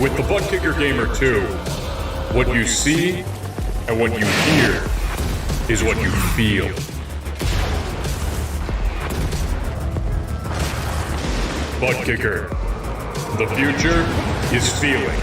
With the Butt Kicker Gamer 2, what you see and what you hear is what you feel. Butt Kicker. The future is feeling.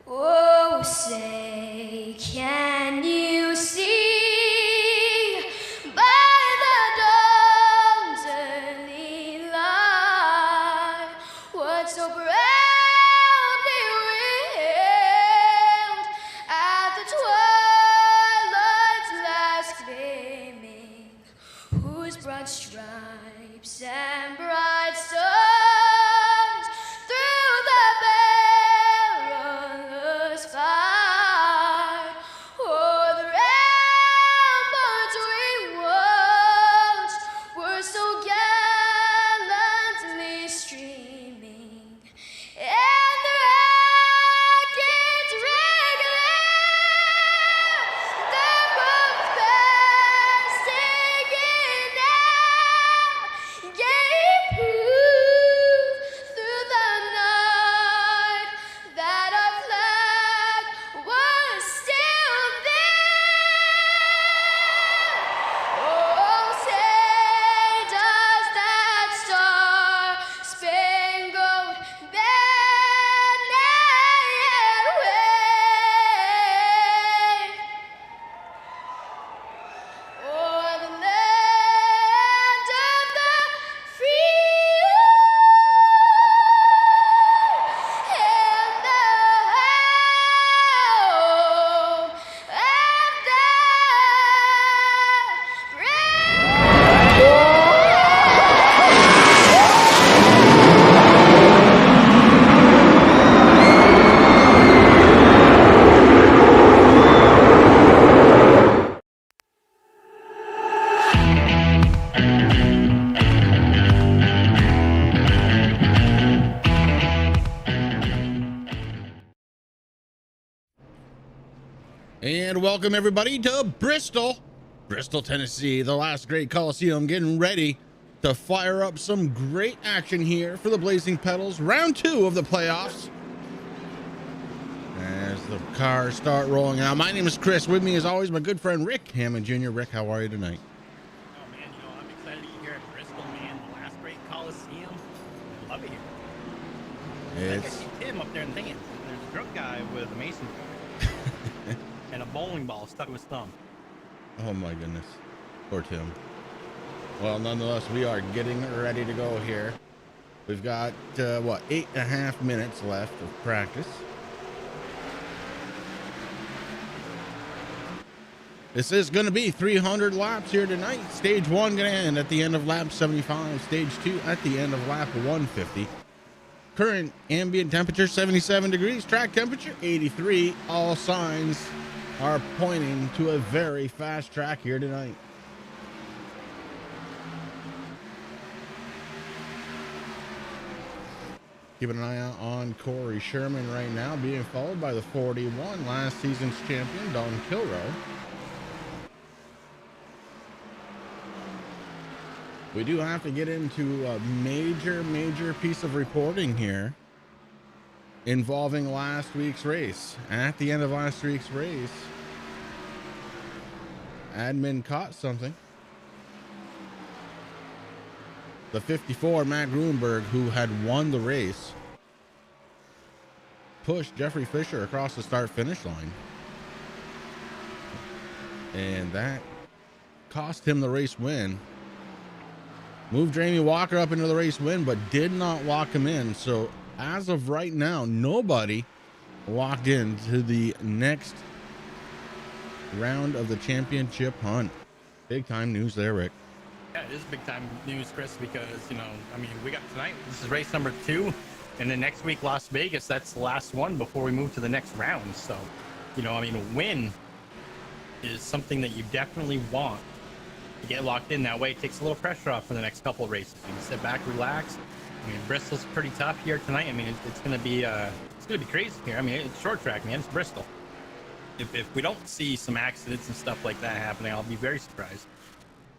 Oh, say, can you see by the dawn's early light what so proudly wailed at the twilight's last gleaming, whose broad stripes and bright stars through the perilous fight o'er the ramparts we watched were so gallantly streaming, and the rockets regular, the bombs bursting in air, gave proof through the night that our flag was still there. Oh, say does that star-spangled banner yet wave o'er the land of the free and the home of the brave. And welcome everybody to Bristol, Tennessee, the last great Coliseum, getting ready to fire up some great action here for the Blazing Pedals, round 2 of the playoffs. As the cars start rolling out. My name is Chris. With me as always, my good friend Rick Hammond Jr. Rick, how are you tonight? Oh man, I'm excited to be here at Bristol, man. The last great Coliseum. Coliseum. I love it here. Like I see Tim up there and thinking, there's a drunk guy with a mason jar and a bowling ball stuck to his thumb. Oh my goodness. Poor Tim. Well, nonetheless, we are getting ready to go here. We've got, what, 8.5 minutes left of practice. This is going to be 300 laps here tonight. Stage 1 going to end at the end of lap 75. Stage 2 at the end of lap 150. Current ambient temperature 77 degrees. Track temperature 83. All signs are pointing to a very fast track here tonight. Keeping an eye out on Corey Sherman right now, being followed by the 41, last season's champion, Don Kilroe. We do have to get into a major piece of reporting here involving last week's race. At the end of last week's race, admin caught something. The 54, Matt Gruenberg, who had won the race, pushed Jeffrey Fisher across the start-finish line. And that cost him the race win. Moved Jamie Walker up into the race win, but did not lock him in. So as of right now, nobody locked into the next round of the championship hunt. Big time news there, Rick. Yeah, it is big time news, Chris, because, you know, I mean, we got tonight, this is race number 2, and then next week, Las Vegas, that's the last one before we move to the next round. So, you know, I mean, a win is something that you definitely want to get locked in. That way it takes a little pressure off for the next couple of races. You can sit back, relax. I mean, Bristol's pretty tough here tonight. I mean, it's gonna be crazy here. I mean, it's short track, man. It's Bristol. If we don't see some accidents and stuff like that happening, I'll be very surprised.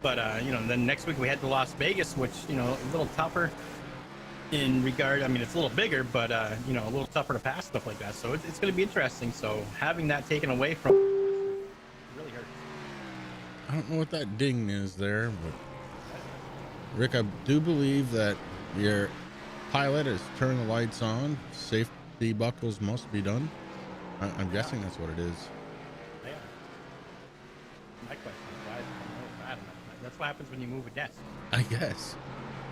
But, you know, then next week we head to Las Vegas, which, you know, a little tougher in regard. I mean, it's a little bigger, but, you know, a little tougher to pass, stuff like that. So it's going to be interesting. So having that taken away from really hurts. I don't know what that ding is there, but Rick, I do believe that your pilot has turned the lights on. Safety buckles must be done. I'm guessing that's what it is. Yeah. My question is, why is it bad? That's what happens when you move a desk. I guess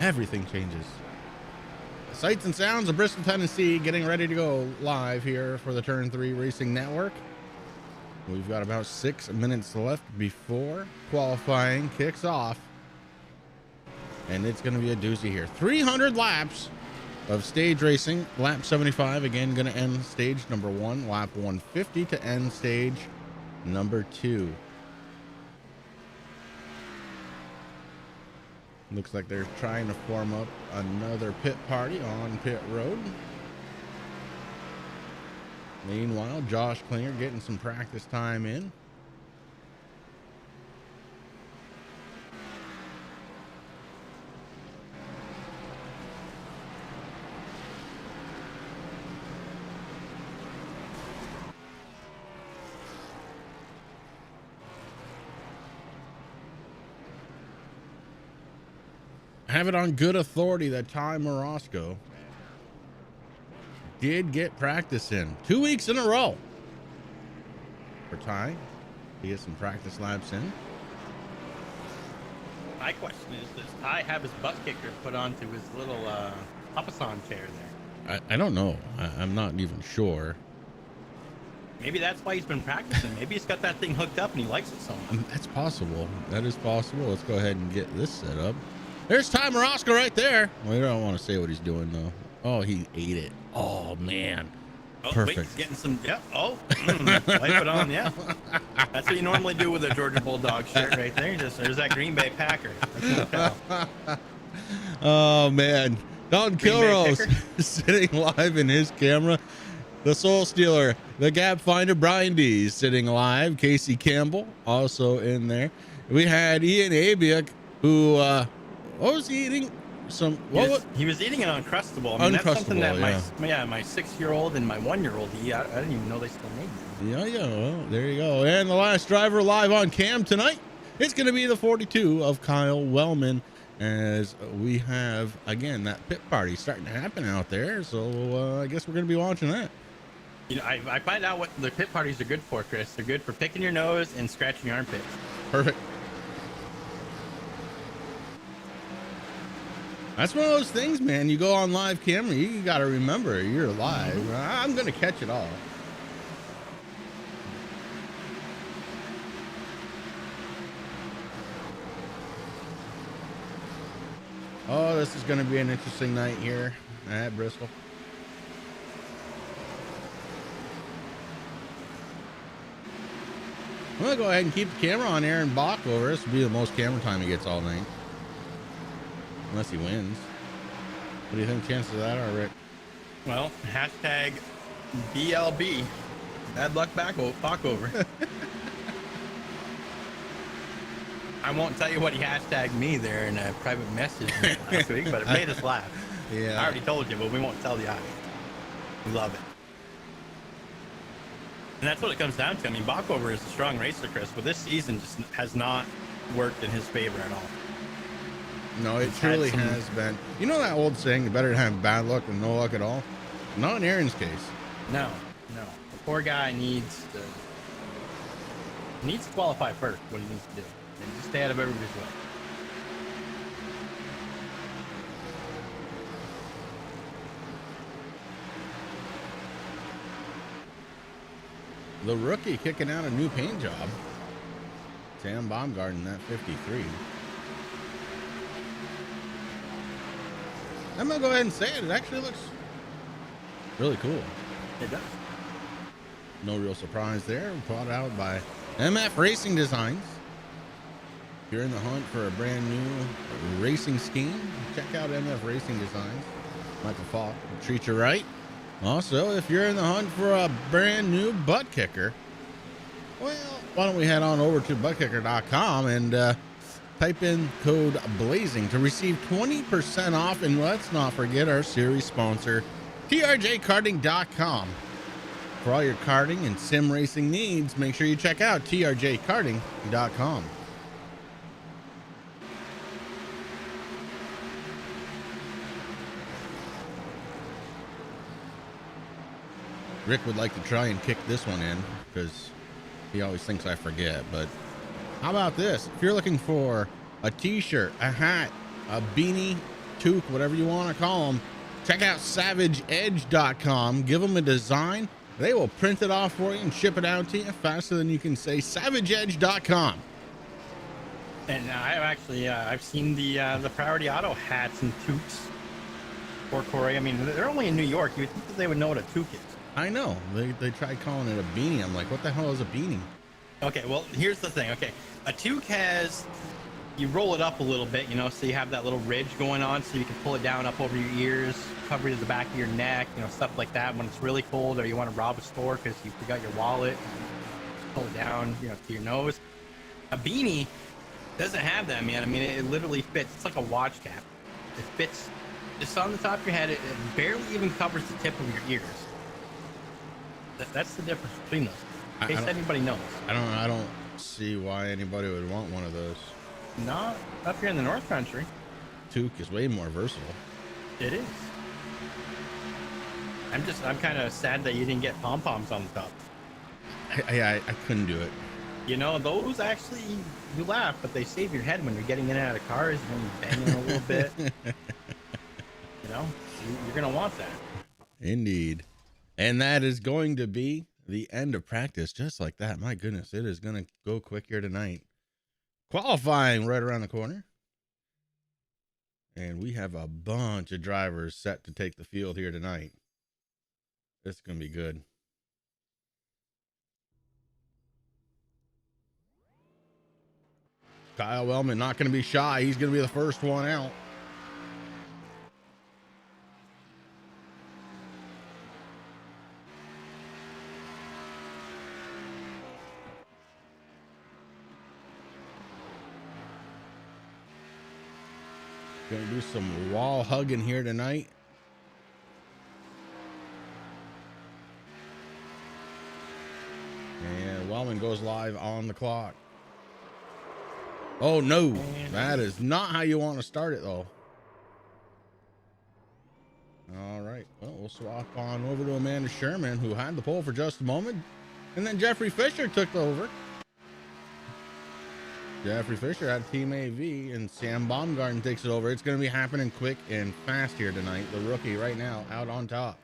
everything changes. Sights and sounds of Bristol, Tennessee, getting ready to go live here for the Turn 3 Racing Network. We've got about 6 minutes left before qualifying kicks off, and it's going to be a doozy here. 300 laps of stage racing. Lap 75 again going to end stage number 1. Lap 150 to end stage number 2. Looks like they're trying to form up another pit party on pit road. Meanwhile, Josh Klinger getting some practice time in. I have it on good authority that Ty Morosco did get practice in 2 weeks in a row for Ty. He gets some practice laps in. My question is, does Ty have his butt kicker put onto his little Papasan chair there? I don't know. I'm not even sure. Maybe that's why he's been practicing. Maybe he's got that thing hooked up and he likes it so much. That's possible. That is possible. Let's go ahead and get this set up. There's Ty Morosco right there. We don't want to say what he's doing though. Oh, he ate it. Oh man. Oh, perfect. Wait, he's getting some. Yeah. Oh, wipe it on. Yeah. That's what you normally do with a Georgia Bulldog shirt right there. Just there's that Green Bay Packer. Oh man, Don Kilroe sitting live in his camera. The Soul Stealer, the Gap Finder, Brian D sitting live. Casey Campbell also in there. We had Ian Abiak, who what was he eating? He was eating an Uncrustable. I mean, that's something that my 6-year-old and my 1-year-old eat. I didn't even know they still made them. Yeah. Well, there you go. And the last driver live on cam tonight, it's going to be the 42 of Kyle Wellman. as we have again that pit party starting to happen out there. So I guess we're gonna be watching that. You know, I find out what the pit parties are good for, Chris. They're good for picking your nose and scratching your armpits. Perfect. That's one of those things, man. You go on live camera, you got to remember you're live. I'm gonna catch it all. Oh, this is going to be an interesting night here at Bristol. I'm going to go ahead and keep the camera on Aaron Bach over. This will be the most camera time he gets all night. Unless he wins. What do you think chances of that are, Rick? Well, hashtag BLB. Bad luck Bach over. I won't tell you what he hashtagged me there in a private message last week, but it made us laugh. Yeah. I already told you, but we won't tell you. We love it. And that's what it comes down to. I mean, Backover is a strong racer, Chris, but this season just has not worked in his favor at all. No, it truly has been. You know that old saying, you better have bad luck than no luck at all? Not in Aaron's case. No. The poor guy needs to qualify first, what he needs to do. And just stay out of everybody's way. The rookie kicking out a new paint job. Sam Baumgarten, that 53. I'm going to go ahead and say it. It actually looks really cool. It does. No real surprise there. Brought out by MF Racing Designs. If you're in the hunt for a brand new racing scheme, check out MF Racing Designs. Michael Falk will treat you right. Also, if you're in the hunt for a brand new butt kicker, well, why don't we head on over to buttkicker.com and type in code BLAZING to receive 20% off. And let's not forget our series sponsor, TRJKarting.com. For all your karting and sim racing needs, make sure you check out TRJKarting.com. Rick would like to try and kick this one in because he always thinks I forget. But how about this? If you're looking for a t-shirt, a hat, a beanie, toque, whatever you want to call them, check out SavageEdge.com. Give them a design. They will print it off for you and ship it out to you faster than you can say. SavageEdge.com. And I've actually I've seen the Priority Auto hats and toques for Corey. I mean, they're only in New York. You would think that they would know what a toque is. I know. They tried calling it a beanie. I'm like, what the hell is a beanie? Okay, well, here's the thing. Okay, a toque has, you roll it up a little bit, you know, so you have that little ridge going on, so you can pull it down up over your ears, cover the back of your neck, you know, stuff like that. When it's really cold or you want to rob a store because you forgot your wallet, pull it down, you know, to your nose. A beanie doesn't have that, man. I mean, it literally fits. It's like a watch cap. It fits just on the top of your head. It barely even covers the tip of your ears. That's the difference between those. In case anybody knows. I don't see why anybody would want one of those. Not up here in the North Country. Toque is way more versatile. It is. I'm kind of sad that you didn't get pom-poms on the top. I couldn't do it. You know, those actually, you laugh, but they save your head when you're getting in and out of cars, you know, you're banging a little bit. You know, you're going to want that. Indeed. And that is going to be the end of practice, just like that. My goodness, it is going to go quick here tonight. Qualifying right around the corner. And we have a bunch of drivers set to take the field here tonight. This is going to be good. Kyle Wellman not going to be shy. He's going to be the first one out. Going to do some wall hugging here tonight. And Wellman goes live on the clock. Oh no, that is not how you want to start it though. All right, well, we'll swap on over to Amanda Sherman, who had the pole for just a moment, and then Jeffrey Fisher took over. Jeffrey Fisher had Team AV, and Sam Baumgarten takes it over. It's going to be happening quick and fast here tonight. The rookie right now out on top.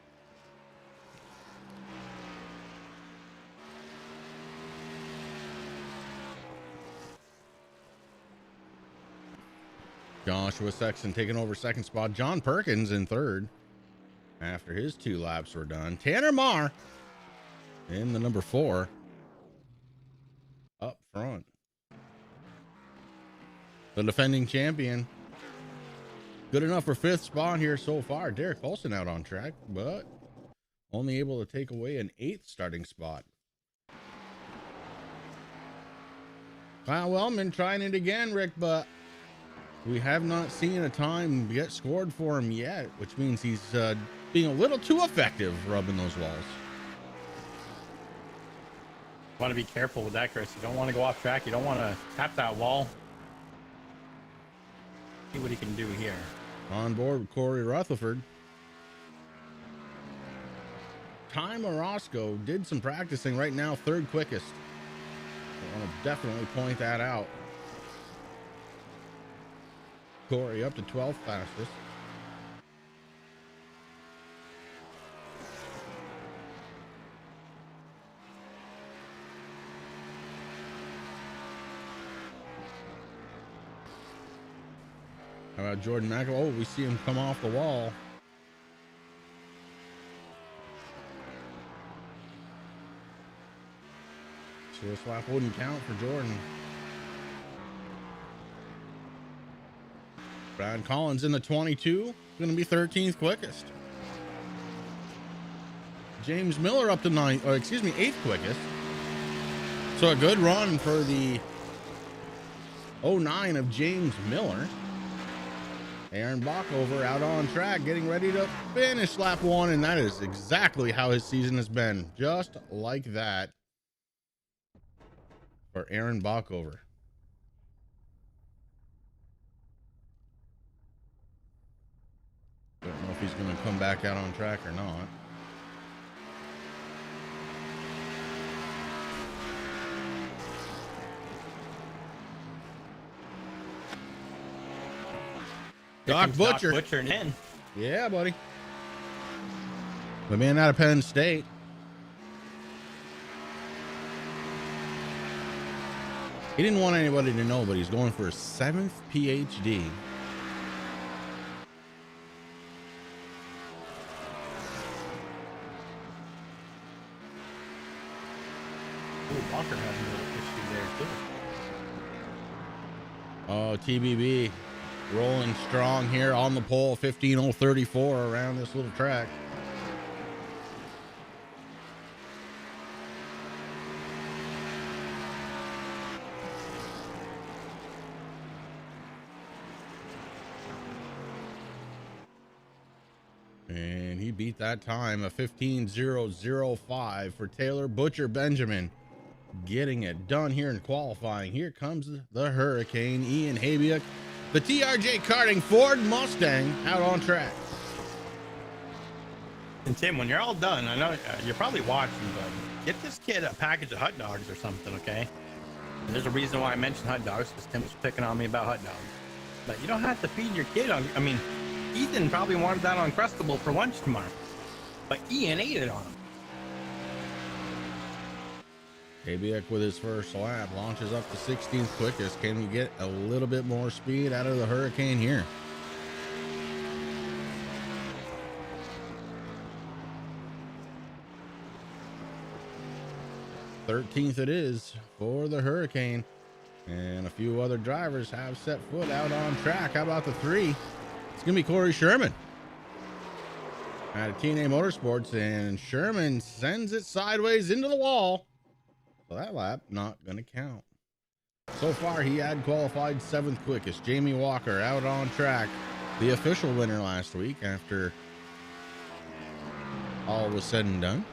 Joshua Sexton taking over second spot. John Perkins in third after his 2 laps were done. Tanner Marr in the number 4 up front. The defending champion. Good enough for 5th spot here so far. Derek Paulson out on track, but only able to take away an 8th starting spot. Kyle Wellman trying it again, Rick, but we have not seen a time get scored for him yet, which means he's being a little too effective rubbing those walls. Want to be careful with that, Chris. You don't want to go off track. You don't want to tap that wall. See what he can do here. On board with Corey Rutherford. Ty Morosco did some practicing right now, 3rd quickest. I want to definitely point that out. Corey up to 12th fastest. How about Jordan McElroy? Oh, we see him come off the wall. So this lap wouldn't count for Jordan. Brad Collins in the 22, going to be 13th quickest. James Miller up to 8th quickest. So a good run for the 09 of James Miller. Aaron Bockover out on track, getting ready to finish lap 1, and that is exactly how his season has been. Just like that for Aaron Bockover. Don't know if he's going to come back out on track or not. Doc Butcher. Butchering in. Yeah, buddy. The man out of Penn State. He didn't want anybody to know, but he's going for his 7th PhD. Ooh, Walker has a little issue there too. Oh, TBB rolling strong here on the pole, 15:034 around this little track. And he beat that time, a 15:005 for Taylor Butcher Benjamin. Getting it done here in qualifying. Here comes the Hurricane, Ian Habiak. The TRJ Karting Ford Mustang out on track. And Tim, when you're all done, I know you're probably watching, but get this kid a package of hot dogs or something, okay? And there's a reason why I mentioned hot dogs, because Tim's picking on me about hot dogs. But you don't have to feed your kid on. I mean, Ethan probably wanted that Uncrustable for lunch tomorrow, but Ian ate it on him. Habiak with his first lap launches up to 16th quickest. Can we get a little bit more speed out of the Hurricane here? Thirteenth it is for the Hurricane, and a few other drivers have set foot out on track. How about the 3? It's gonna be Corey Sherman out of TNA Motorsports, and Sherman sends it sideways into the wall. So that lap not gonna count. So far he had qualified 7th quickest. Jamie Walker out on track, the official winner last week after all was said and done.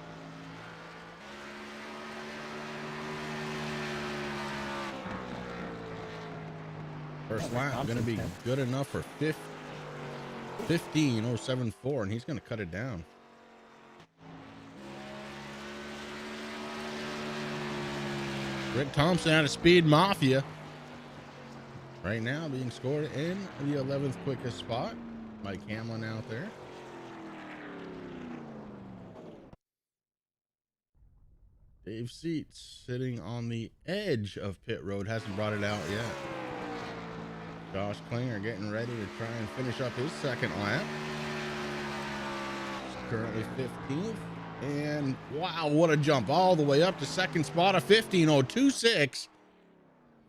First Oh, lap Thompson, going to be okay. good enough for 15:074, and he's going to cut it down. Rick Thompson out of Speed Mafia. Right now being scored in the 11th quickest spot. Mike Hamlin out there. Dave Seats sitting on the edge of pit road. Hasn't brought it out yet. Josh Klinger getting ready to try and finish up his second lap. He's currently 15th. And wow, what a jump all the way up to second spot of 15:026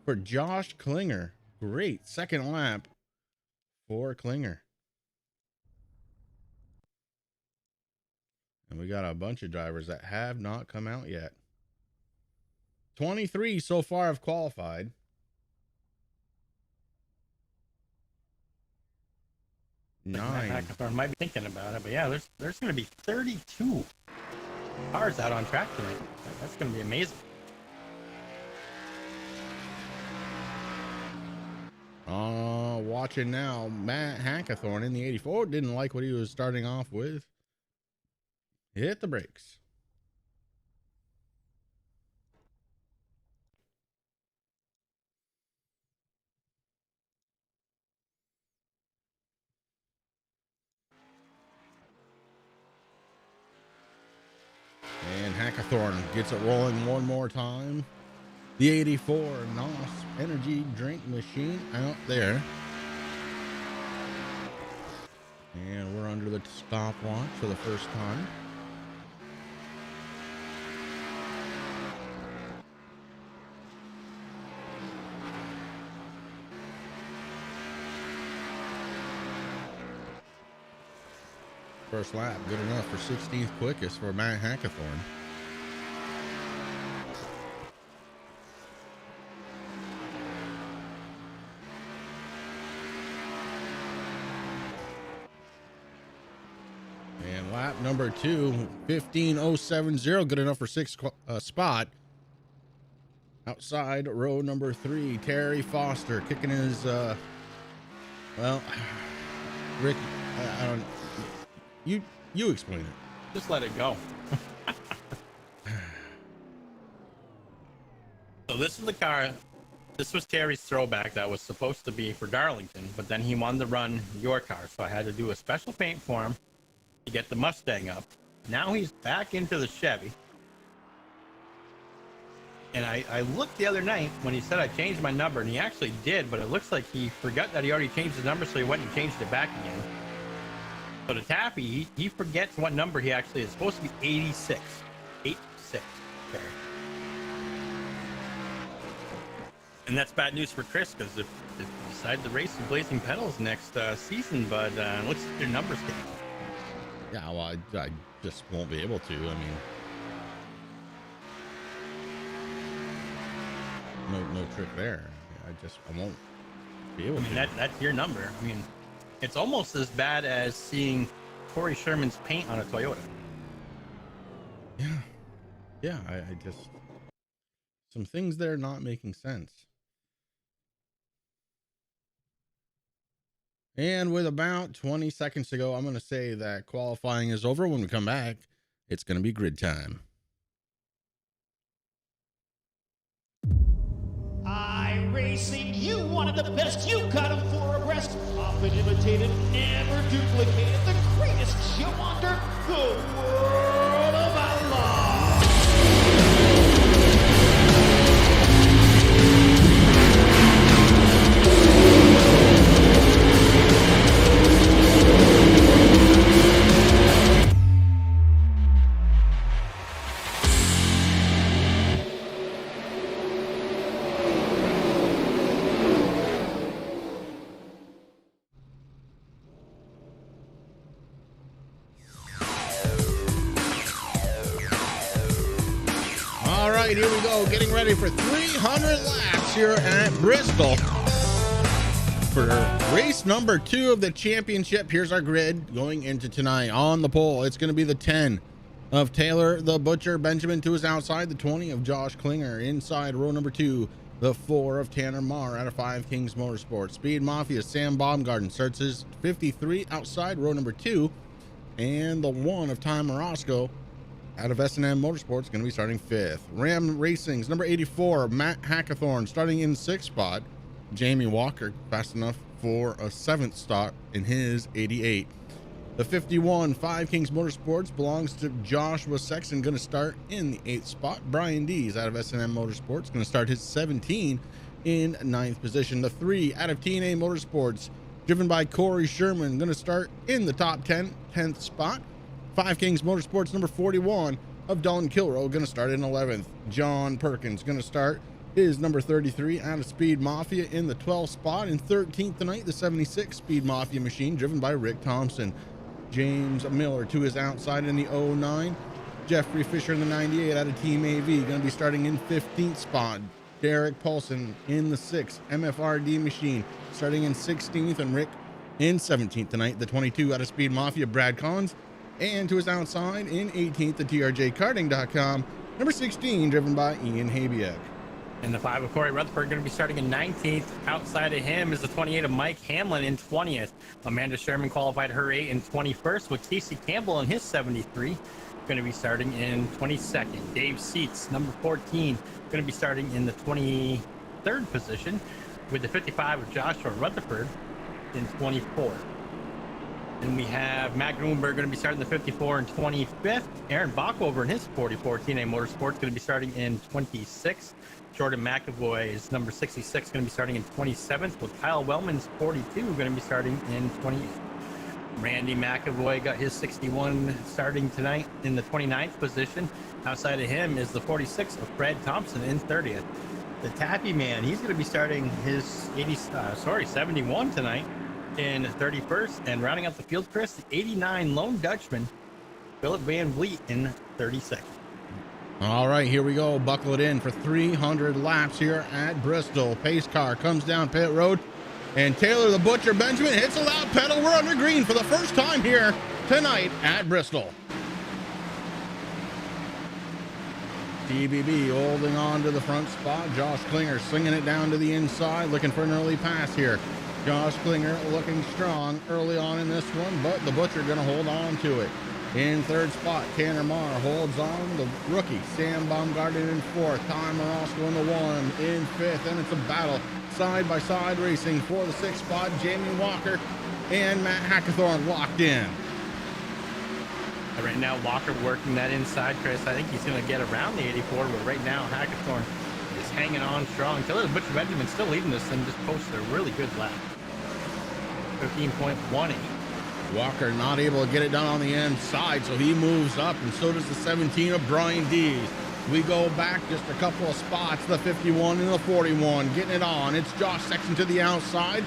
for Josh Klinger. Great second lap for Klinger. And we got a bunch of drivers that have not come out yet. 23 so far have qualified. 9. Hackathon might be thinking about it, but yeah, there's going to be 32 cars out on track tonight. That's going to be amazing. Watching now, Matt Hackathorn in the 84 didn't like what he was starting off with. Hit the brakes. And Hackathorn gets it rolling one more time. The 84 NOS energy drink machine out there. And we're under the stopwatch for the first time. First lap, good enough for 16th quickest for Matt Hackathorn. And lap number 2, 15:070, good enough for sixth spot. Outside row number 3, Terry Foster kicking his, well, Rick, I don't. You explain it. Just let it go. So this is the car. This was Terry's throwback that was supposed to be for Darlington, but then he wanted to run your car, so I had to do a special paint for him to get the Mustang up. Now he's back into the Chevy. And I looked the other night when he said I changed my number, and he actually did, but it looks like he forgot that he already changed the number, so he went and changed it back again. So the Taffy, he forgets what number he actually is. It's supposed to be 86. 86. Okay. And that's bad news for Chris, because if you decide to race the Blazing Pedals next season, but it looks like your numbers get out. Yeah, well, I just won't be able to. I mean, no trick there. I won't be able to. That's your number. I mean, it's almost as bad as seeing Corey Sherman's paint on a Toyota. Yeah, I just, some things there not making sense. And with about 20 seconds to go, I'm going to say that qualifying is over. When we come back, it's going to be grid time. iRacing, you wanted the best, you got him 4 abreast. Often imitated, never duplicated. The greatest show on dirt, the World of Outlaws. Here we go, getting ready for 300 laps here at Bristol for race number 2 of the championship. Here's our grid going into tonight. On the pole, it's going to be the 10 of Taylor the Butcher Benjamin to his outside, the 20 of Josh Klinger inside row number 2, The 4 of Tanner Marr out of 5 Kings Motorsports. Speed Mafia Sam Baumgarten starts his 53 outside row number 2. And the 1 of Ty Morosco out of S&M Motorsports going to be starting 5th. Ram Racing's number 84, Matt Hackathorn, starting in 6th spot. Jamie Walker fast enough for a 7th start in his 88. The 51, 5 Kings Motorsports belongs to Joshua Sexton, going to start in the 8th spot. Brian Dees out of S&M Motorsports going to start his 17 in 9th position. The 3 out of TNA Motorsports, driven by Corey Sherman, going to start in the top 10, 10th spot. 5 Kings Motorsports, number 41 of Don Kilrow, going to start in 11th. John Perkins going to start his number 33 out of Speed Mafia in the 12th spot. In 13th tonight, the 76 Speed Mafia machine, driven by Rick Thompson. James Miller to his outside in the 09. Jeffrey Fisher in the 98 out of Team AV, going to be starting in 15th spot. Derek Paulson in the 6th MFRD machine, starting in 16th, and Rick in 17th tonight. The 22 out of Speed Mafia, Brad Collins, and to his outside in 18th, the TRJ Karting.com, number 16, driven by Ian Habiak. And the 5 of Corey Rutherford going to be starting in 19th. Outside of him is the 28 of Mike Hamlin in 20th. Amanda Sherman qualified her 8 in 21st, with Casey Campbell in his 73 going to be starting in 22nd. Dave Seats, number 14, going to be starting in the 23rd position, with the 55 of Joshua Rutherford in 24th. And we have Matt Grunberg going to be starting the 54 and 25th. Aaron Bachhover in his 44 TNA Motorsports going to be starting in 26th. Jordan McAvoy is number 66, going to be starting in 27th, with Kyle Wellman's 42 going to be starting in 28th. Randy McAvoy got his 61 starting tonight in the 29th position. Outside of him is the 46 of Fred Thompson in 30th. The Tappy Man, he's going to be starting his 71 tonight in 31st, and rounding out the field, Chris, the 89 Lone Dutchman, Philip Van Vliet in 32nd. All right, here we go. Buckle it in for 300 laps here at Bristol. Pace car comes down pit road, and Taylor the Butcher Benjamin hits a loud pedal. We're under green for the first time here tonight at Bristol. TBB holding on to the front spot. Josh Klinger slinging it down to the inside, looking for an early pass here. Josh Klinger looking strong early on in this one, but the Butcher going to hold on to it. In 3rd spot, Tanner Marr holds on. The rookie, Sam Baumgarten in 4th. Ty Morosco in the 1. In 5th, and it's a battle. Side-by-side racing for the 6th spot. Jamie Walker and Matt Hackathorn locked in. Right now, Walker working that inside, Chris. I think he's going to get around the 84, but right now, Hackathorn is hanging on strong. Taylor Butcher Benjamin still leading this and just posted a really good lap. 15.18. Walker not able to get it done on the inside, so he moves up, and so does the 17 of Brian Dees. We go back just a couple of spots, the 51 and the 41, getting it on. It's Josh Sexton to the outside,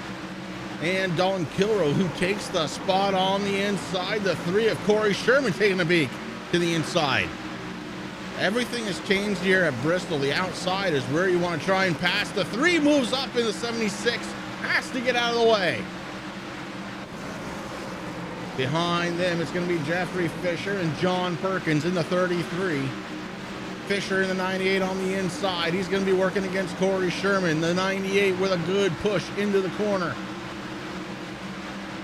and Don Kilrow, who takes the spot on the inside. The 3 of Corey Sherman taking a beak to the inside. Everything has changed here at Bristol. The outside is where you want to try and pass. The 3 moves up in the 76, has to get out of the way. Behind them, it's going to be Jeffrey Fisher and John Perkins in the 33. Fisher in the 98 on the inside. He's going to be working against Corey Sherman. The 98 with a good push into the corner.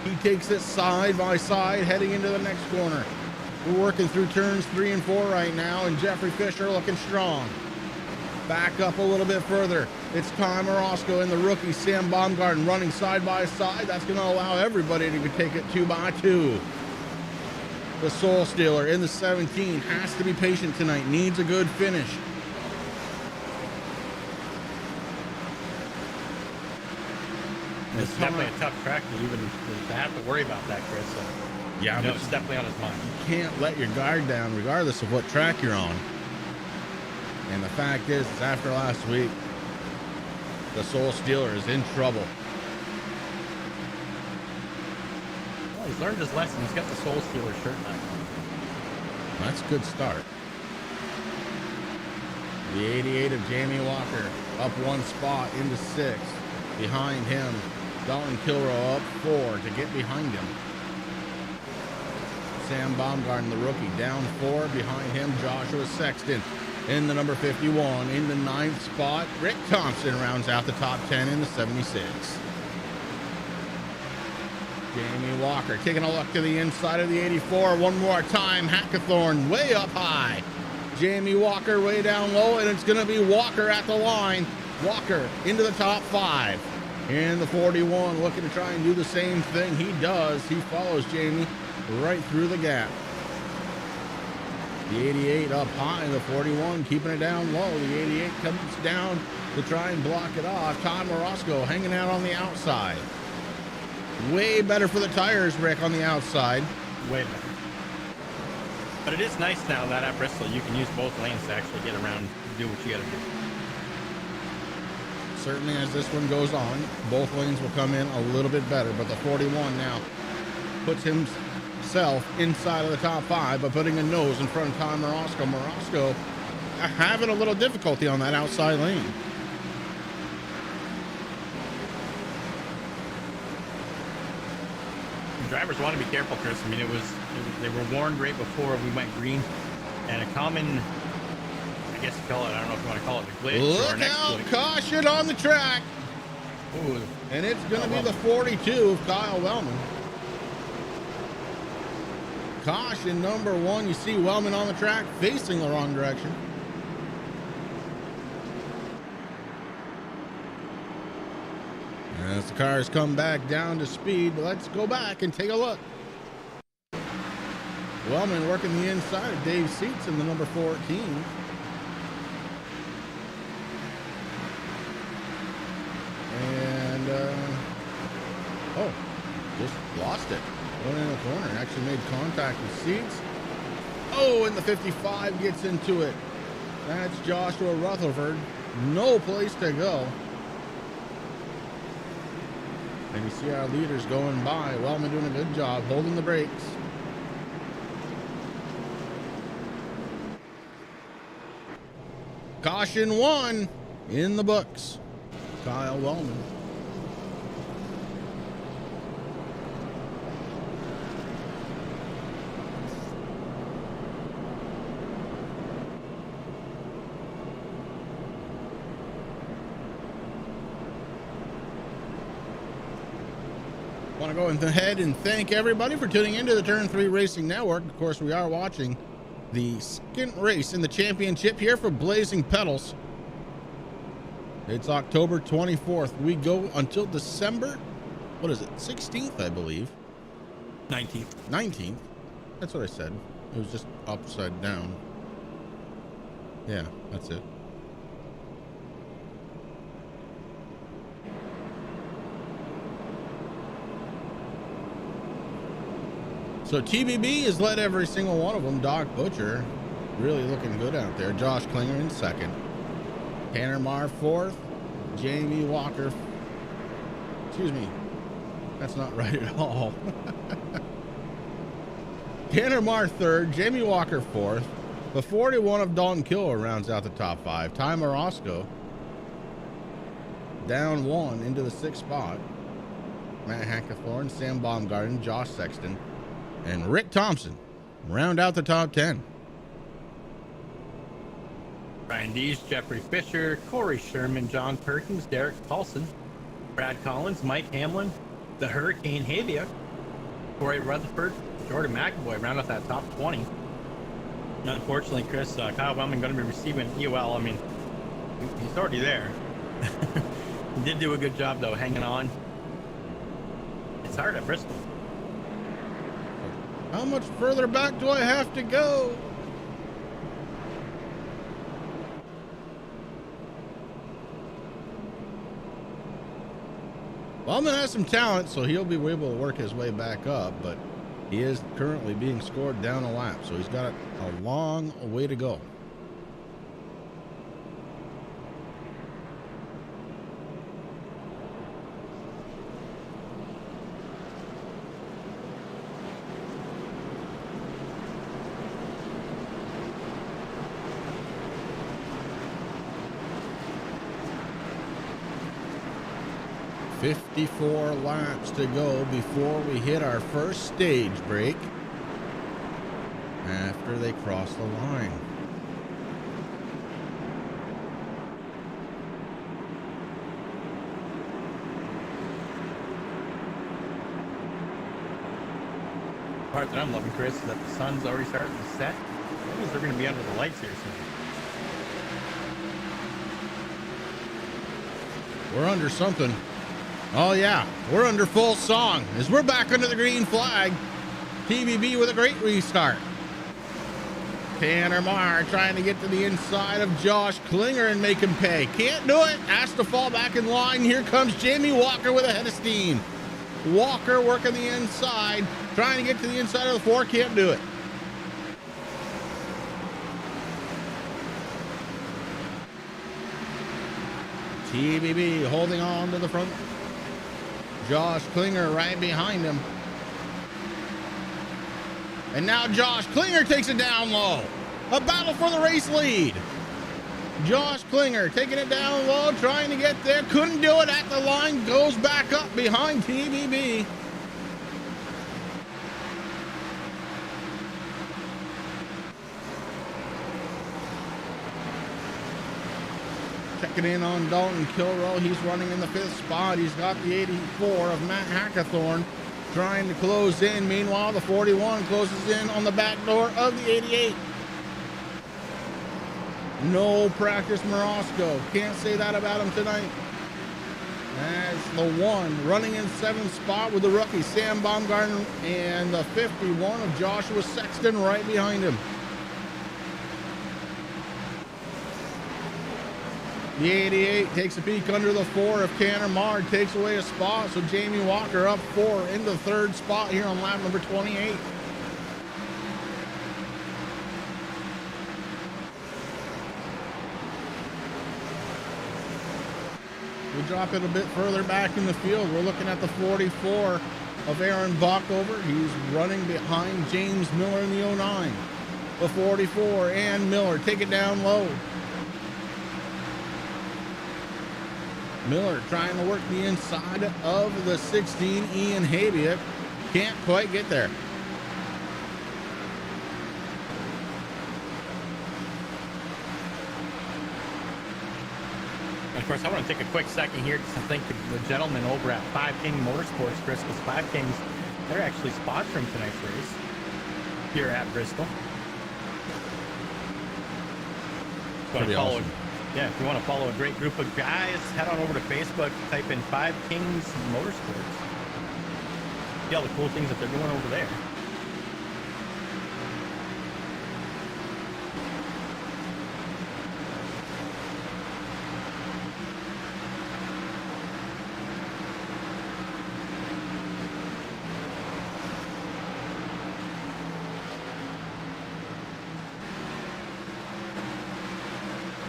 He takes it side by side, heading into the next corner. We're working through turns 3 and 4 right now, and Jeffrey Fisher looking strong. Back up a little bit further. It's Ty Morosco and the rookie Sam Baumgarten running side by side. That's going to allow everybody to take it 2 by 2. The Soul Stealer in the 17 has to be patient tonight. Needs a good finish. It's definitely a tough track to even to have to worry about that, Chris. So, Yeah, it's definitely on his mind. You can't let your guard down regardless of what track you're on. And the fact is, after last week, the Soul Stealer is in trouble. Well, he's learned his lesson. He's got the Soul Stealer shirt on. That's a good start. The 88 of Jamie Walker up 1 spot into 6th. Behind him, Dalton Kilrow up 4 to get behind him. Sam Baumgarten, the rookie, down 4. Behind him, Joshua Sexton. in the number 51. In the 9th spot, Rick Thompson rounds out the top 10 in the 76. Jamie Walker taking a look to the inside of the 84 one more time. Hackathorn way up high. Jamie Walker way down low, and it's going to be Walker at the line. Walker into the top 5. In the 41, looking to try and do the same thing. He does. He follows Jamie right through the gap. The 88 up high, the 41 keeping it down low. The 88 comes down to try and block it off. Todd Morosco hanging out on the outside. Way better for the tires, Rick, on the outside. Way better. But it is nice now that at Bristol you can use both lanes to actually get around, do what you got to do. Certainly as this one goes on, both lanes will come in a little bit better, but the 41 now puts himself inside of the top 5 by putting a nose in front of Tom Morosco. Morosco having a little difficulty on that outside lane. Drivers want to be careful, Chris. I mean, they were warned right before we went green, and a common, I guess you call it, I don't know if you want to call it a glitch or Look an out, exploit. caution on the track. Ooh, And it's going to be the 42 of Kyle Wellman. Caution number 1. You see Wellman on the track facing the wrong direction. As the cars come back down to speed, let's go back and take a look. Wellman working the inside of Dave Seats in the number 14. And, just lost it. Going in the corner, actually made contact with Seats. Oh, and the 55 gets into it. That's Joshua Rutherford. No place to go. And you see our leaders going by. Wellman doing a good job holding the brakes. Caution 1 in the books. Kyle Wellman. Want to go ahead and thank everybody for tuning into the Turn 3 Racing Network. Of course, we are watching the skint race in the championship here for Blazing Pedals. It's October 24th. We go until December, what is it, 16th, I believe. 19th. 19th. That's what I said. It was just upside down. Yeah, that's it. So TBB has led every single one of them. Doc Butcher really looking good out there. Josh Klinger in second. Tanner Marr fourth. Jamie Walker. Excuse me. That's not right at all. Tanner Marr third. Jamie Walker fourth. The 41 of Dalton Killer rounds out the top 5. Ty Morosco down 1 into the 6th spot. Matt Hackathorn, Sam Baumgarten, Josh Sexton, and Rick Thompson round out the top 10. Brian Dees, Jeffrey Fisher, Corey Sherman, John Perkins, Derek Paulson, Brad Collins, Mike Hamlin, the Hurricane Havia, Corey Rutherford, Jordan McAvoy round out that top 20. Unfortunately, Chris, Kyle Wellman going to be receiving EOL. I mean, he's already there. He did do a good job, though, hanging on. It's hard at Bristol. How much further back do I have to go? Wellman has some talent, so he'll be able to work his way back up, but he is currently being scored down a lap, so he's got a long way to go. $54 laps to go before we hit our first stage break after they cross the line. part that I'm loving, Chris, is that the sun's already starting to set. That means they're going to be under the lights here soon. We're under something. Oh yeah, we're under full song as we're back under the green flag. TBB with a great restart. Tanner Marr trying to get to the inside of Josh Klinger and make him pay. Can't do it. Has to fall back in line. Here comes Jamie Walker with a head of steam. Walker working the inside, trying to get to the inside of the four. Can't do it. TBB holding on to the front. Josh Klinger right behind him. And now Josh Klinger takes it down low. A battle for the race lead. Josh Klinger taking it down low, trying to get there. Couldn't do it at the line. Goes back up behind TBB. Checking in on Dalton Kilrow. He's running in the 5th spot. He's got the 84 of Matt Hackathorn trying to close in. Meanwhile, the 41 closes in on the back door of the 88. No practice Morosco. Can't say that about him tonight. That's the 1 running in 7th spot with the rookie Sam Baumgartner and the 51 of Joshua Sexton right behind him. The 88 takes a peek under the 4 of Tanner Marr, takes away a spot, so Jamie Walker up 4 into the 3rd spot here on lap number 28. We drop it a bit further back in the field. We're looking at the 44 of Aaron Bockover. He's running behind James Miller in the 09. The 44 and Miller take it down low. Miller trying to work the inside of the 16, Ian Habia. Can't quite get there. And of course, I want to take a quick second here to thank the gentlemen over at 5 King Motorsports, Chris, because 5 Kings, they're actually sponsoring tonight's race here at Bristol. Pretty awesome. Yeah, if you want to follow a great group of guys, head on over to Facebook, type in 5 Kings Motorsports. See all the cool things that they're doing over there.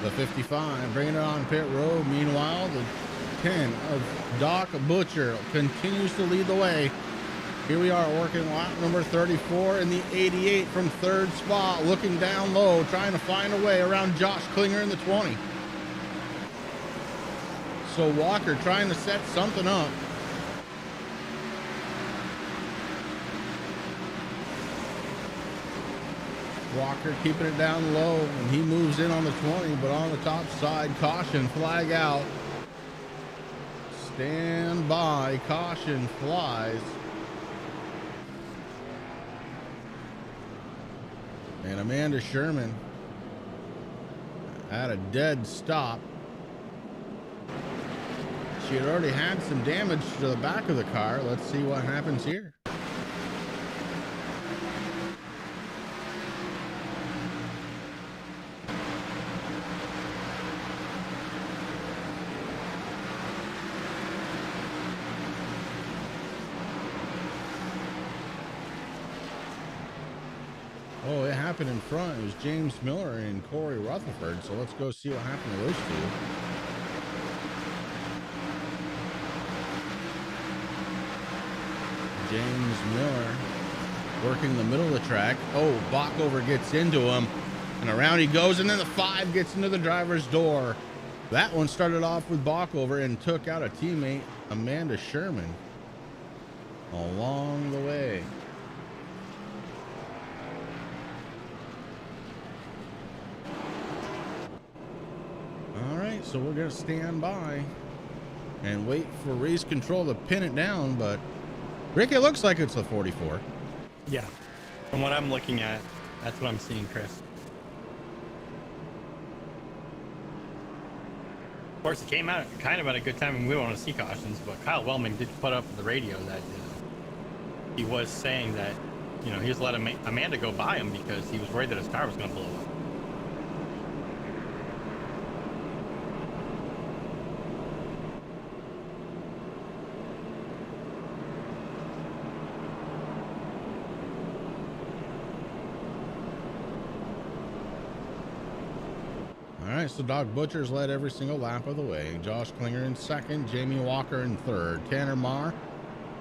The 55 bringing it on pit road. Meanwhile, the 10 of Doc Butcher continues to lead the way. Here we are working lap number 34 in the 88 from 3rd spot, looking down low, trying to find a way around Josh Klinger in the 20. So Walker trying to set something up. Walker keeping it down low, and he moves in on the 20, but on the top side, caution, flag out. Stand by, caution flies. And Amanda Sherman at a dead stop. She had already had some damage to the back of the car. Let's see what happens here. Oh, it happened in front. It was James Miller and Corey Rutherford. So let's go see what happened to those two. James Miller working the middle of the track. Oh, Bockover gets into him, and around he goes, and then the 5 gets into the driver's door. That one started off with Bockover and took out a teammate, Amanda Sherman, along the way. All right, so we're gonna stand by and wait for race control to pin it down, but Rick, it looks like it's the 44. Yeah. From what I'm looking at, that's what I'm seeing, Chris. Of course, it came out kind of at a good time, and we don't want to see cautions, but Kyle Wellman did put up the radio that he was saying that, you know, he was letting Amanda go by him because he was worried that his car was going to blow up. All right, so Doc Butcher's led every single lap of the way. Josh Klinger in second, Jamie Walker in third, Tanner Marr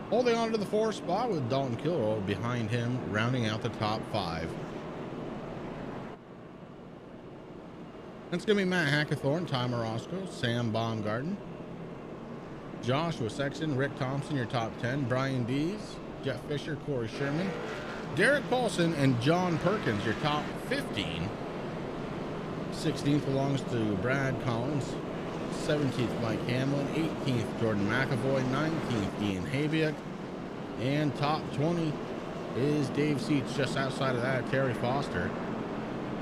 holding on to the fourth spot with Dalton Kilroy behind him, rounding out the top five. It's going to be Matt Hackathorn, Ty Morosco, Sam Baumgarten, Joshua Sexton, Rick Thompson, your top 10, Brian Dees, Jeff Fisher, Corey Sherman, Derek Paulson, and John Perkins, your top 15. 16th belongs to Brad Collins, 17th Mike Hamlin, 18th Jordan McAvoy, 19th Ian Habiak, and top 20 is Dave Seats. Just outside of that, Terry Foster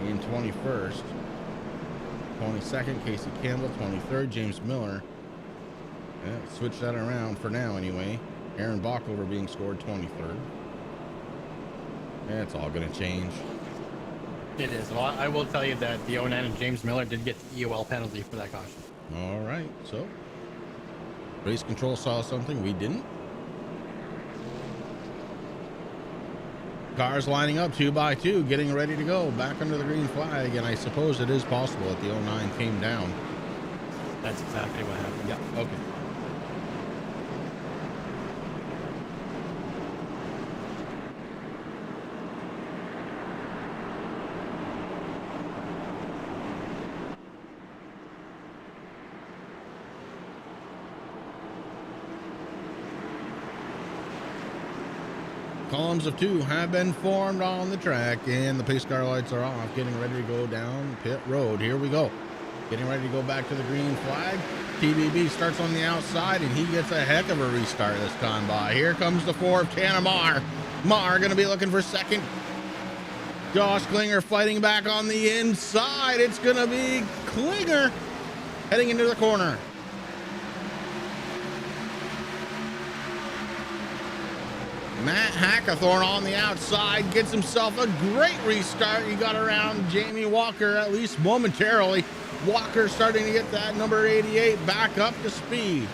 in 21st, 22nd Casey Campbell, 23rd James Miller. Switch that around for now anyway. Aaron Bockover being scored 23rd. It's all going to change. It is. Well, I will tell you that the 09 and James Miller did get the EOL penalty for that caution. All right, so race control saw something we didn't. Cars lining up 2 by 2, getting ready to go back under the green flag, and I suppose it is possible that the 09 came down. That's exactly what happened. Yeah, okay. Columns of two have been formed on the track, and the pace car lights are off, getting ready to go down pit road. Here we go. Getting ready to go back to the green flag. TBB starts on the outside, and he gets a heck of a restart this time by. Here comes the 4 of Tanner Marr. Marr going to be looking for second. Josh Klinger fighting back on the inside. It's going to be Klinger heading into the corner. Matt Hackathorn on the outside gets himself a great restart. He got around Jamie Walker, at least momentarily. Walker starting to get that number 88 back up to speed.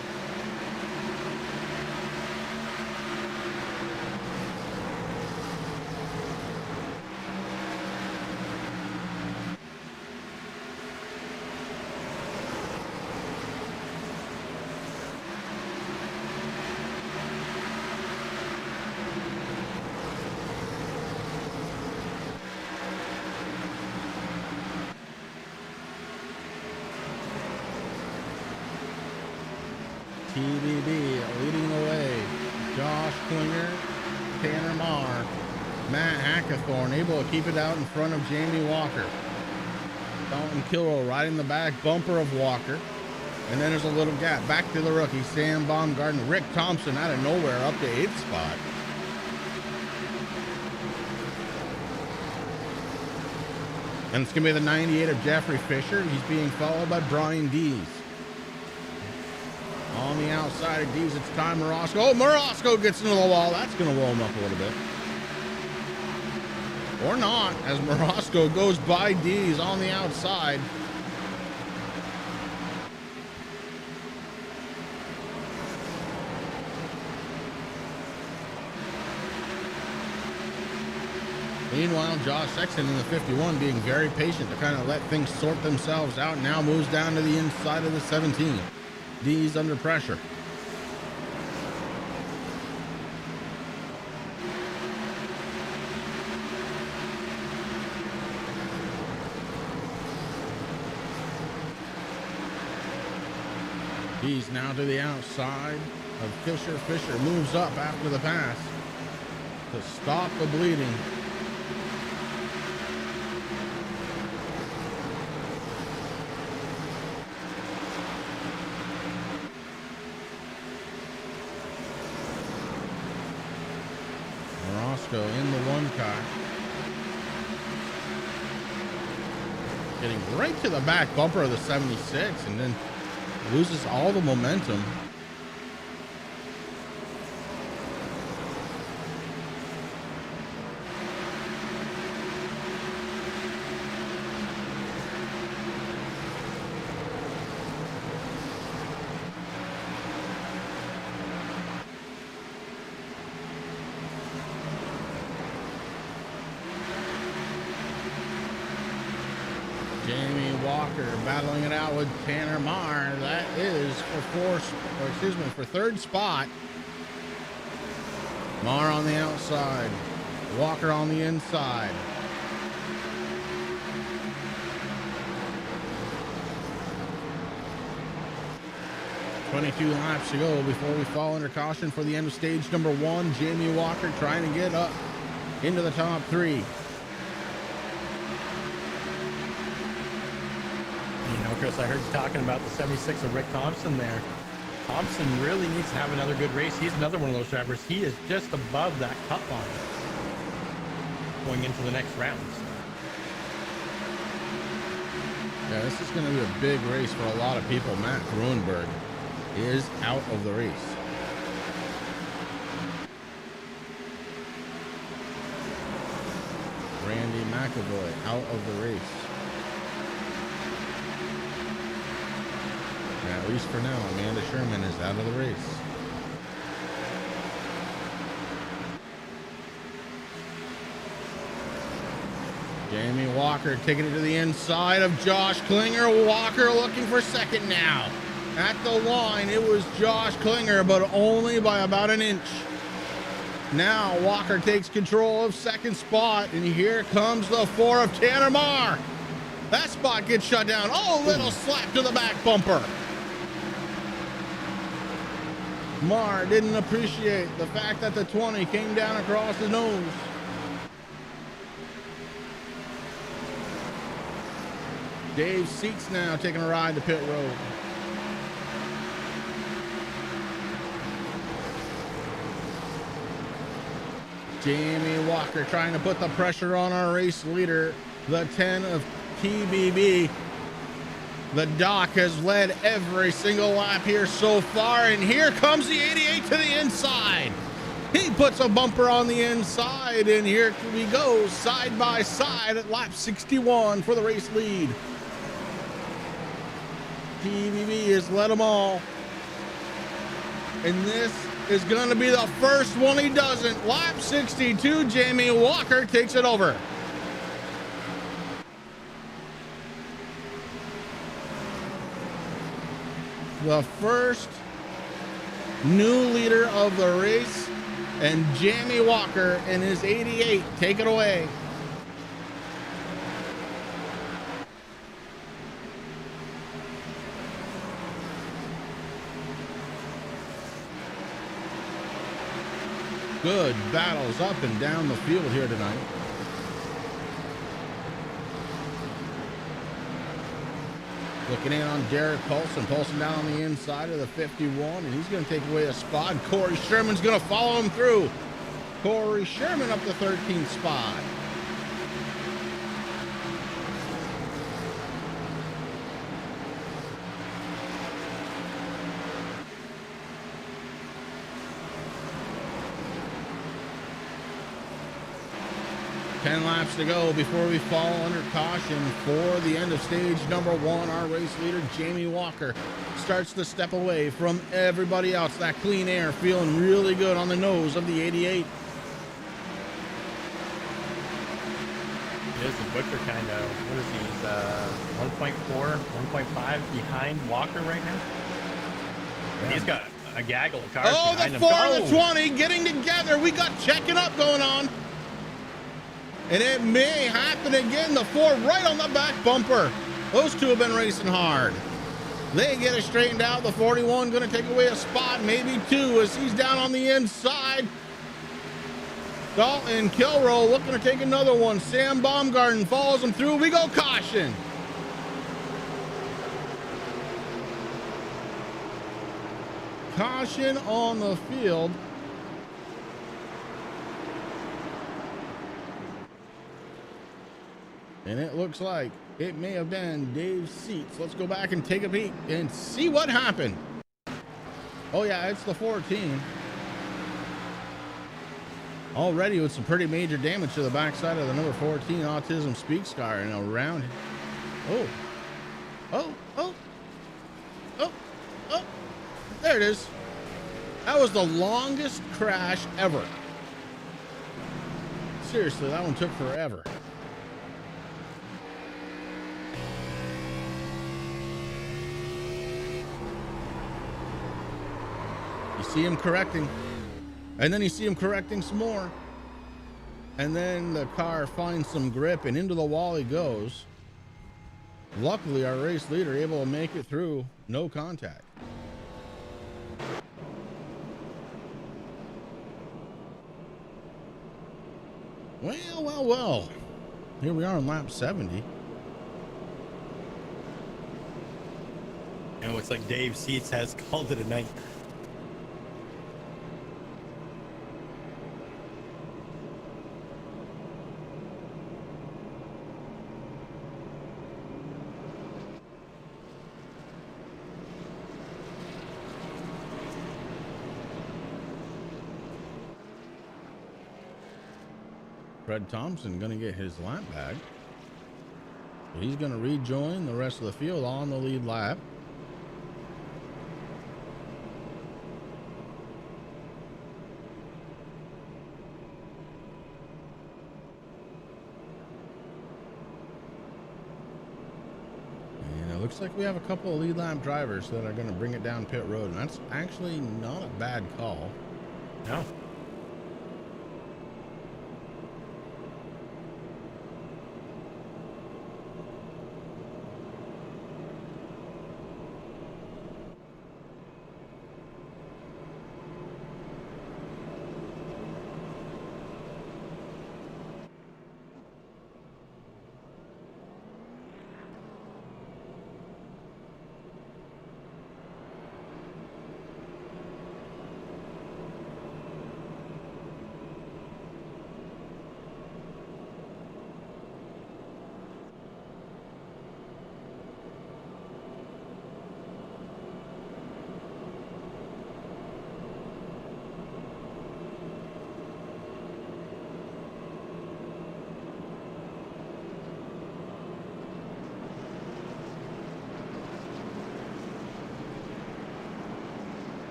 TBB leading the way. Josh Klinger, Tanner Marr, Matt Hackathorn able to keep it out in front of Jamie Walker. Dalton Kilroy riding the back bumper of Walker. And then there's a little gap. Back to the rookie, Sam Baumgarten. Rick Thompson out of nowhere up to 8th spot. And it's going to be the 98 of Jeffrey Fisher. He's being followed by Brian Dees. On the outside of Dees, it's Ty Morosco. Oh, Morosco gets into the wall. That's going to warm up a little bit. Or not, as Morosco goes by Dees on the outside. Meanwhile, Josh Sexton in the 51 being very patient to kind of let things sort themselves out. Now moves down to the inside of the 17. Dees under pressure. Dees now to the outside of Fisher. Fisher moves up after the pass to stop the bleeding. In the getting right to the back bumper of the 76 and then loses all the momentum. Jamie Walker battling it out with Tanner Marr. That is for third spot. Marr on the outside, Walker on the inside. "22 laps to go before we fall under caution for the end of stage number 1. Jamie Walker trying to get up into the top 3. Chris, I heard you talking about the 76 of Rick Thompson there. Thompson really needs to have another good race. He's another one of those drivers. He is just above that cut line going into the next round. Yeah, this is going to be a big race for a lot of people. Matt Gruenberg is out of the race. Randy McAvoy out of the race. At least for now, Amanda Sherman is out of the race. Jamie Walker taking it to the inside of Josh Klinger. Walker looking for second now. At the line, it was Josh Klinger, but only by about an inch. Now Walker takes control of second spot, and here comes the 4 of Tanner Marr. That spot gets shut down. Oh, little slap to the back bumper. Marr didn't appreciate the fact that the 20 came down across his nose. Dave Seats now taking a ride to pit road. Jamie Walker trying to put the pressure on our race leader, the 10 of TBB. The Doc has led every single lap here so far, and here comes the 88 to the inside. He puts a bumper on the inside, and here we go side by side at lap 61 for the race lead. TBB has led them all, and this is going to be the first one he doesn't. Lap 62, Jamie Walker takes it over. The first new leader of the race, and Jamie Walker in his 88. Take it away. Good battles up and down the field here tonight. Looking in on Derek Paulson. Paulson down on the inside of the 51, and he's going to take away a spot. Corey Sherman's going to follow him through. Corey Sherman up the 13th spot. Ten laps to go before we fall under caution for the end of stage number 1. Our race leader, Jamie Walker, starts to step away from everybody else. That clean air feeling really good on the nose of the 88. He is a butcher kind of. What is he? 1.4, 1.5 behind Walker right now? Yeah. He's got a gaggle of cars behind him. The 4 and the 20 getting together. We got checking up going on. And it may happen again. The 4 right on the back bumper. Those two have been racing hard. They get it straightened out. The 41 going to take away a spot, maybe 2, as he's down on the inside. Dalton Kilrow looking to take another one. Sam Baumgarten follows him through. We go caution. Caution on the field. And it looks like it may have been Dave's seats. Let's go back and take a peek and see what happened. Oh yeah, it's the 14. Already with some pretty major damage to the backside of the number 14 Autism Speaks car and around. Oh, oh, oh, oh, oh, there it is. That was the longest crash ever. Seriously, that one took forever. You see him correcting, and then you see him correcting some more. And then the car finds some grip and into the wall he goes. Luckily, our race leader able to make it through, no contact. Well, well, well. Here we are on lap 70. And it looks like Dave Seats has called it a night. Fred Thompson going to get his lap back. So he's going to rejoin the rest of the field on the lead lap. And it looks like we have a couple of lead lap drivers that are going to bring it down pit road. And that's actually not a bad call. No.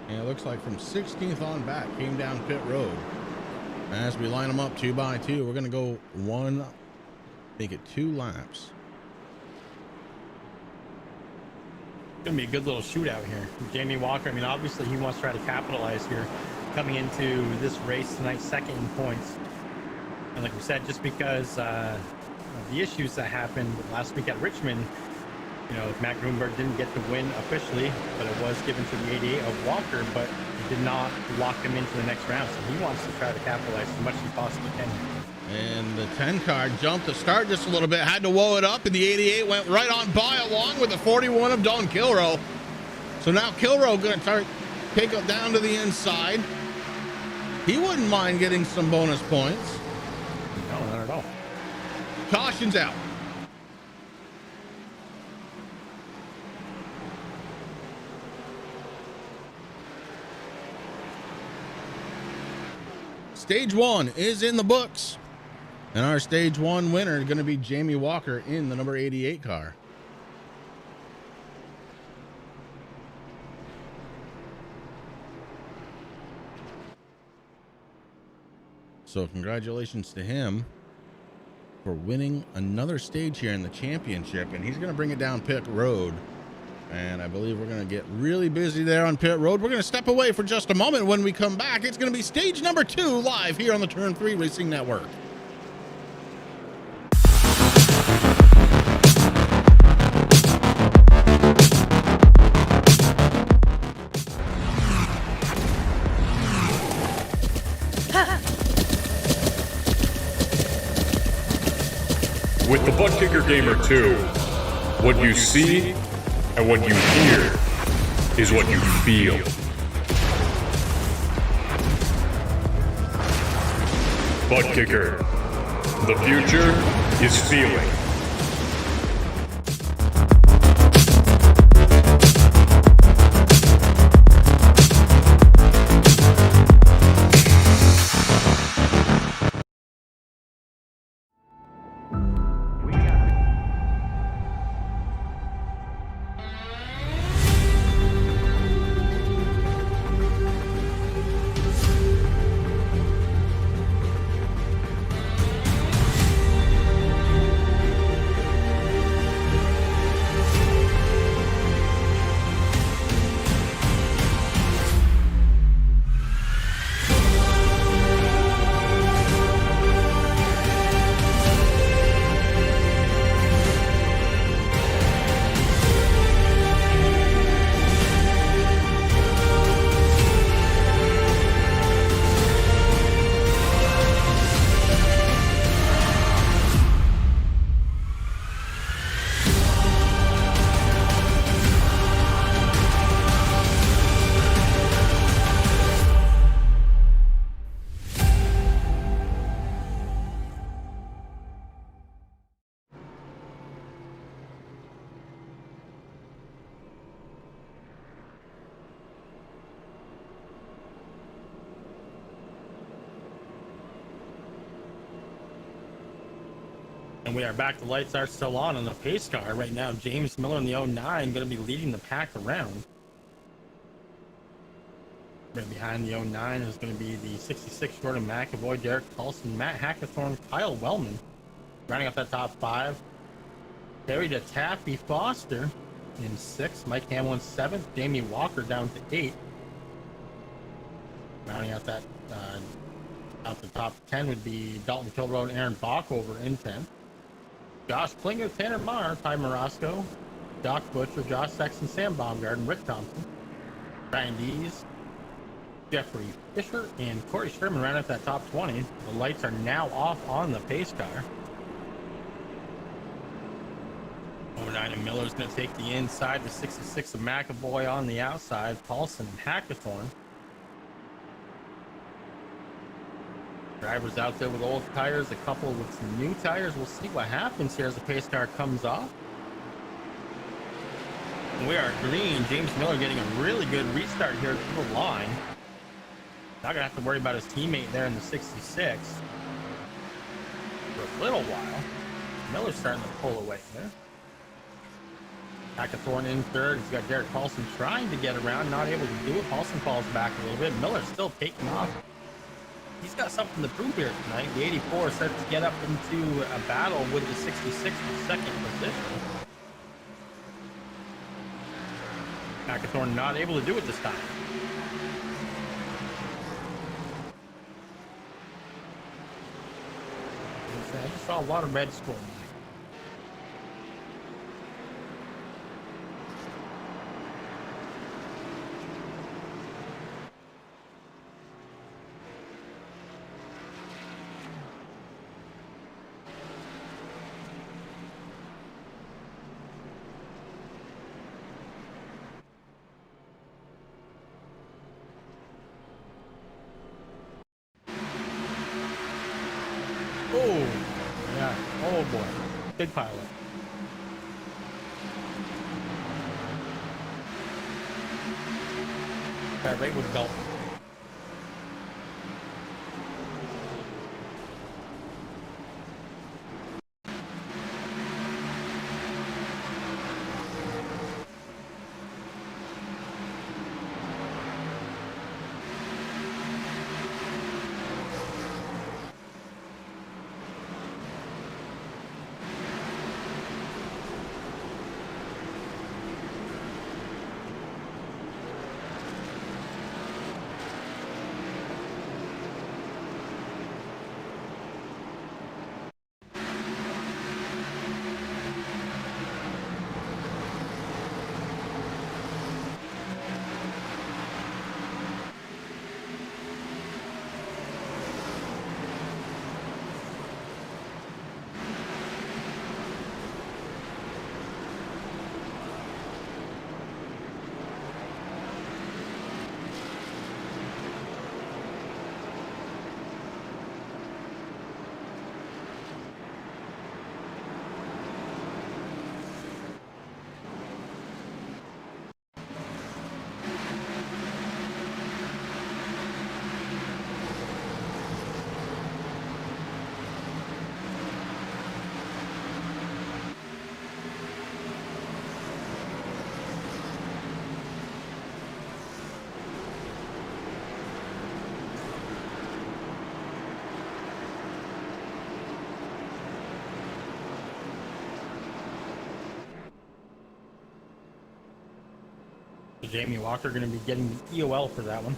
And it looks like from 16th on back, came down pit road. As we line them up 2 by 2, we're going to go make it 2 laps. Gonna be a good little shootout here. Jamie Walker, I mean, obviously he wants to try to capitalize here coming into this race tonight, second in points. And like we said, just because of the issues that happened last week at Richmond, you know, Matt Grunberg didn't get the win officially, but it was given to the 88 of Walker, but he did not lock him into the next round. So he wants to try to capitalize as much as he possibly can. And the 10 car jumped to start just a little bit, had to whoa it up, and the 88 went right on by along with the 41 of Don Kilrow. So now Kilrow going to start pick up down to the inside. He wouldn't mind getting some bonus points. No, not at all. Caution's out. Stage 1 is in the books. And our stage 1 winner is going to be Jamie Walker in the number 88 car. So congratulations to him for winning another stage here in the championship. And he's going to bring it down pit road. And I believe we're going to get really busy there on pit road. We're going to step away for just a moment. When we come back, it's going to be stage number 2 live here on the Turn 3 Racing Network. With the Butt Kicker Gamer 2, what you see and what you hear is what you feel. Butt Kicker. The future is feeling. And we are back. The lights are still on the pace car. Right now, James Miller in the 09 going to be leading the pack around. Right behind the 09 is going to be the 66 Jordan McAvoy, Derek Paulson, Matt Hackathorn, Kyle Wellman. Rounding up that top 5. Terry to Taffy Foster in 6th. Mike Hamlin 7th. Jamie Walker down to 8th. Rounding out that out the top 10 would be Dalton Kilroy and Aaron Bockover in 10th. Josh Klinger, Tanner Marr, Ty Morosco, Doc Butcher, Josh Sexton, Sam Baumgarten, Rick Thompson, Brian Dees, Jeffrey Fisher, and Corey Sherman round up that top 20. The lights are now off on the pace car. 09 and Miller's going to take the inside. The 66 of McAvoy on the outside. Paulson and Hackathorn. Drivers out there with old tires, a couple with some new tires. We'll see what happens here as the pace car comes off. And we are green. James Miller getting a really good restart here to the line. Not going to have to worry about his teammate there in the 66 for a little while. Miller's starting to pull away there. Hackathorn in 3rd. He's got Derek Paulson trying to get around, not able to do it. Paulson falls back a little bit. Miller's still taking off. He's got something to prove here tonight. The 84 starts to get up into a battle with the 66 for second position. Hackathorn not able to do it this time. I just saw a lot of red scoring. Oh, yeah. Oh, boy. Big pilot. That right with Dalton. Jamie Walker going to be getting the EOL for that one.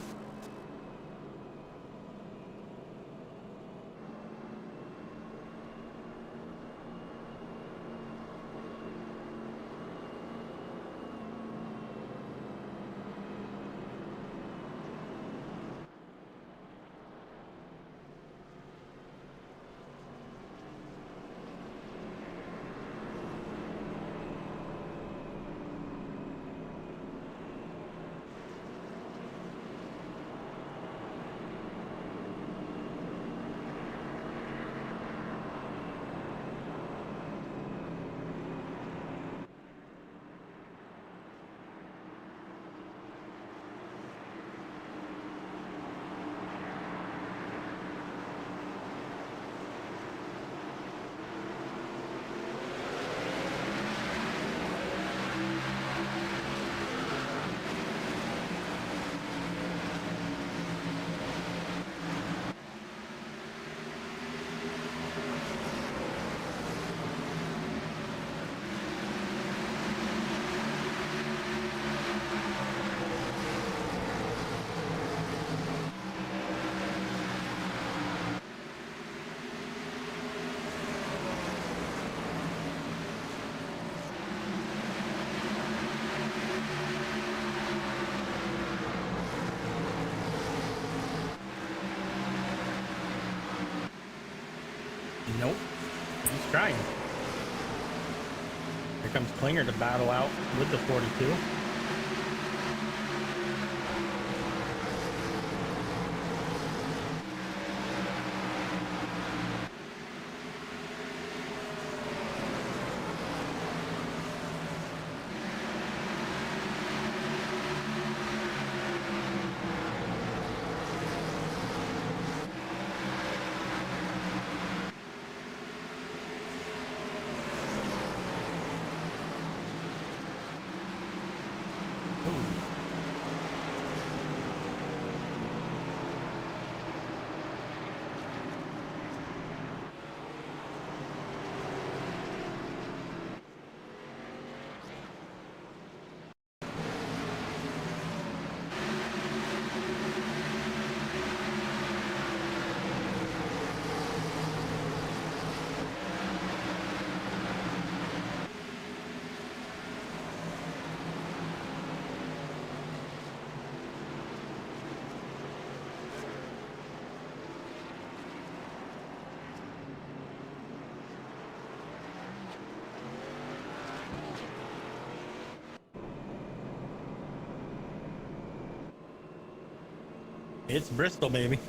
Nope. He's trying. Here comes Klinger to battle out with the 42. It's Bristol, baby.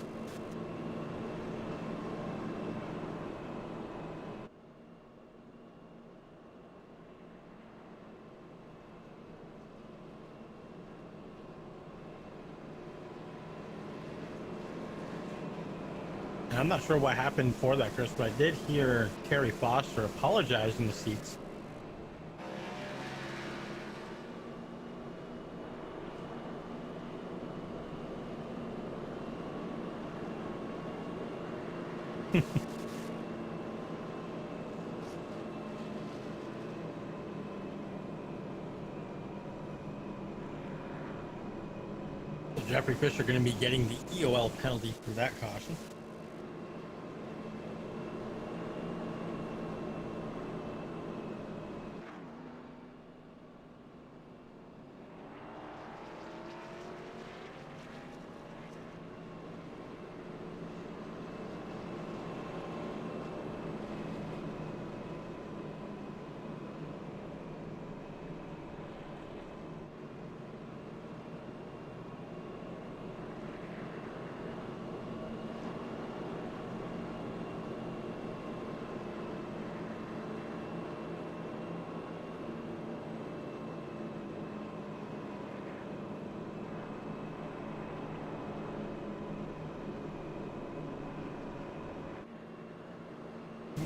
And I'm not sure what happened for that, Chris, but I did hear Terry Foster apologize in the seats. Jeffrey Fisher going to be getting the EOL penalty for that caution.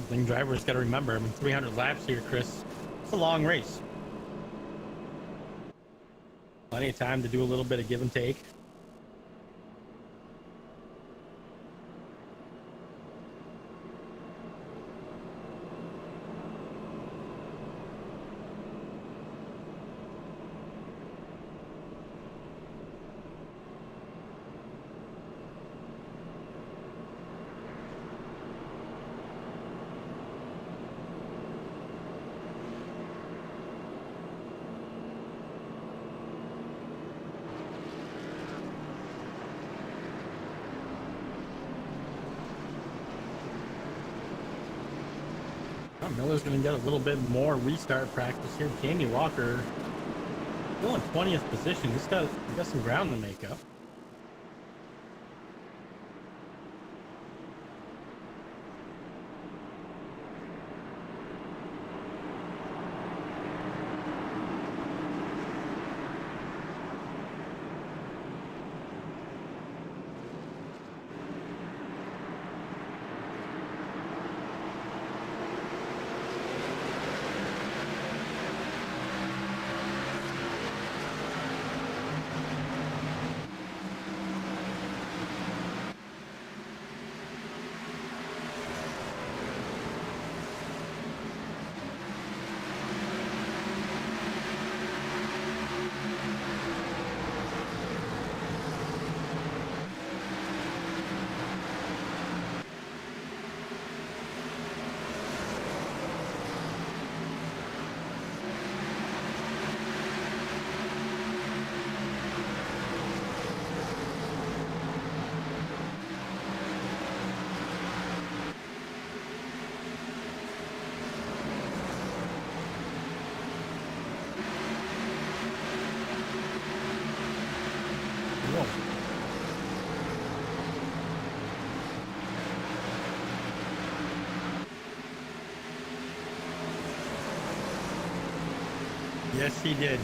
Thing drivers got to remember, 300 laps here, Chris. It's a long race. Plenty of time to do a little bit of give and take. Miller's going to get a little bit more restart practice here. Jamie Walker still in 20th position. He's got some ground to make up. Yes, he did.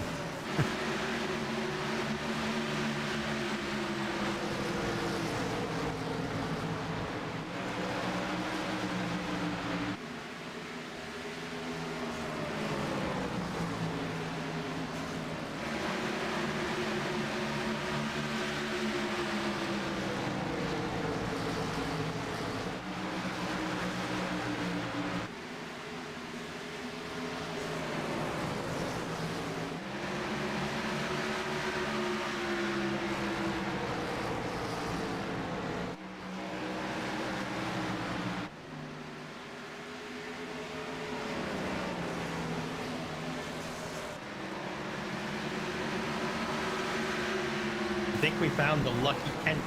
I think we found the lucky Kent.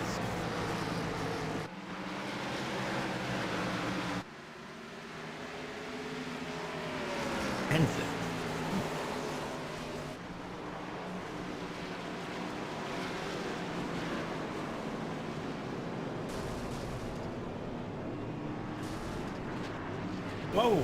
Henson. Whoa.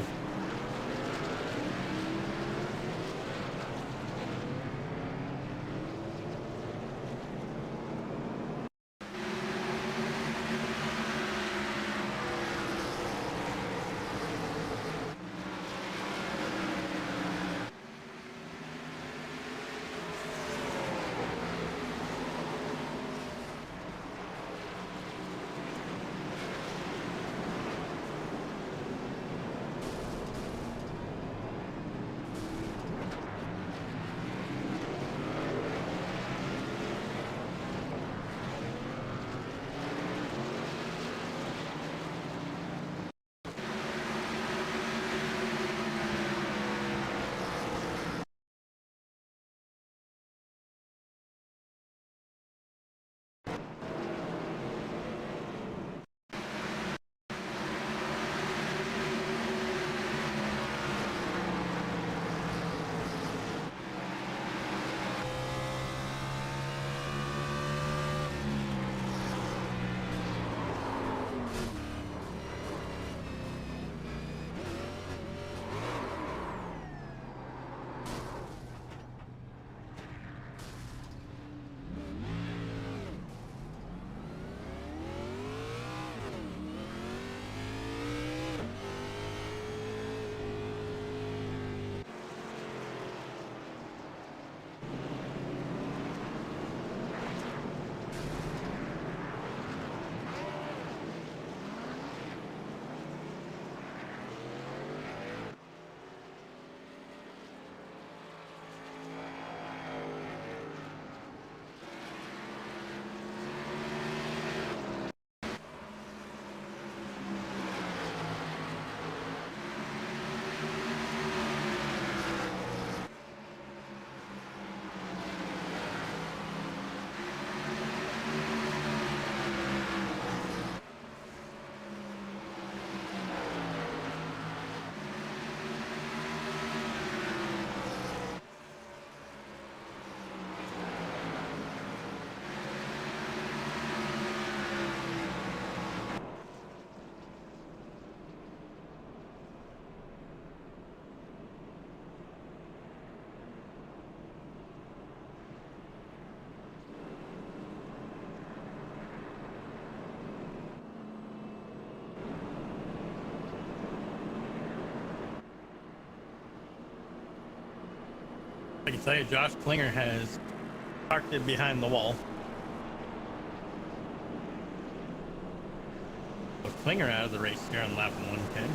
I can tell you, Josh Klinger has parked it behind the wall. So Klinger out of the race here on lap 110.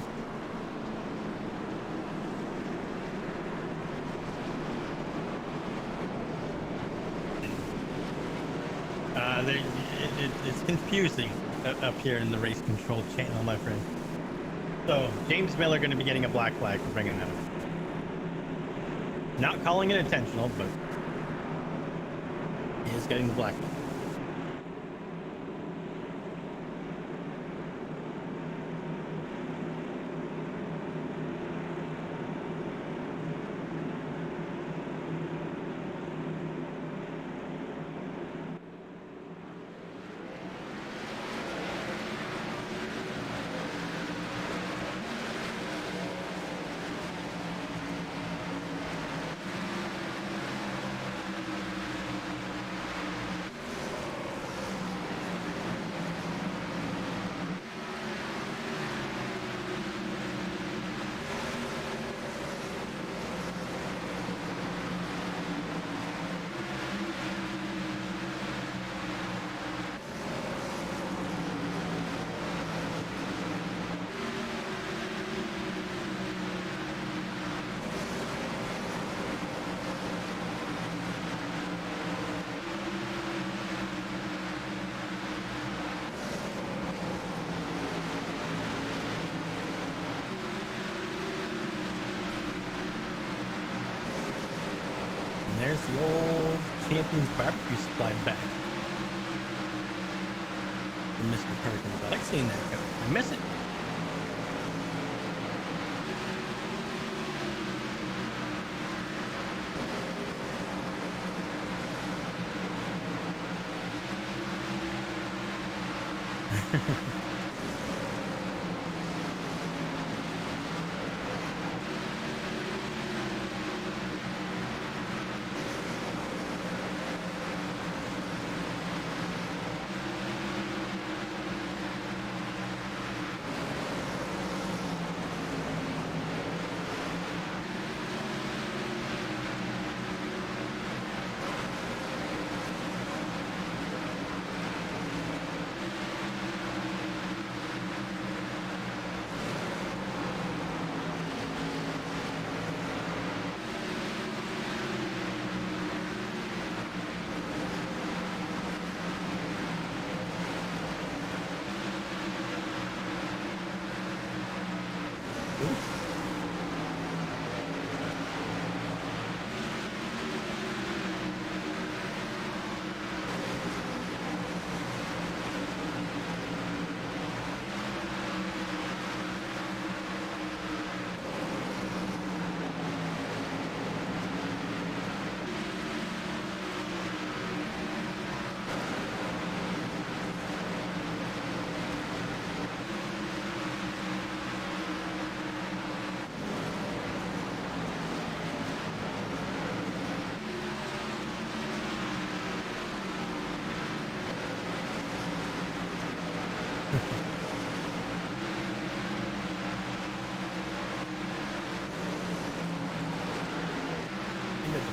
It's confusing up here in the race control channel, my friend. So James Miller going to be getting a black flag for bringing that up. Not calling it intentional, but he is getting the black flag. There's the old Champions Barbecue supply back from Mr. Perkins. I like seeing that go. I miss it.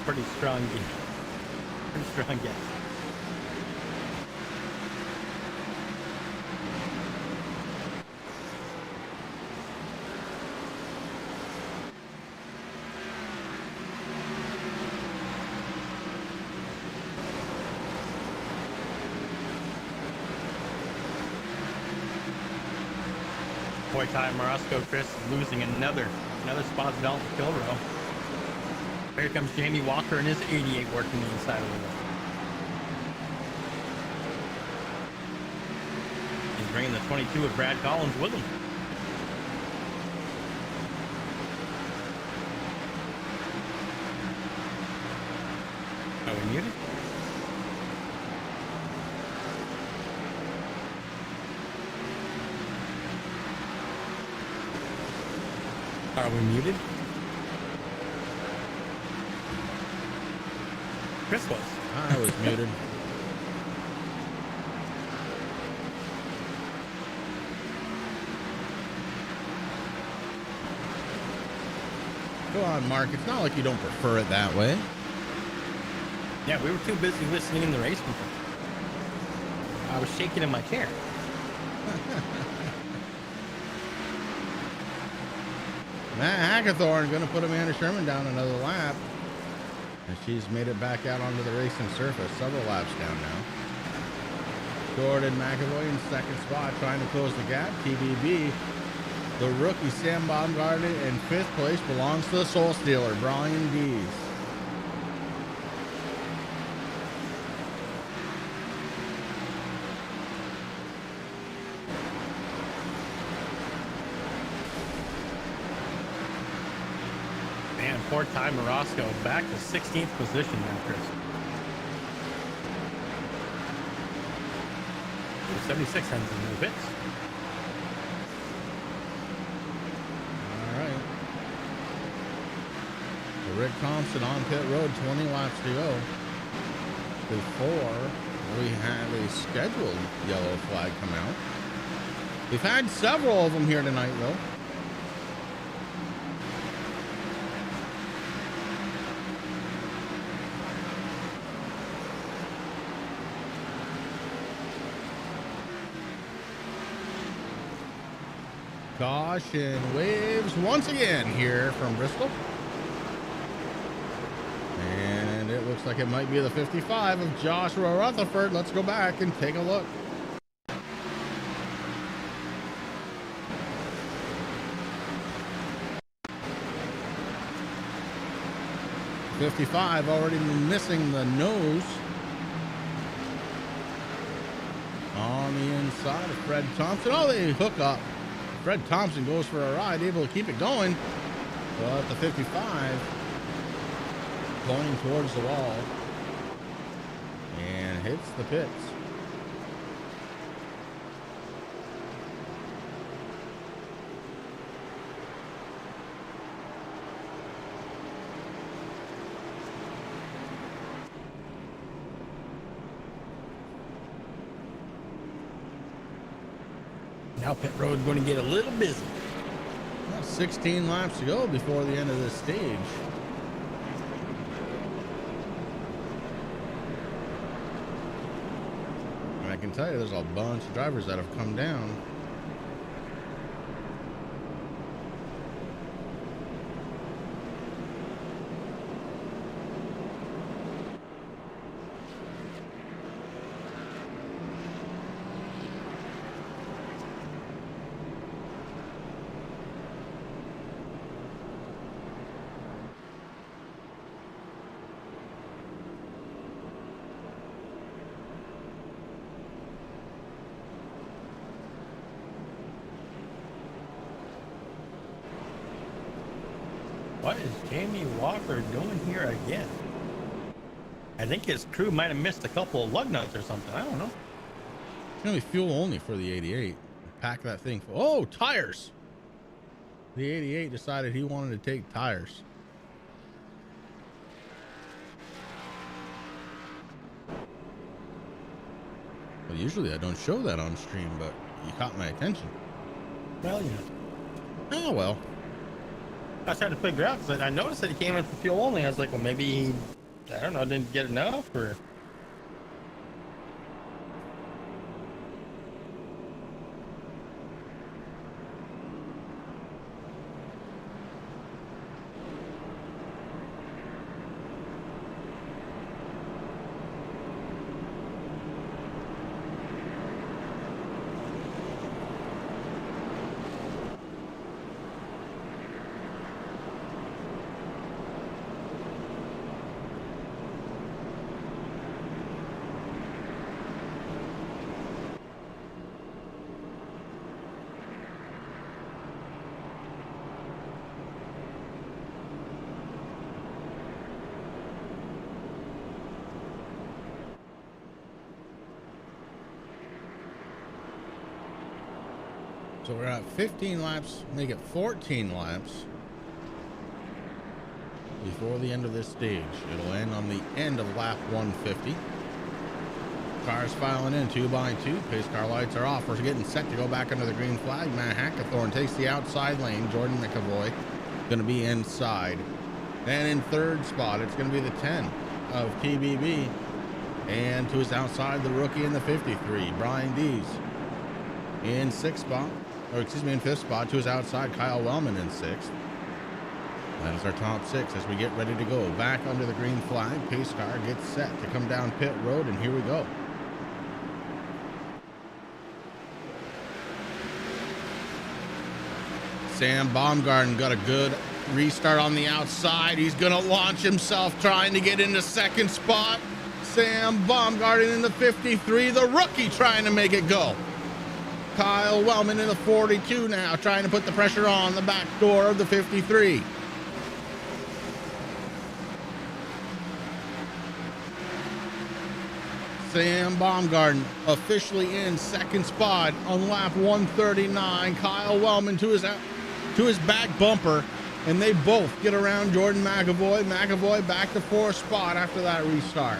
Pretty strong guess. Pretty strong guess. Boy, Ty Morosco, Chris, losing another spot belt to kill row. Here comes Jamie Walker and his 88 working the inside of the wall. He's bringing the 22 of Brad Collins with him. Are we muted? Are we muted? Chris was. I was muted. Go on, Mark. It's not like you don't prefer it that way. Yeah, we were too busy listening in the race control. I was shaking in my chair. Matt Hackathorn going to put Amanda Sherman down another lap. And she's made it back out onto the racing surface, several laps down now. Jordan McAvoy in second spot, trying to close the gap. TBB, the rookie Sam Baumgartner in fifth place, belongs to the Soul Stealer, Brian Dees. Man, poor Ty Morosco back to 16th position now, Chris. The 76 ends in the bits. All right. So Rick Thompson on pit road, 20 laps to go before we have a scheduled yellow flag come out. We've had several of them here tonight, though. Caution waves once again here from Bristol. And it looks like it might be the 55 of Joshua Rutherford. Let's go back and take a look. .55 already missing the nose. On the inside of Fred Thompson. Oh, they hook up. Fred Thompson goes for a ride, able to keep it going. But the 55 pointing towards the wall and hits the pits. Now pit road going to get a little busy. Well, 16 laps to go before the end of this stage. And I can tell you there's a bunch of drivers that have come down. What is Jamie Walker doing here again? I think his crew might have missed a couple of lug nuts or something. I don't know. It's gonna be fuel only for the 88. Pack that thing full. Oh, tires. The 88 decided he wanted to take tires. Well, usually I don't show that on stream, but you caught my attention. Well, yeah. Oh, well. I was trying to figure out because I noticed that he came in for fuel only. I was like, well, maybe he, I don't know, didn't get enough or. So we're at 15 laps, make it 14 laps before the end of this stage. It'll end on the end of lap 150. Cars filing in 2 by 2. Pace car lights are off. We're getting set to go back under the green flag. Matt Hackathorn takes the outside lane. Jordan McAvoy going to be inside. And in third spot, it's going to be the 10 of TBB. And to his outside, the rookie in the 53, Brian Dees. In sixth spot, or excuse me, in fifth spot, to his outside, Kyle Wellman in sixth. That is our top six as we get ready to go. Back under the green flag, pace car gets set to come down pit road, and here we go. Sam Baumgarten got a good restart on the outside. He's going to launch himself trying to get into second spot. Sam Baumgarten in the 53, the rookie trying to make it go. Kyle Wellman in the 42 now, trying to put the pressure on the back door of the 53. Sam Baumgarten officially in second spot on lap 139. Kyle Wellman to his back bumper, and they both get around Jordan McAvoy. McAvoy back to fourth spot after that restart.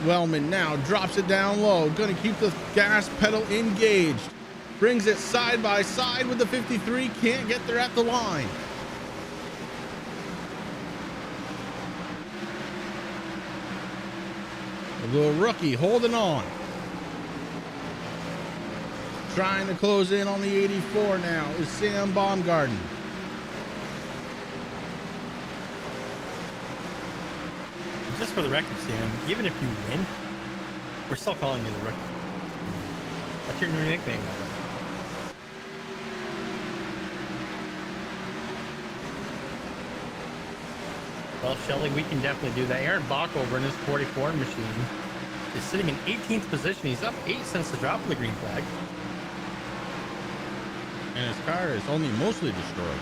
Wellman now drops it down low, going to keep the gas pedal engaged. Brings it side by side with the 53, can't get there at the line. The rookie holding on. Trying to close in on the 84 now is Sam Baumgarten. Just for the record, Sam, even if you win, we're still calling you the rookie. That's your new nickname. Well, Shelly, we can definitely do that. Aaron Bach over in his 44 machine is sitting in 18th position. He's up 8 since the drop of the green flag. And his car is only mostly destroyed.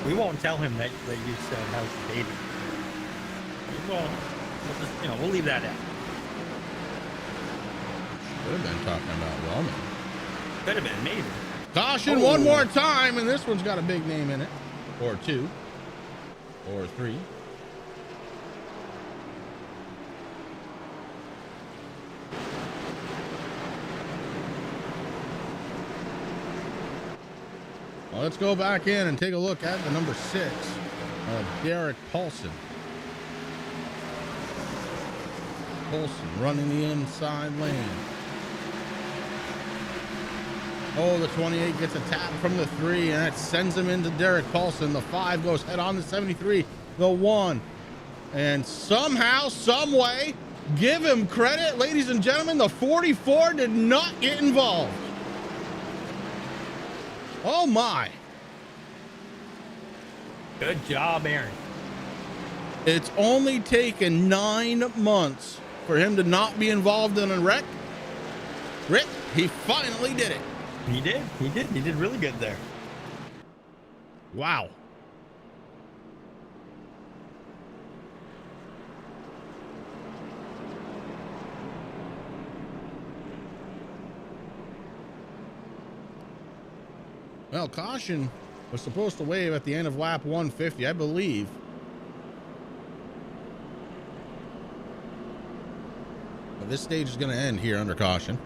We won't tell him that you said how's the baby. We'll just, we'll leave that out. Should have been talking about Wellman. Could have been, maybe. Caution one more time, and this one's got a big name in it. Or two. Or three. Well, let's go back in and take a look at the number 6 of Derek Paulson. Paulson running the inside lane. Oh, the 28 gets a tap from the 3, and that sends him into Derek Paulson. The 5 goes head on to 73. The 1. And somehow, some way, give him credit, ladies and gentlemen, the 44 did not get involved. Oh, my. Good job, Aaron. It's only taken 9 months for him to not be involved in a wreck. Rick, he finally did it. He did. He did really good there. Wow. Well, caution was supposed to wave at the end of lap 150, I believe. But this stage is going to end here under caution.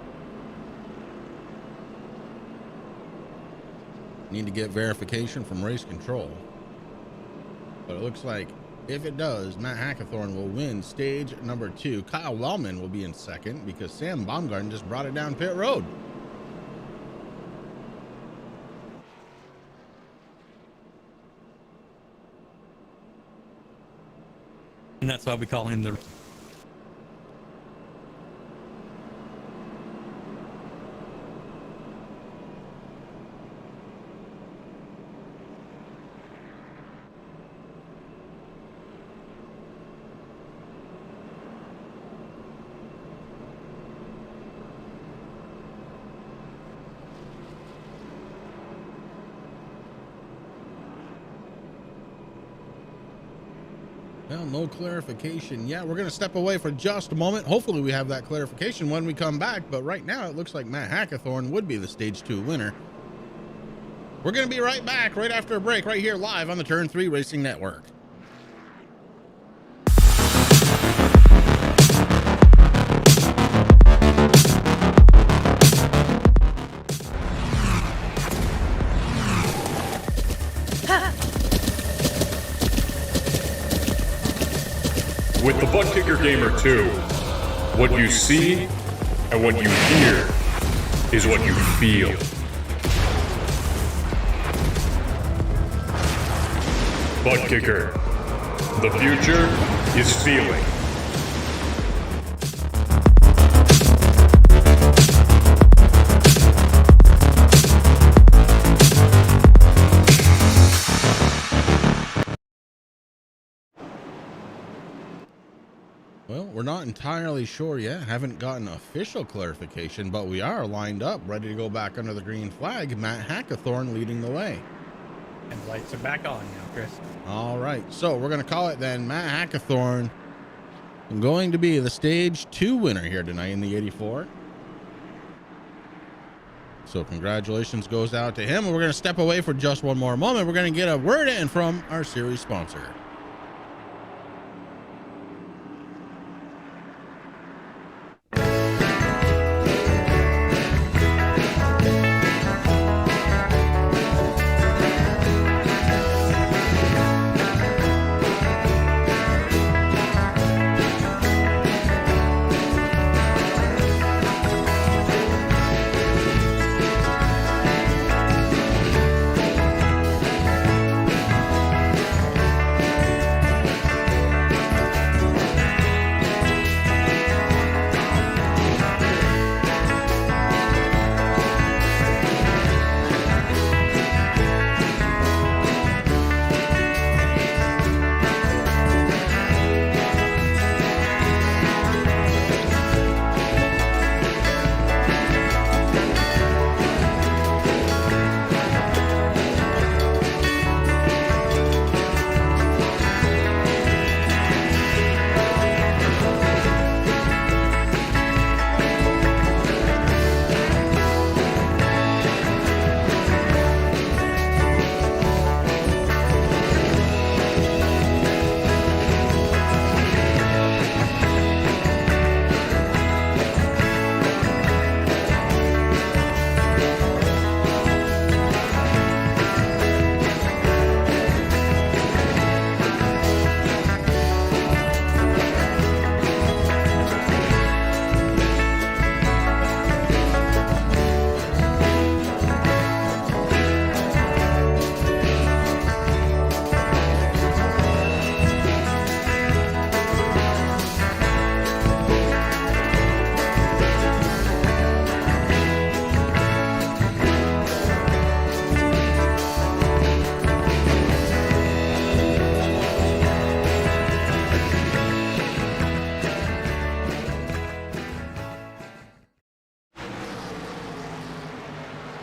Need to get verification from race control. But it looks like if it does, Matt Hackathorn will win stage number 2. Kyle Wellman will be in second because Sam Baumgarten just brought it down pit road. And that's why we call him the... Well, no clarification yet. We're going to step away for just a moment. Hopefully we have that clarification when we come back. But right now it looks like Matt Hackathorn would be the stage 2 winner. We're going to be right back right after a break right here live on the Turn 3 Racing Network. With the Butt Kicker Gamer 2, what you see and what you hear is what you feel. Butt Kicker. The future is feeling. Well, we're not entirely sure yet. Haven't gotten official clarification, but we are lined up, ready to go back under the green flag. Matt Hackathorn leading the way. And lights are back on now, Chris. All right, so we're going to call it then. Matt Hackathorn going to be the stage 2 winner here tonight in the 84. So congratulations goes out to him. We're going to step away for just one more moment. We're going to get a word in from our series sponsor.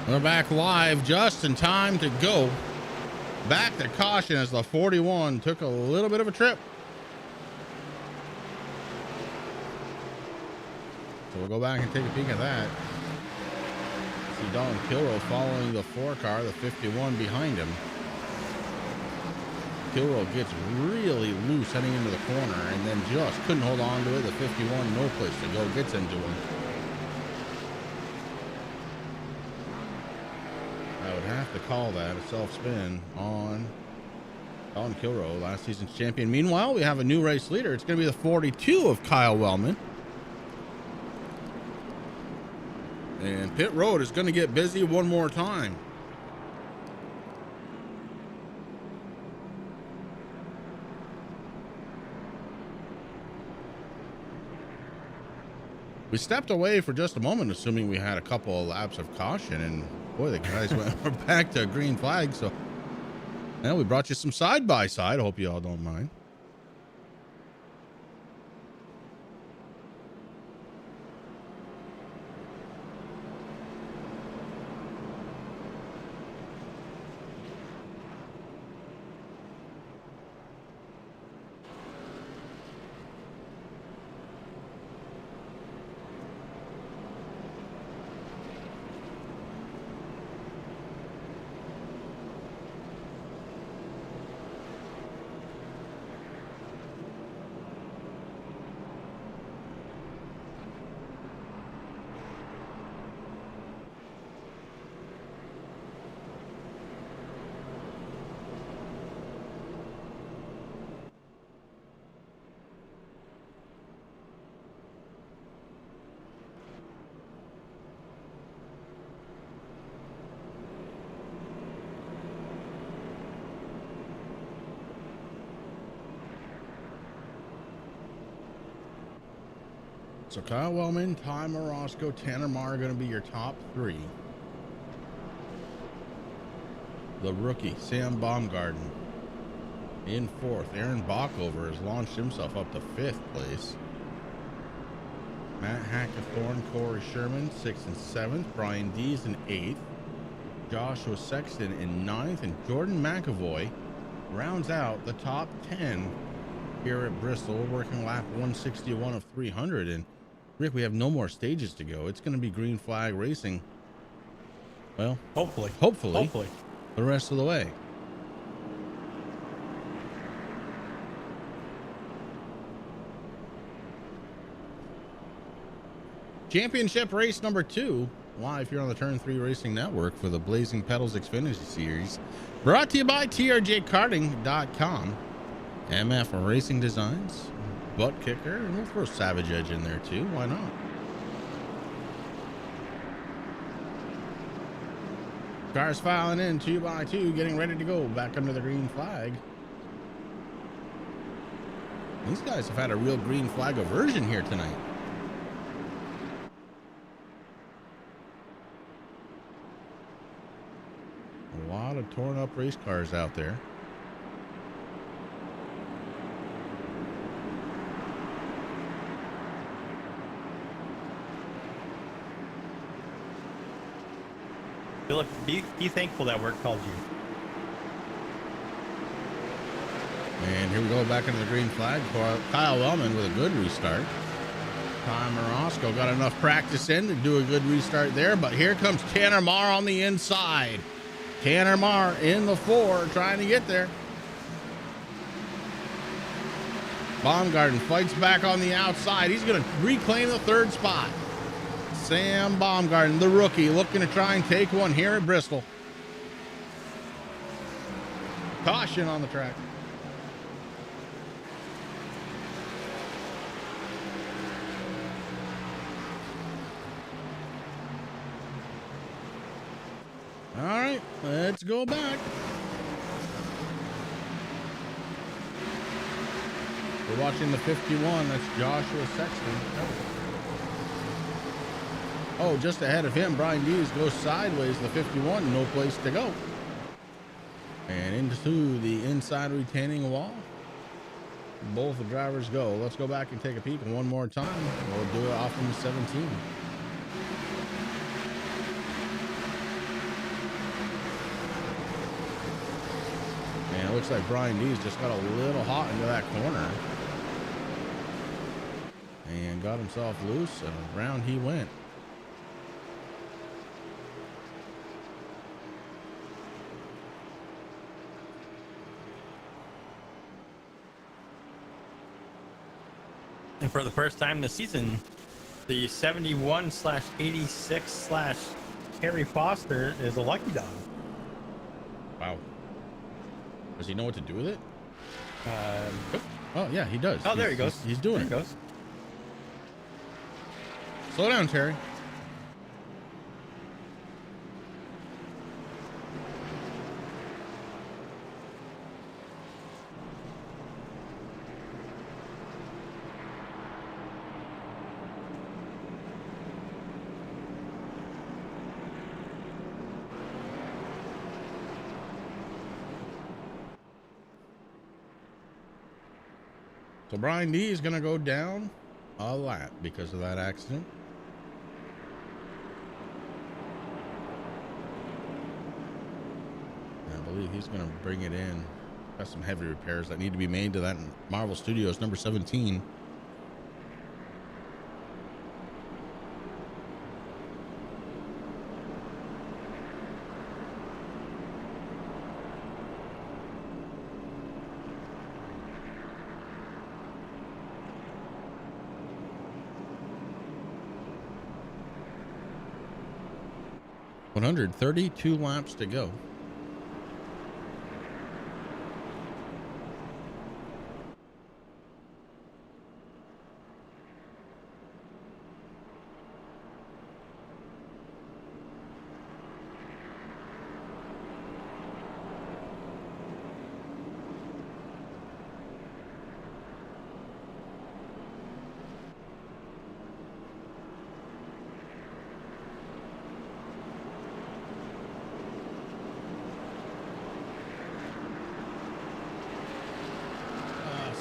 We're back live just in time to go back to caution as the 41 took a little bit of a trip. So we'll go back and take a peek at that. See Don Kilroy following the 4 car, the 51 behind him. Kilroy gets really loose heading into the corner and then just couldn't hold on to it. The 51, no place to go, gets into him. I would have to call that a self-spin on Don Kilroy, last season's champion. Meanwhile, we have a new race leader. It's going to be the 42 of Kyle Wellman. And pit road is going to get busy one more time. We stepped away for just a moment, assuming we had a couple of laps of caution, and boy, the guys we're back to a green flag. So now we brought you some side by side. I hope you all don't mind. So Kyle Wellman, Ty Morosco, Tanner Marr are going to be your top three. The rookie, Sam Baumgarten, in fourth. Aaron Bockover has launched himself up to fifth place. Matt Hackathorn, Corey Sherman, 6th and 7th. Brian Dees in 8th. Joshua Sexton in 9th. And Jordan McAvoy rounds out the top 10 here at Bristol. We're working lap 161 of 300. And Rick, we have no more stages to go. It's going to be green flag racing. Well, hopefully the rest of the way. Championship race number 2, live here on the Turn 3 Racing Network for the Blazing Pedals Xfinity Series. Brought to you by TRJ Karting.com. MF Racing Designs, Butt Kicker, and we'll throw Savage Edge in there too. Why not? Cars filing in 2 by 2, getting ready to go back under the green flag. These guys have had a real green flag aversion here tonight. A lot of torn up race cars out there. Philip, be thankful that work called you. And here we go back into the green flag for Kyle Wellman with a good restart. Ty Morosco got enough practice in to do a good restart there, but here comes Tanner Marr on the inside. Tanner Marr in the 4, trying to get there. Baumgarten fights back on the outside. He's going to reclaim the 3rd spot. Sam Baumgarten, the rookie, looking to try and take one here at Bristol. Caution on the track. All right, let's go back. We're watching the 51. That's Joshua Sexton. Oh, just ahead of him, Brian Dees goes sideways, the 51, no place to go. And into the inside retaining wall. Both the drivers go. Let's go back and take a peek one more time. We'll do it off from the 17. And it looks like Brian Dees just got a little hot into that corner. And got himself loose, and around he went. And for the first time this season, the 71/86/Harry Foster is a lucky dog. Wow. Does he know what to do with it? Oh, yeah, he does. Oh, there he goes. He's doing there it. He goes. Slow down, Terry. So Brian D is going to go down a lap because of that accident. I believe he's going to bring it in. Got some heavy repairs that need to be made to that Marvel Studios number 17. $132 laps to go.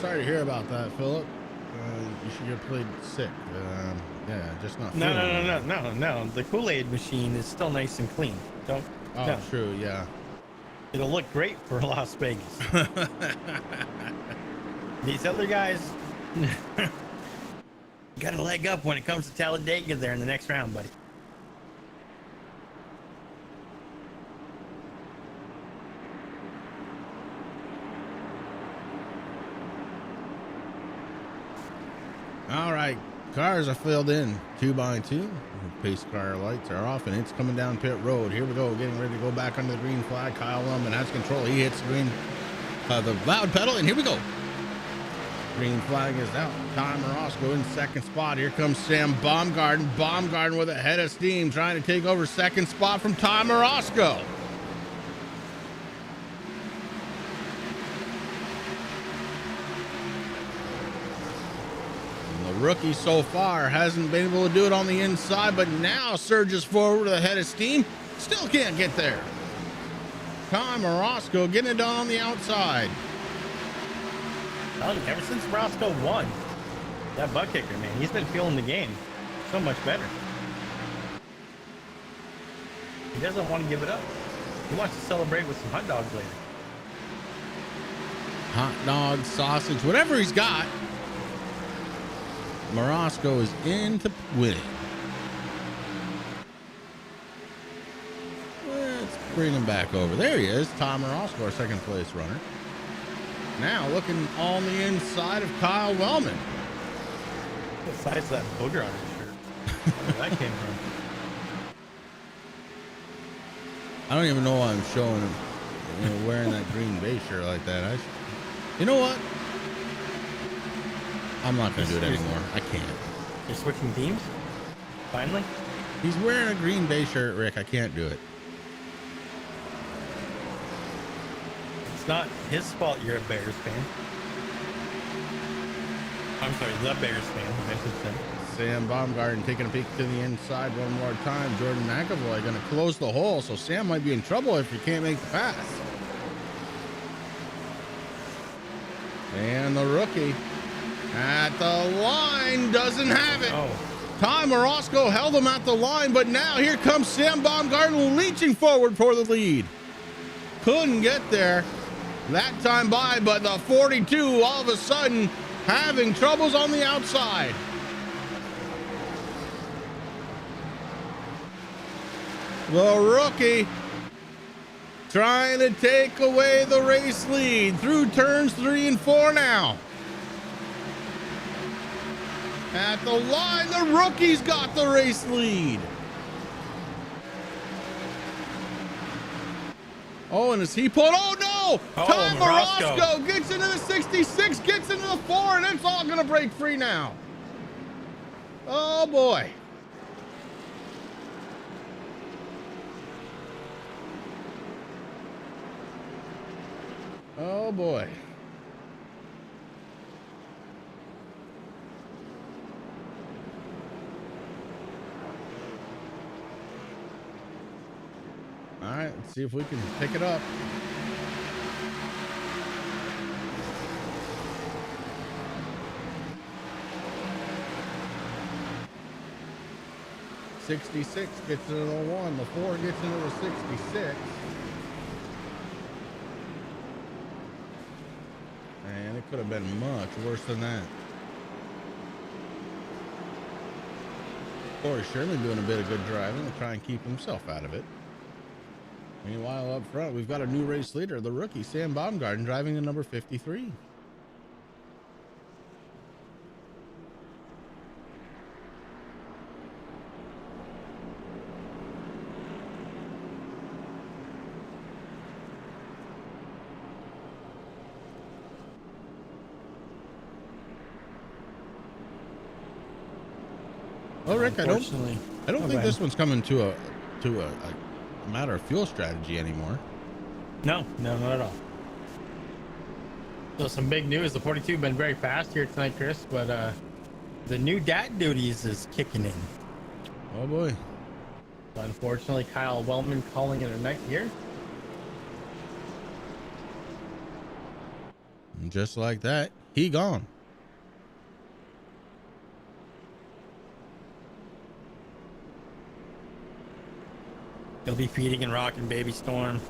sorry to hear about that, Philip. You should get played sick. Yeah, just not. No, feeling no, no, well. no, no, no. The Kool-Aid machine is still nice and clean. Don't. Oh, No. true. Yeah. It'll look great for Las Vegas. These other guys got a leg up when it comes to Talladega there in the next round, buddy. All right, cars are filled in 2 by 2. Pace car lights are off, and it's coming down pit road. Here we go, getting ready to go back under the green flag. Kyle Wellman has control. He hits the green, the loud pedal, and here we go. Green flag is out. Tom Roscoe in second spot. Here comes Sam Baumgarten. Baumgarten with a head of steam, trying to take over second spot from Tom Roscoe. Rookie so far hasn't been able to do it on the inside, but now surges forward with a head of steam. Still can't get there. Tom Roscoe getting it done on the outside. Ever since Roscoe won, that butt kicker, man, he's been feeling the game so much better. He doesn't want to give it up. He wants to celebrate with some hot dogs later. Hot dog, sausage, whatever he's got. Morosco is in to win it. Let's bring him back over. There he is, Tom Morosco, our second place runner. Now looking on the inside of Kyle Wellman. Besides that booger on his shirt. Where that came from. I don't even know why I'm showing him, wearing that Green Bay shirt like that. You know what? I'm not going to do it anymore. I can't. You're switching teams? Finally? He's wearing a Green Bay shirt, Rick. I can't do it. It's not his fault you're a Bears fan. I'm sorry, the Bears fan. I should say. Sam Baumgarten taking a peek to the inside one more time. Jordan McAvoy going to close the hole, so Sam might be in trouble if he can't make the pass. And the rookie at the line doesn't have it. Oh. Tom Orozco held him at the line, but now here comes Sam Baumgarten leaching forward for the lead. Couldn't get there that time by, but the 42 all of a sudden having troubles on the outside. The rookie trying to take away the race lead through turns 3 and 4 now. At the line, the rookie's got the race lead. Oh, and as he pulled, oh no! Oh, Tom Morosco. Morosco gets into the 66, gets into the 4, and it's all gonna break free now. Oh boy. Oh boy. All right, let's see if we can pick it up. '66 gets into the 1, the 4 gets into the 66. And it could have been much worse than that. Corey Sherman doing a bit of good driving to try and keep himself out of it. Meanwhile, up front, we've got a new race leader, the rookie, Sam Baumgarten, driving the number 53. Well, Rick, I don't think this one's coming to a matter of fuel strategy anymore. No, not at all. So some big news. The 42 been very fast here tonight, Chris, but the new DAT duties is kicking in. Oh boy. Unfortunately, Kyle Wellman calling it a night here. just like that, he gone. He'll be feeding and rocking Baby Storm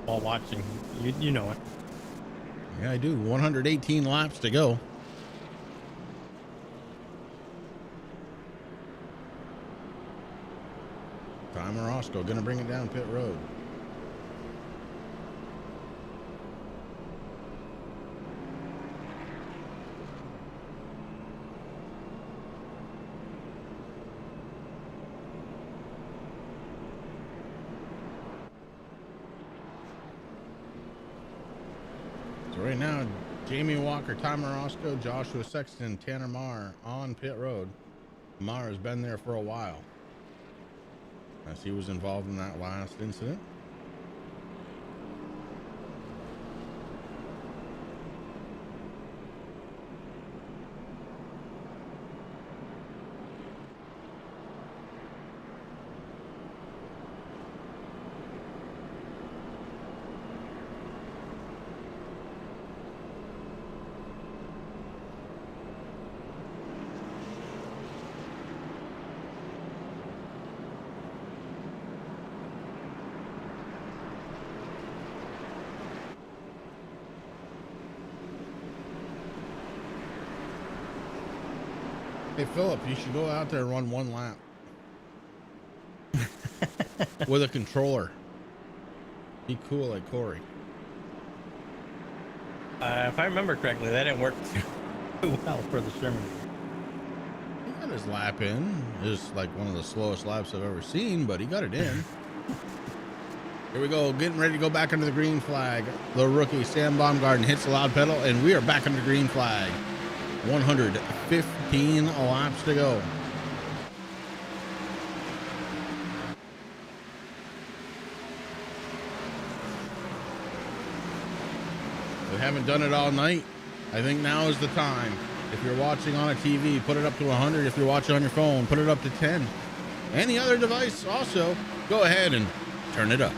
while watching. You know it. Yeah, I do. 118 laps to go. Time Roscoe gonna bring it down pit road. So right now, Jamie Walker, Timer Roscoe, Joshua Sexton, Tanner Marr on pit road. Marr has been there for a while, as he was involved in that last incident. Hey, Philip, you should go out there and run one lap with a controller. Be cool like Corey. If I remember correctly, that didn't work too well for the Sherman. He got his lap in. It's like one of the slowest laps I've ever seen, but he got it in. Here we go, getting ready to go back under the green flag. The rookie, Sam Baumgarten, hits the loud pedal, and we are back under the green flag. 115 laps to go. We haven't done it all night. I think now is the time. If you're watching on a TV, put it up to 100. If you're watching on your phone, put it up to 10. Any other device also, go ahead and turn it up.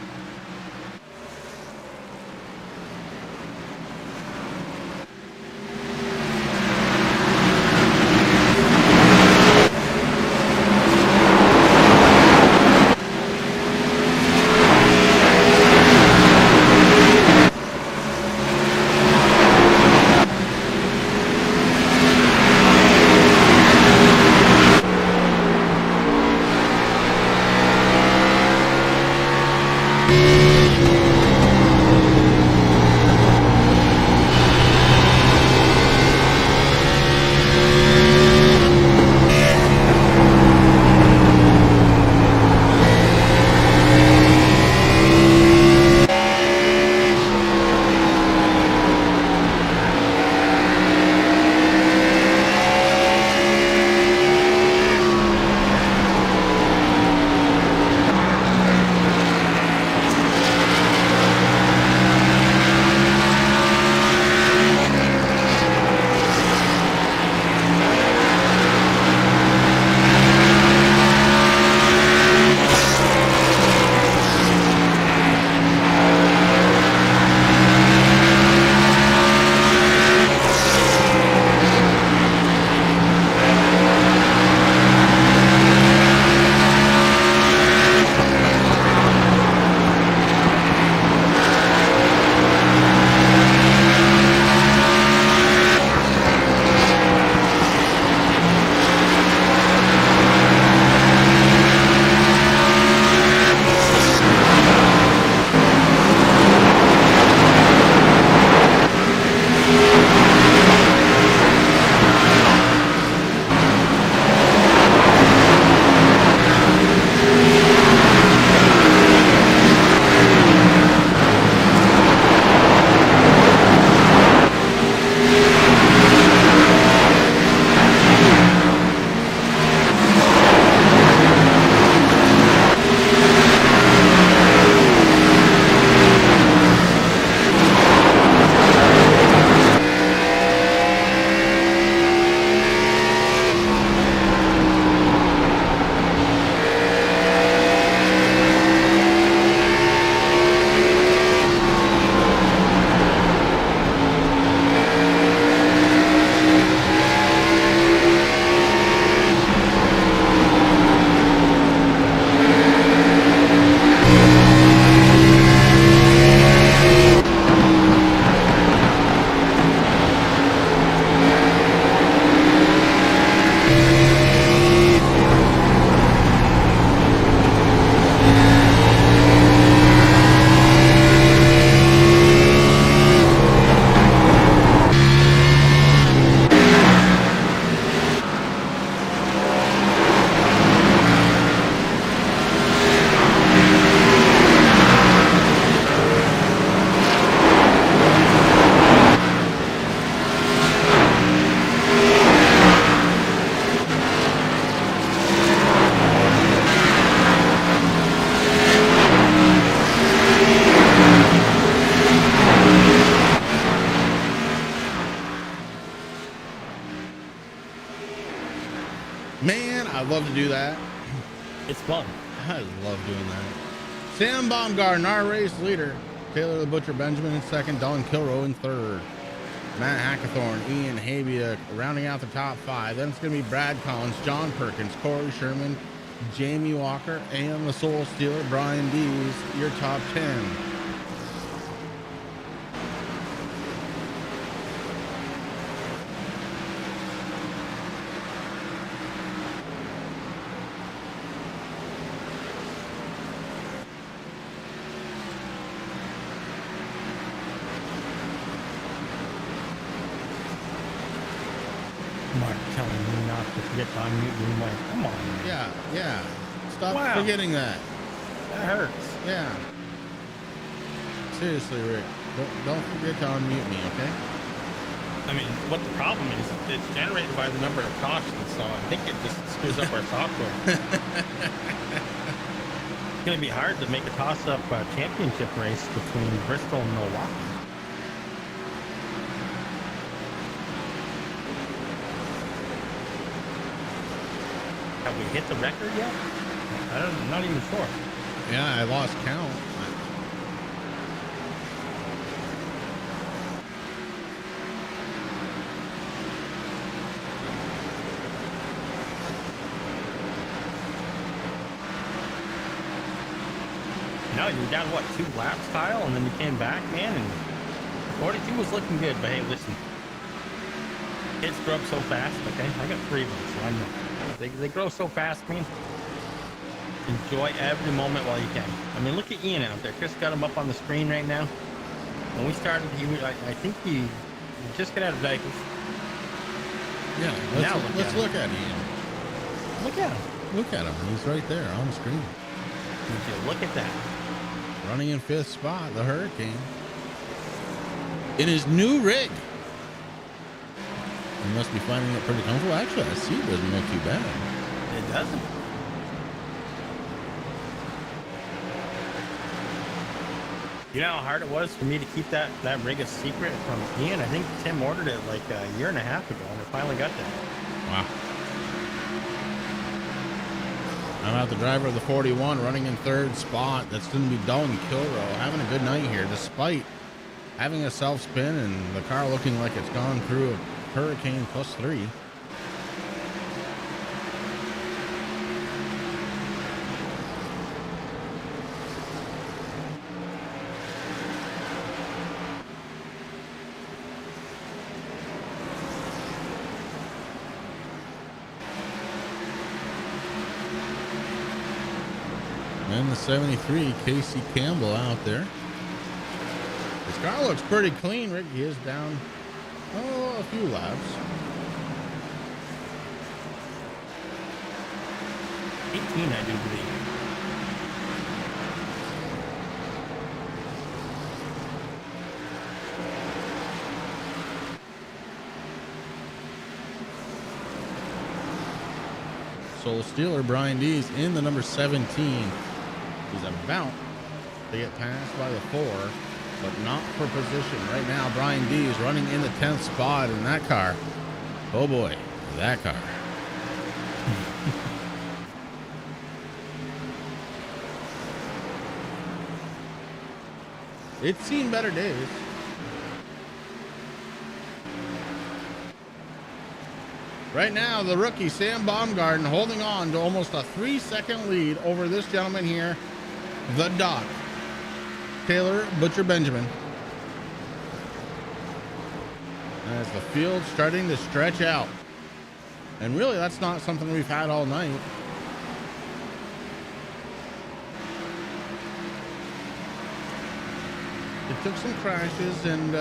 love to do that. It's fun. I love doing that. Sam Baumgarten, our race leader. Taylor the Butcher Benjamin in second. Don Kilrow in third. Matt Hackathorn, Ian Habiak rounding out the top 5. Then it's going to be Brad Collins, John Perkins, Corey Sherman, Jamie Walker, and the Soul Stealer, Brian Dees, your top 10. Mark telling me not to forget to unmute me. Like, come on. Yeah. Stop Wow. forgetting that. That hurts. Yeah. Seriously, Rick. Don't forget to unmute me, okay? I mean, what the problem is, it's generated by the number of cautions, so I think it just screws up our software. It's going to be hard to make a toss-up championship race between Bristol and Milwaukee. Have we hit the record yet? I'm not even sure. Yeah, I lost count. No, you were down, what, 2 laps, Kyle? And then you came back, man, and 42 was looking good. But hey, listen, kids grow up so fast, okay? I got 3 of them, so I know. They grow so fast, man. Enjoy every moment while you can. I mean, look at Ian out there. Chris got him up on the screen right now. When we started, I think he just got out of diapers. Yeah, let's look at Ian. Look at him. Look at him. He's right there on the screen. Would you look at that? Running in 5th spot, the Hurricane. In his new rig. He must be finding it pretty comfortable. Actually, that seat doesn't look too bad. It doesn't. You know how hard it was for me to keep that rig a secret from Ian? I think Tim ordered it like a year and a half ago, and it finally got there. Wow. How about the driver of the 41 running in 3rd spot? That's going to be Don Kilrow, having a good night here, despite having a self-spin and the car looking like it's gone through a Hurricane +3. And the 73, Casey Campbell out there. His car looks pretty clean, Rick. He is down a few laps. 18, I do believe. Soul Stealer, Brian Dees in the number 17. He's about to get passed by the 4, but not for position. Right now, Brian Dees running in the 10th spot in that car. Oh boy, that car. It's seen better days. Right now, the rookie, Sam Baumgarten, holding on to almost a 3-second lead over this gentleman here, the Doc, Taylor Butcher Benjamin. As the field's starting to stretch out. And really, that's not something we've had all night. It took some crashes and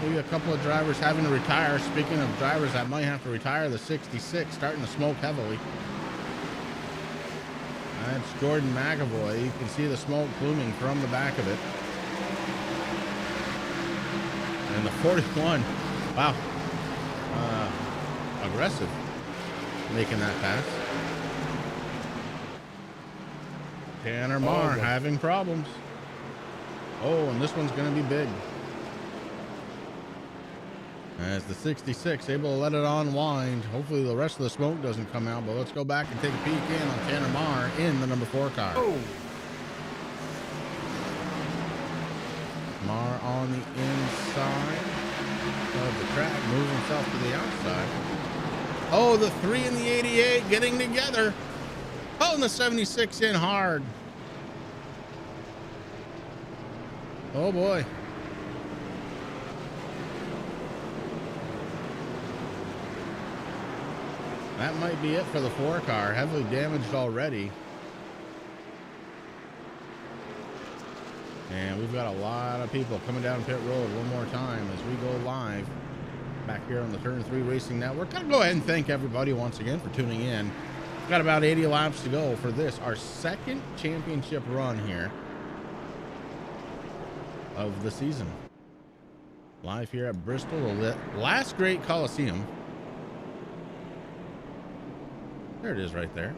maybe a couple of drivers having to retire. Speaking of drivers that might have to retire, the 66 starting to smoke heavily. That's Jordan McAvoy. You can see the smoke pluming from the back of it. And the 41, wow, aggressive, making that pass. Tanner Marr having problems. Oh, and this one's going to be big. As the 66 able to let it unwind. Hopefully the rest of the smoke doesn't come out, but let's go back and take a peek in on Tanner Marr in the number 4 car. Oh, Marr on the inside of the track, moves himself to the outside. Oh, the 3 and the 88 getting together. Oh, and the 76 in hard. Oh boy. That might be it for the 4 car. Heavily damaged already. And we've got a lot of people coming down pit road one more time as we go live back here on the Turn 3 Racing Network. Gotta go ahead and thank everybody once again for tuning in. We've got about 80 laps to go for this, our second championship run here of the season. Live here at Bristol, the last great Coliseum. There it is right there.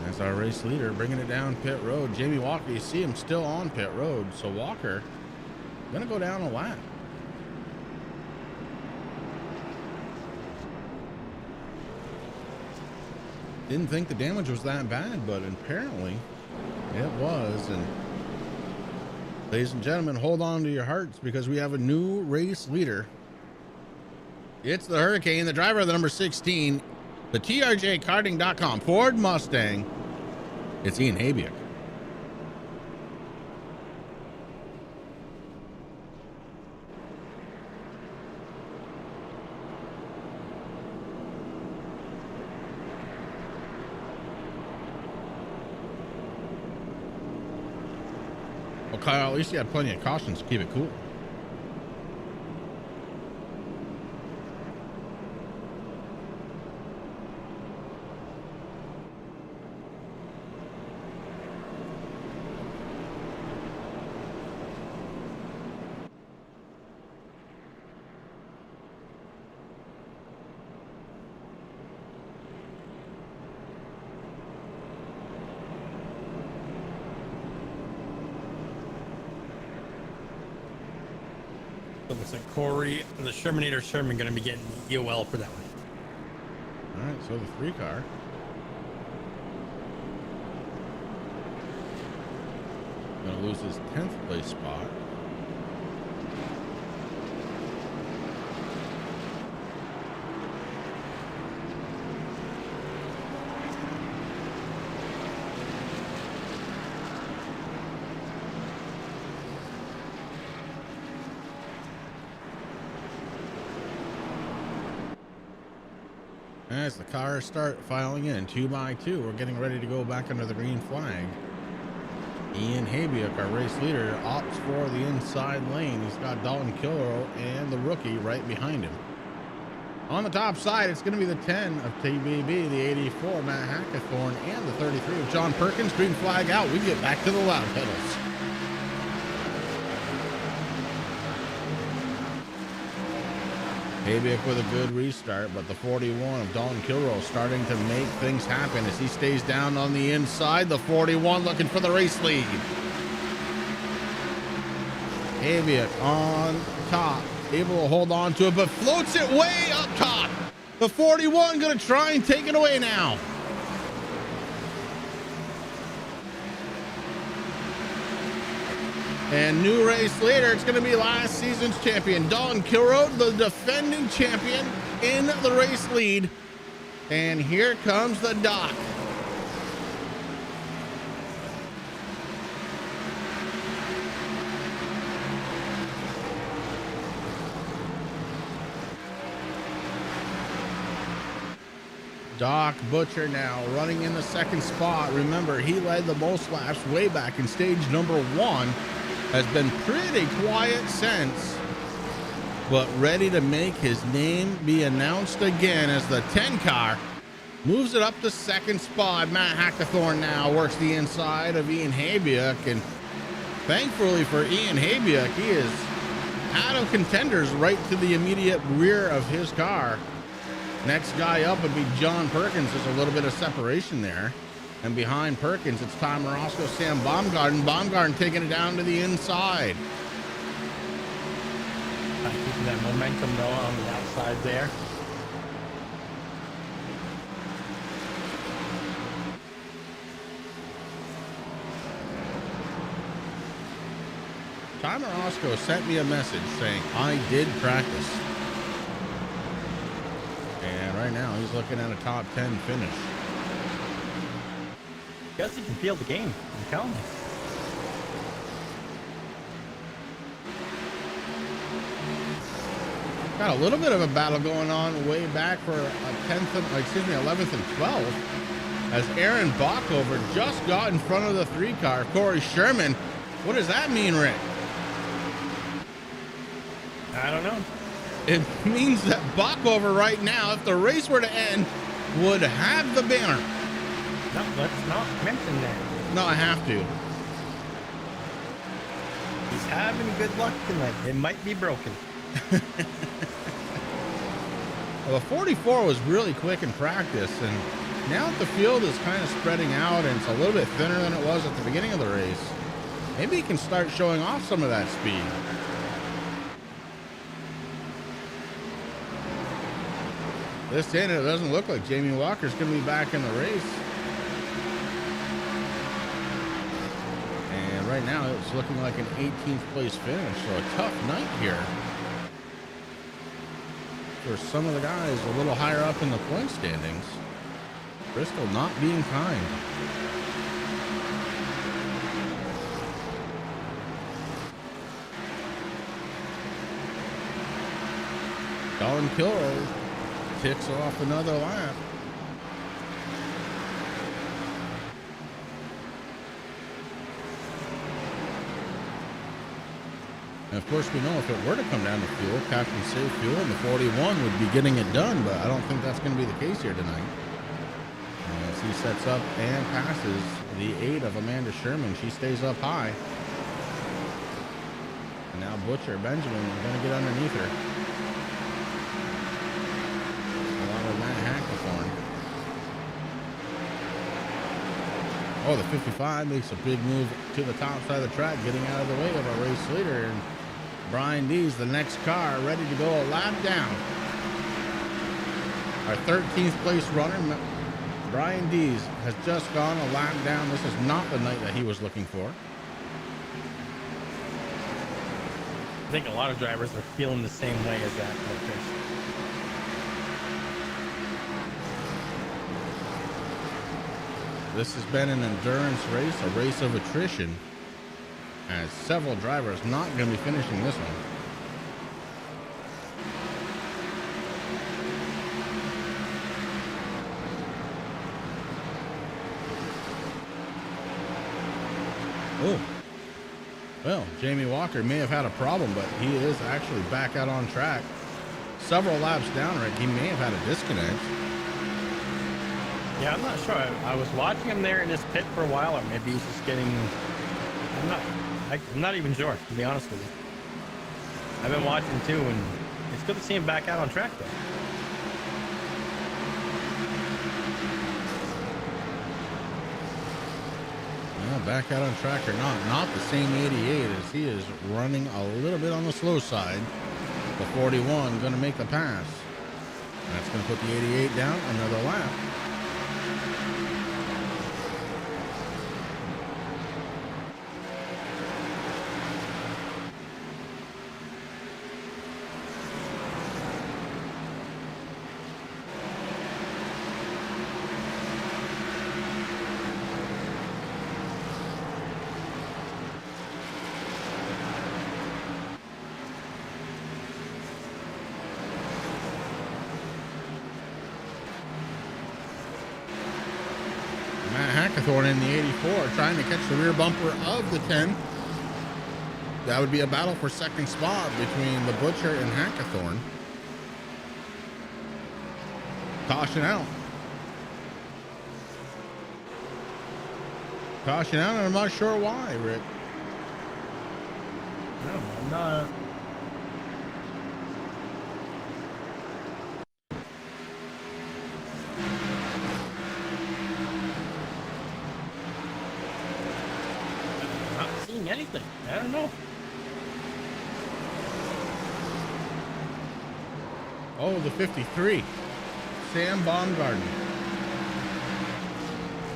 That's our race leader bringing it down pit road. Jamie Walker, you see him still on pit road. So Walker gonna go down a lap. Didn't think the damage was that bad, but apparently it was. And ladies and gentlemen, hold on to your hearts because we have a new race leader. It's the Hurricane, the driver of the number 16, the TRJ Ford Mustang. It's Ian Habiak. Well, Kyle, at least you had plenty of cautions to keep it cool. it looks like Corey and the Shermanator Sherman going to be getting EOL for that one. All right, so the 3 car. Gonna lose his 10th place spot. As the cars start filing in 2 by 2, we're getting ready to go back under the green flag. Ian Habiak, our race leader, opts for the inside lane. He's got Dalton Kilrow and the rookie right behind him. On the top side, it's going to be the 10 of TBB, the 84, Matt Hackathorn, and the 33 of John Perkins. Green flag out. We get back to the loud pedals. Habiak with a good restart, but the 41 of Dalton Kilrow starting to make things happen as he stays down on the inside. The 41 looking for the race lead. Habiak on top, able to hold on to it, but floats it way up top. The 41 going to try and take it away now. And new race leader, it's going to be last season's champion, Dalton Kilrow, the defending champion in the race lead. And here comes the Doc. Doc Butcher now running in the 2nd spot. Remember, he led the most laps way back in stage number 1. Has been pretty quiet since, but ready to make his name be announced again as the 10 car moves it up the 2nd spot. Matt Hackathorn now works the inside of Ian Habiak, and thankfully for Ian Habiak, he is out of contenders right to the immediate rear of his car. Next guy up would be John Perkins. There's a little bit of separation there. And behind Perkins, it's Tom Roscoe, Sam Baumgarten. Baumgarten taking it down to the inside. Keeping that momentum though on the outside there. Tom Roscoe sent me a message saying, I did practice. And right now he's looking at a top 10 finish. Guess he can feel the game. I'm telling you. Got a little bit of a battle going on way back for a 11th and 12th. As Aaron Bockover just got in front of the 3 car, Corey Sherman. What does that mean, Rick? I don't know. It means that Bockover right now, if the race were to end, would have the banner. No, let's not mention that. No, I have to. He's having good luck tonight. It might be broken. Well, the 44 was really quick in practice, and now that the field is kind of spreading out and it's a little bit thinner than it was at the beginning of the race, maybe he can start showing off some of that speed. This end, it doesn't look like Jamie Walker's going to be back in the race. And right now, it's looking like an 18th place finish, so a tough night here for some of the guys a little higher up in the point standings. Bristol not being kind. Colin Kilroy ticks off another lap. And of course, we know if it were to come down to fuel, Captain Save Fuel and the 41 would be getting it done, but I don't think that's going to be the case here tonight. As he sets up and passes the 8 of Amanda Sherman, she stays up high. And now Butcher Benjamin is going to get underneath her, along with Matt Hackathorn. Oh, the 55 makes a big move to the top side of the track, getting out of the way of our race leader. And Brian Dees, the next car, ready to go a lap down. Our 13th place runner, Brian Dees, has just gone a lap down. This is not the night that he was looking for. I think a lot of drivers are feeling the same way as that. This has been an endurance race, a race of attrition, as several drivers not going to be finishing this one. Oh, well, Jamie Walker may have had a problem, but he is actually back out on track. Several laps down, Rick, he may have had a disconnect. Yeah, I'm not sure. I was watching him there in his pit for a while, or maybe he's just getting... I'm not even sure, to be honest with you. I've been watching too, and it's good to see him back out on track, though. Well, back out on track or not the same 88, as he is running a little bit on the slow side. The 41 going to make the pass. That's going to put the 88 down another lap. Hackathorn in the 84 trying to catch the rear bumper of the 10. That would be a battle for second spot between the Butcher and Hackathorn. Caution out. Caution out, and I'm not sure why, Rick. No, I'm not. anything. I don't know. Oh, the 53. Sam Baumgarten.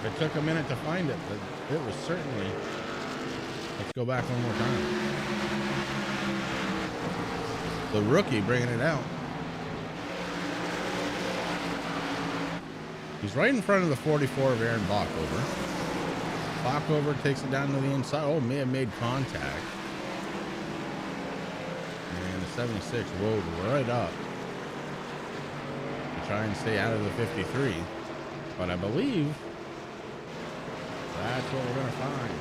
It took a minute to find it, but it was certainly. Let's go back one more time. The rookie bringing it out. He's right in front of the 44 of Aaron Bockover. Bockover takes it down to the inside. Oh, may have made contact. And the 76 rolled right up to try and stay out of the 53. But I believe that's what we're going to find.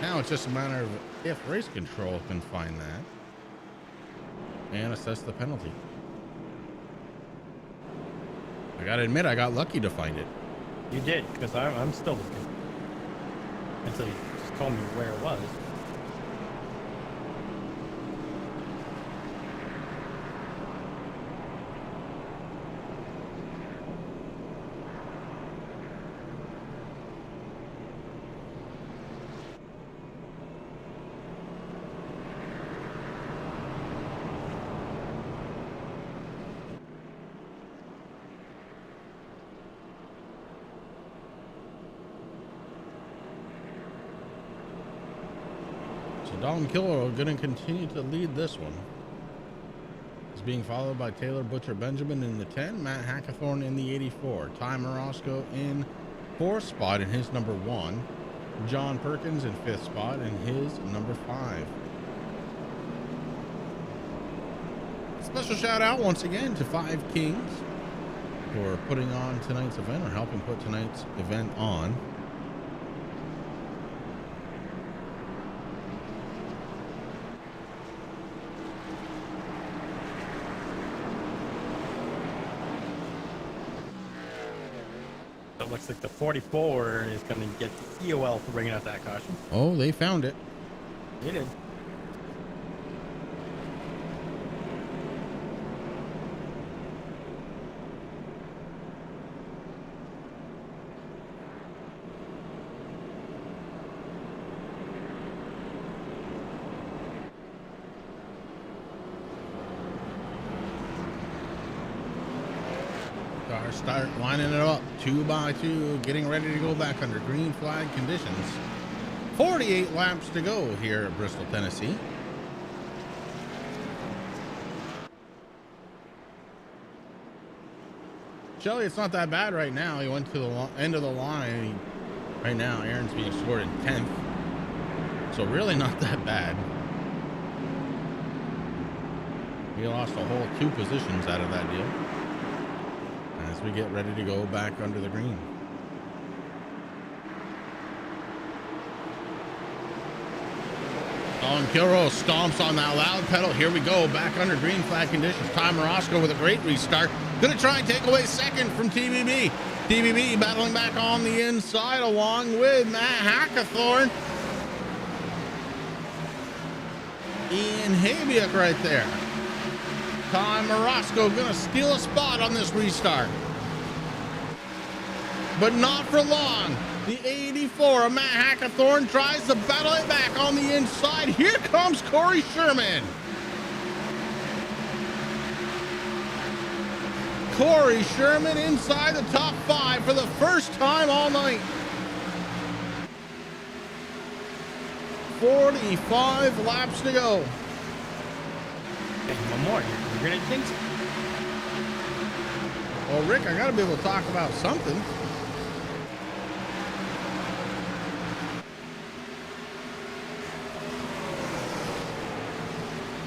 Now it's just a matter of if race control can find that and assess the penalty. I gotta admit, I got lucky to find it. You did, because I'm still looking. Until you just told me where it was. Dalton Kilroy going to continue to lead this one. He's being followed by Taylor Butcher Benjamin in the 10, Matt Hackathorn in the 84, Ty Morosco in 4th spot in his number 1, John Perkins in 5th spot in his number 5. Special shout out once again to 5 Kings for putting on tonight's event, or helping put tonight's event on. It looks like the 44 is going to get the EOL for bringing out that caution. Oh, they found it. They did. Cars start lining it up 2 by 2, getting ready to go back under green flag conditions. 48 laps to go here at Bristol, Tennessee. Shelly, it's not that bad right now. He went to the end of the line. Right now, Aaron's being scored in 10th. So really not that bad. He lost a whole 2 positions out of that deal. As we get ready to go back under the green. Colin Kilroy stomps on that loud pedal. Here we go, back under green flag conditions. Ty Morosco with a great restart. Gonna try and take away second from TBB. TBB battling back on the inside along with Matt Hackathorn. Ian Habiak right there. Ty Morosco gonna steal a spot on this restart. But not for long. The 84 of Matt Hackathorn tries to battle it back on the inside. Here comes Corey Sherman. Corey Sherman inside the top 5 for the first time all night. 45 laps to go. Hey, one more. You're going to jinx it. Well, Rick, I got to be able to talk about something.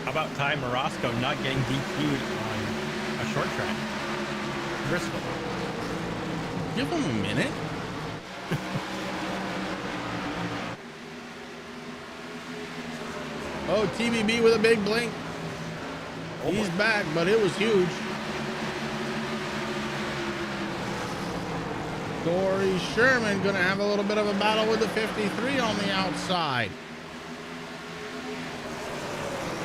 How about Ty Morosco not getting DQ'd on a short track? Bristol. Give him a minute. Oh, TBB with a big blink. Oh, He's back, but it was huge. Corey Sherman gonna have a little bit of a battle with the 53 on the outside.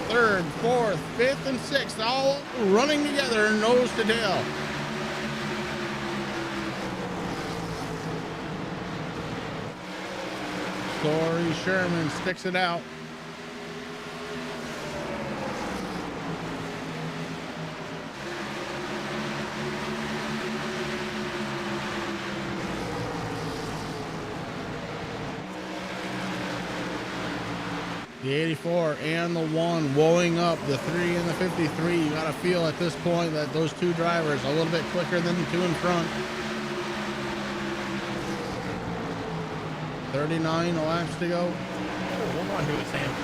3rd, 4th, 5th, and 6th, all running together nose to tail. Corey Sherman sticks it out. The 84 and the 1 woeing up the 3 and the 53. You got to feel at this point that those two drivers are a little bit quicker than the two in front. 39 laps to go. Hold on to it, Sam.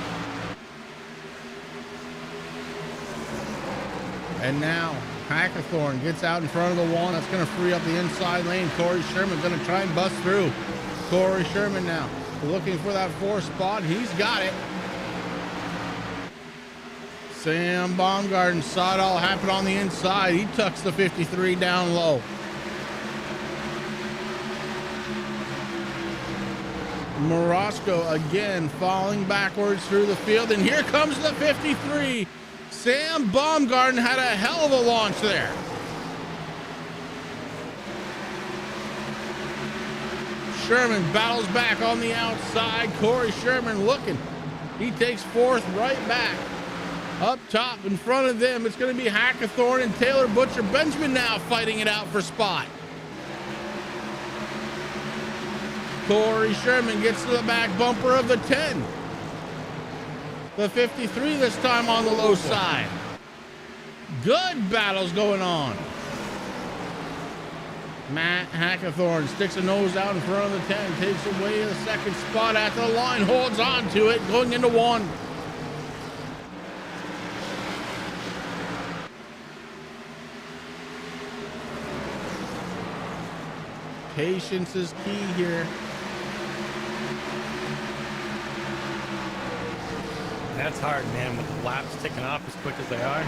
And now Hackathorn gets out in front of the 1. That's going to free up the inside lane. Corey Sherman going to try and bust through. Corey Sherman now looking for that 4th spot. He's got it. Sam Baumgarten saw it all happen on the inside. He tucks the 53 down low. Morosco again falling backwards through the field, and here comes the 53. Sam Baumgarten had a hell of a launch there. Sherman battles back on the outside. Corey Sherman looking. He takes 4th right back. Up top in front of them, it's going to be Hackathorn and Taylor Butcher Benjamin now fighting it out for spot. Corey Sherman gets to the back bumper of the 10. The 53 this time on the low side. Good battles going on. Matt Hackathorn sticks a nose out in front of the 10, takes away the 2nd spot at the line, holds on to it, going into 1. Patience is key here. That's hard, man, with the laps ticking off as quick as they are.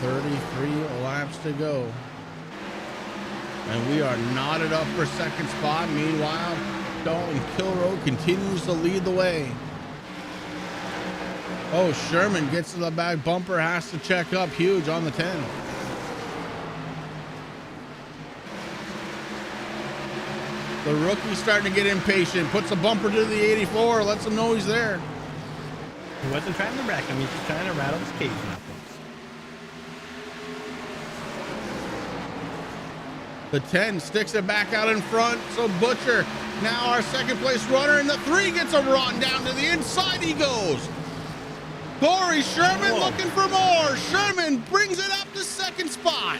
$33 laps to go. And we are knotted up for 2nd spot. Meanwhile, Dalton Kilroe continues to lead the way. Oh, Sherman gets to the back bumper, has to check up huge on the 10. The rookie's starting to get impatient, puts a bumper to the 84, lets him know he's there. He wasn't trying to wreck him, he's just trying to rattle his cage now. The 10 sticks it back out in front, so Butcher, now our 2nd place runner, and the 3 gets a run down to the inside he goes. Corey Sherman looking for more. Sherman brings it up to 2nd spot.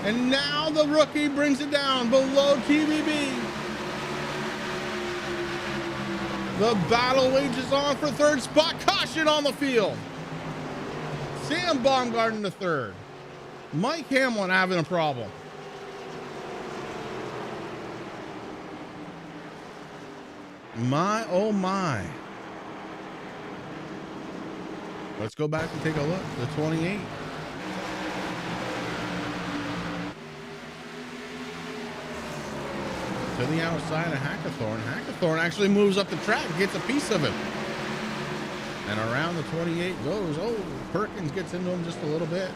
And now the rookie brings it down below TBB. The battle wages on for 3rd spot. Caution on the field. Sam Baumgarten to 3rd. Mike Hamlin having a problem. My, oh my. Let's go back and take a look. The 28. To the outside of Hackathorn. Hackathorn actually moves up the track, gets a piece of it. And around the 28 goes. Oh, Perkins gets into him just a little bit.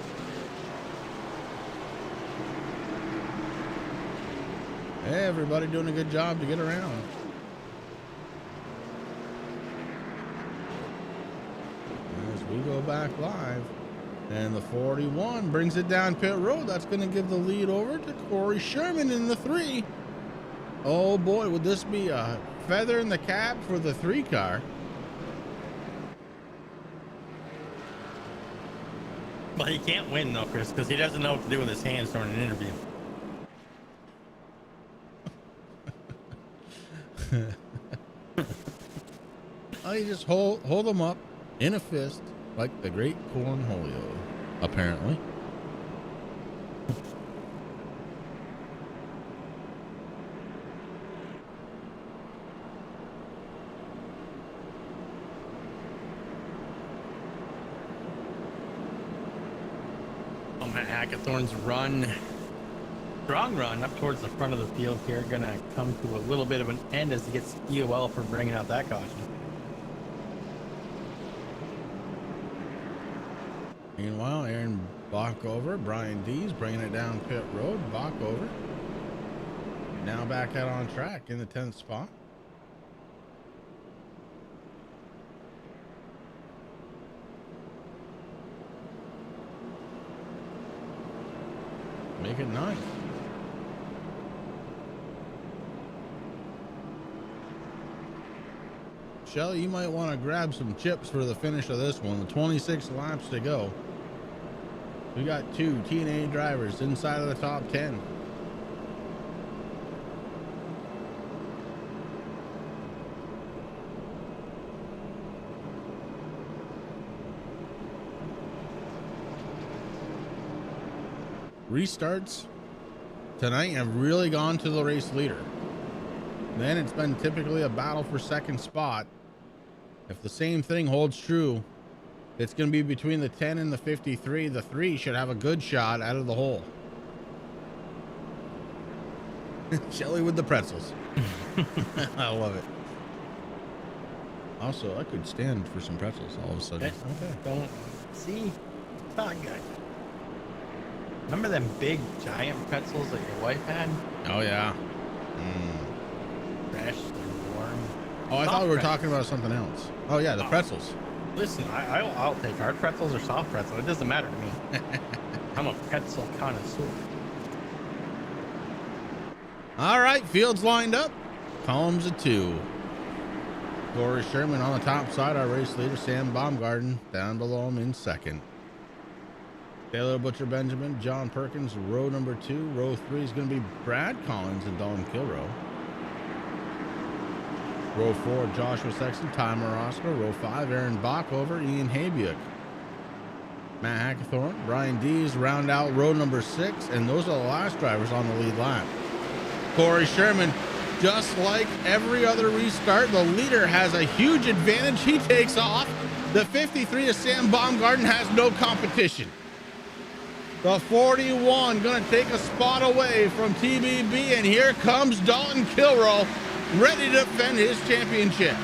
Everybody doing a good job to get around. As we go back live. And the 41 brings it down pit road. That's going to give the lead over to Corey Sherman in the 3. Oh boy, would this be a feather in the cap for the 3 car? Well, he can't win though, Chris, because he doesn't know what to do with his hands during an interview. Oh, you just hold them up in a fist like the great Cornholio, apparently. Oh, man, Hackathorn's strong run up towards the front of the field here, gonna come to a little bit of an end as he gets EOL for bringing out that caution. Meanwhile, Aaron Bach over. Brian D's bringing it down pit road. Bach over. Now back out on track in the 10th spot. Make it 9th. Shelly, you might want to grab some chips for the finish of this one. 26 laps to go. We got 2 TNA drivers inside of the top 10. Restarts tonight have really gone to the race leader. Then it's been typically a battle for second spot. If the same thing holds true, it's going to be between the 10 and the 53. The 3 should have a good shot out of the hole. Shelly with the pretzels. I love it. Also, I could stand for some pretzels all of a sudden. Okay. Don't see. It's not good. Remember them big giant pretzels that your wife had? Oh yeah. Fresh and warm. Oh, I Soft thought we were pretzels. talking about something else. Oh yeah, the pretzels. Listen, I'll take hard pretzels or soft pretzels. It doesn't matter to me. I'm a pretzel connoisseur. All right, fields lined up. Columns of 2. Corey Sherman on the top side. Our race leader, Sam Baumgarten, down below him in second. Taylor Butcher Benjamin, John Perkins, row number 2. Row 3 is going to be Brad Collins and Don Kilrow. Row 4, Joshua Sexton, Ty Marosco. Row 5, Aaron Bach over, Ian Habiuk. Matt Hackathorn, Brian Dees round out row number 6, and those are the last drivers on the lead lap. Corey Sherman, just like every other restart, the leader has a huge advantage. He takes off. The 53 of Sam Baumgarten has no competition. The 41 going to take a spot away from TBB, and here comes Dalton Kilrow, ready to defend his championship.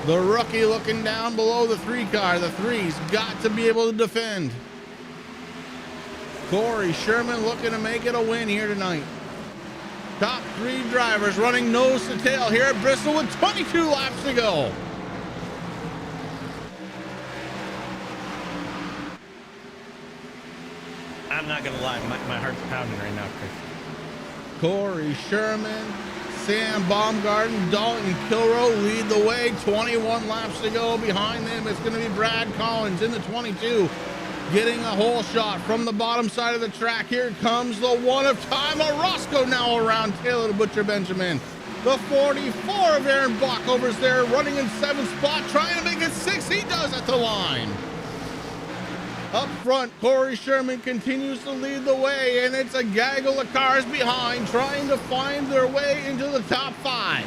The rookie looking down below the 3 car. The 3's got to be able to defend. Corey Sherman looking to make it a win here tonight. Top 3 drivers running nose to tail here at Bristol with 22 laps to go. I'm not gonna lie, my heart's pounding right now, Chris. Corey Sherman, Sam Baumgarten, Dalton Kilrow lead the way. 21 laps to go. Behind them, it's going to be Brad Collins in the 22, getting a hole shot from the bottom side of the track. Here comes the one of Ty Marosco now around Taylor Butcher Benjamin. The 44 of Aaron Bockover's there, running in 7th spot, trying to make it 6. He does at the line. Up front, Corey Sherman continues to lead the way, and it's a gaggle of cars behind trying to find their way into the top 5.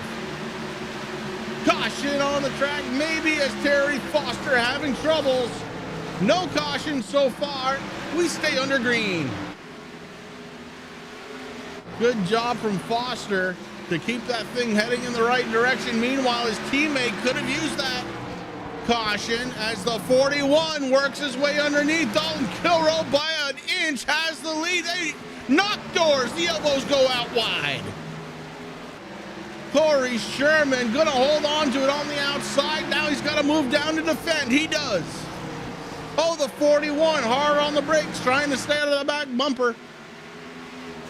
Caution on the track, maybe as Terry Foster having troubles. No caution so far. We stay under green. Good job from Foster to keep that thing heading in the right direction. Meanwhile, his teammate could have used that caution as the 41 works his way underneath. Dalton Kilrow by an inch has the lead. They knock doors. The elbows go out wide. Corey Sherman gonna hold on to it on the outside. Now he's got to move down to defend. He does. Oh, the 41 hard on the brakes, trying to stay out of the back bumper.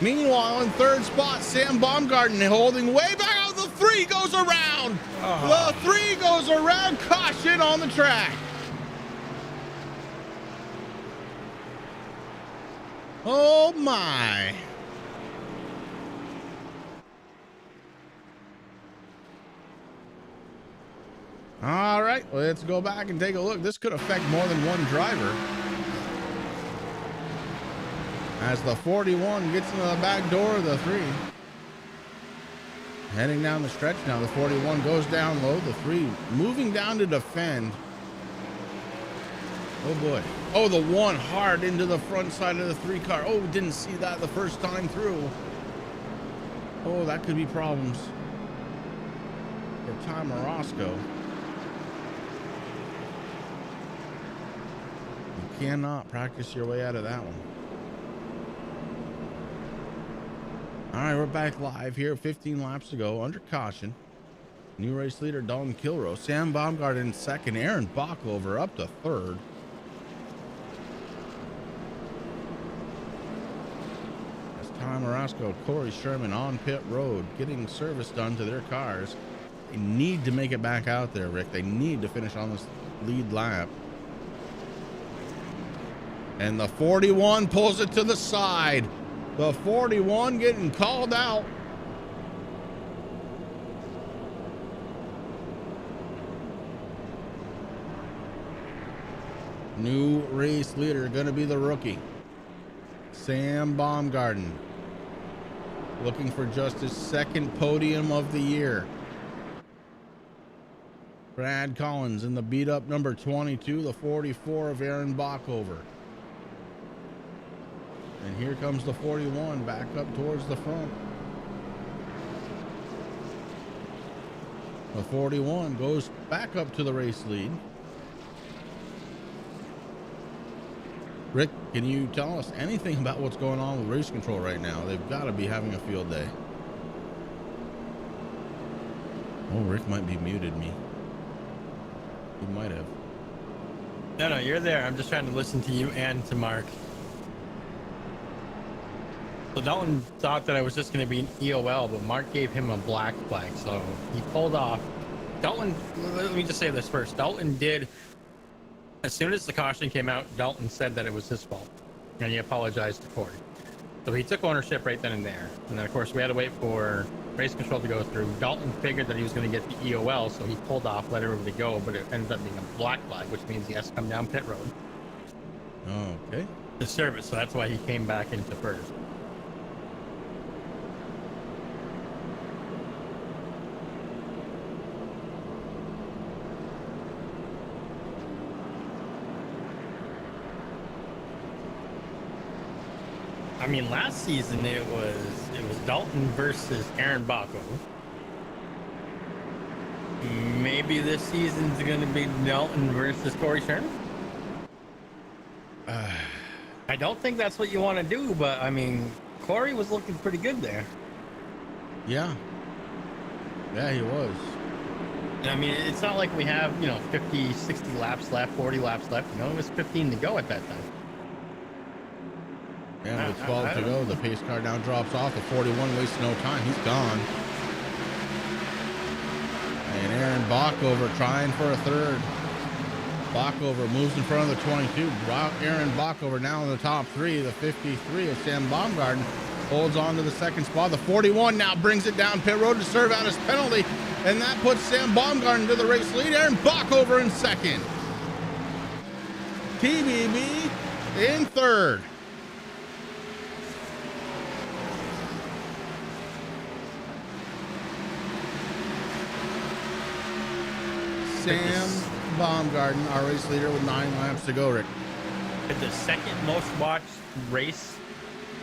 Meanwhile, in 3rd spot, Sam Baumgarten holding way back. Oh, the 3 goes around. The 3 goes around. Caution on the track. Oh my. All right, let's go back and take a look. This could affect more than one driver. As the 41 gets into the back door of the 3. Heading down the stretch now, the 41 goes down low. The 3 moving down to defend. Oh boy. Oh, the 1 hard into the front side of the 3 car. Oh, didn't see that the first time through. Oh, that could be problems for Ty Marosco. cannot practice your way out of that one. All right, we're back live here. 15 laps to go under caution. New race leader Dalton Kilroe. Sam Baumgarten second. Aaron Bockover up to third. As Tom Orozco, Corey Sherman on pit road, getting service done to their cars. They need to make it back out there, Rick. They need to finish on this lead lap. And the 41 pulls it to the side. The 41 getting called out. New race leader going to be the rookie, Sam Baumgarten, looking for just his second podium of the year. Brad Collins in the beat up number 22, the 44 of Aaron Bockover. And here comes the 41 back up towards the front. The 41 goes back up to the race lead. Rick, can you tell us anything about what's going on with race control right now? They've got to be having a field day. Oh, Rick might be muted me. He might have. No, you're there. I'm just trying to listen to you and to Mark. So Dalton thought that I was just going to be an EOL, but Mark gave him a black flag, so he pulled off. Dalton, let me just say this first. Dalton did, as soon as the caution came out, Dalton said that it was his fault, and he apologized to Corey. So he took ownership right then and there. And then, of course, we had to wait for race control to go through. Dalton figured that he was going to get the EOL, so he pulled off, let everybody go, but it ended up being a black flag, which means he has to come down pit road. Okay. To service, so that's why he came back into first. I mean, last season it was Dalton versus Aaron Bacco. Maybe this season's going to be Dalton versus Corey Sherman. I don't think that's what you want to do, but I mean, Corey was looking pretty good there. Yeah. Yeah, he was. I mean, it's not like we have, 50, 60 laps left, 40 laps left. It was 15 to go at that time. And with 12 to go, the pace car now drops off. The 41 wastes no time. He's gone. And Aaron Bockover trying for a third. Bockover moves in front of the 22. Aaron Bockover now in the top three. The 53 of Sam Baumgarten holds on to the second spot. The 41 now brings it down pit road to serve out his penalty. And that puts Sam Baumgarten to the race lead. Aaron Bockover in second. TBB in third. Sam Baumgarten, our race leader, with 9 laps to go, Rick. The second most watched race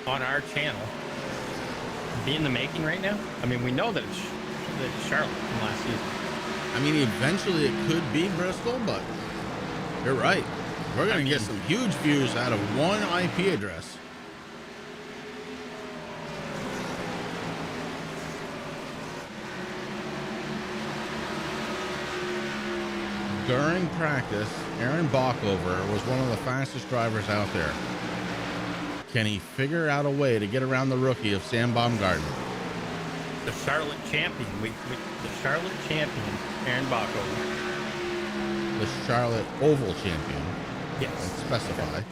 on our channel be in the making right now. I mean, we know that it's Charlotte from last season. I mean, eventually it could be Bristol, but you're right. We're going to get some huge views out of one IP address. During practice, Aaron Bockover was one of the fastest drivers out there. Can he figure out a way to get around the rookie of Sam Baumgarten? The Charlotte champion. The Charlotte champion, Aaron Bockover. The Charlotte Oval champion. Yes. Let's specify.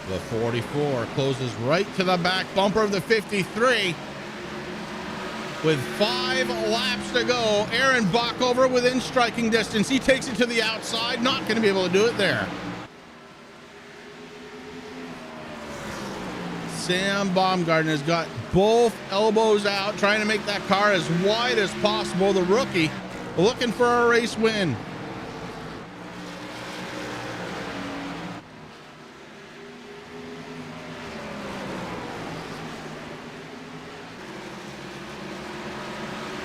The 44 closes right to the back bumper of the 53. With 5 laps to go, Aaron Bockover within striking distance. He takes it to the outside, not going to be able to do it there. Sam Baumgarten has got both elbows out, trying to make that car as wide as possible. The rookie looking for a race win.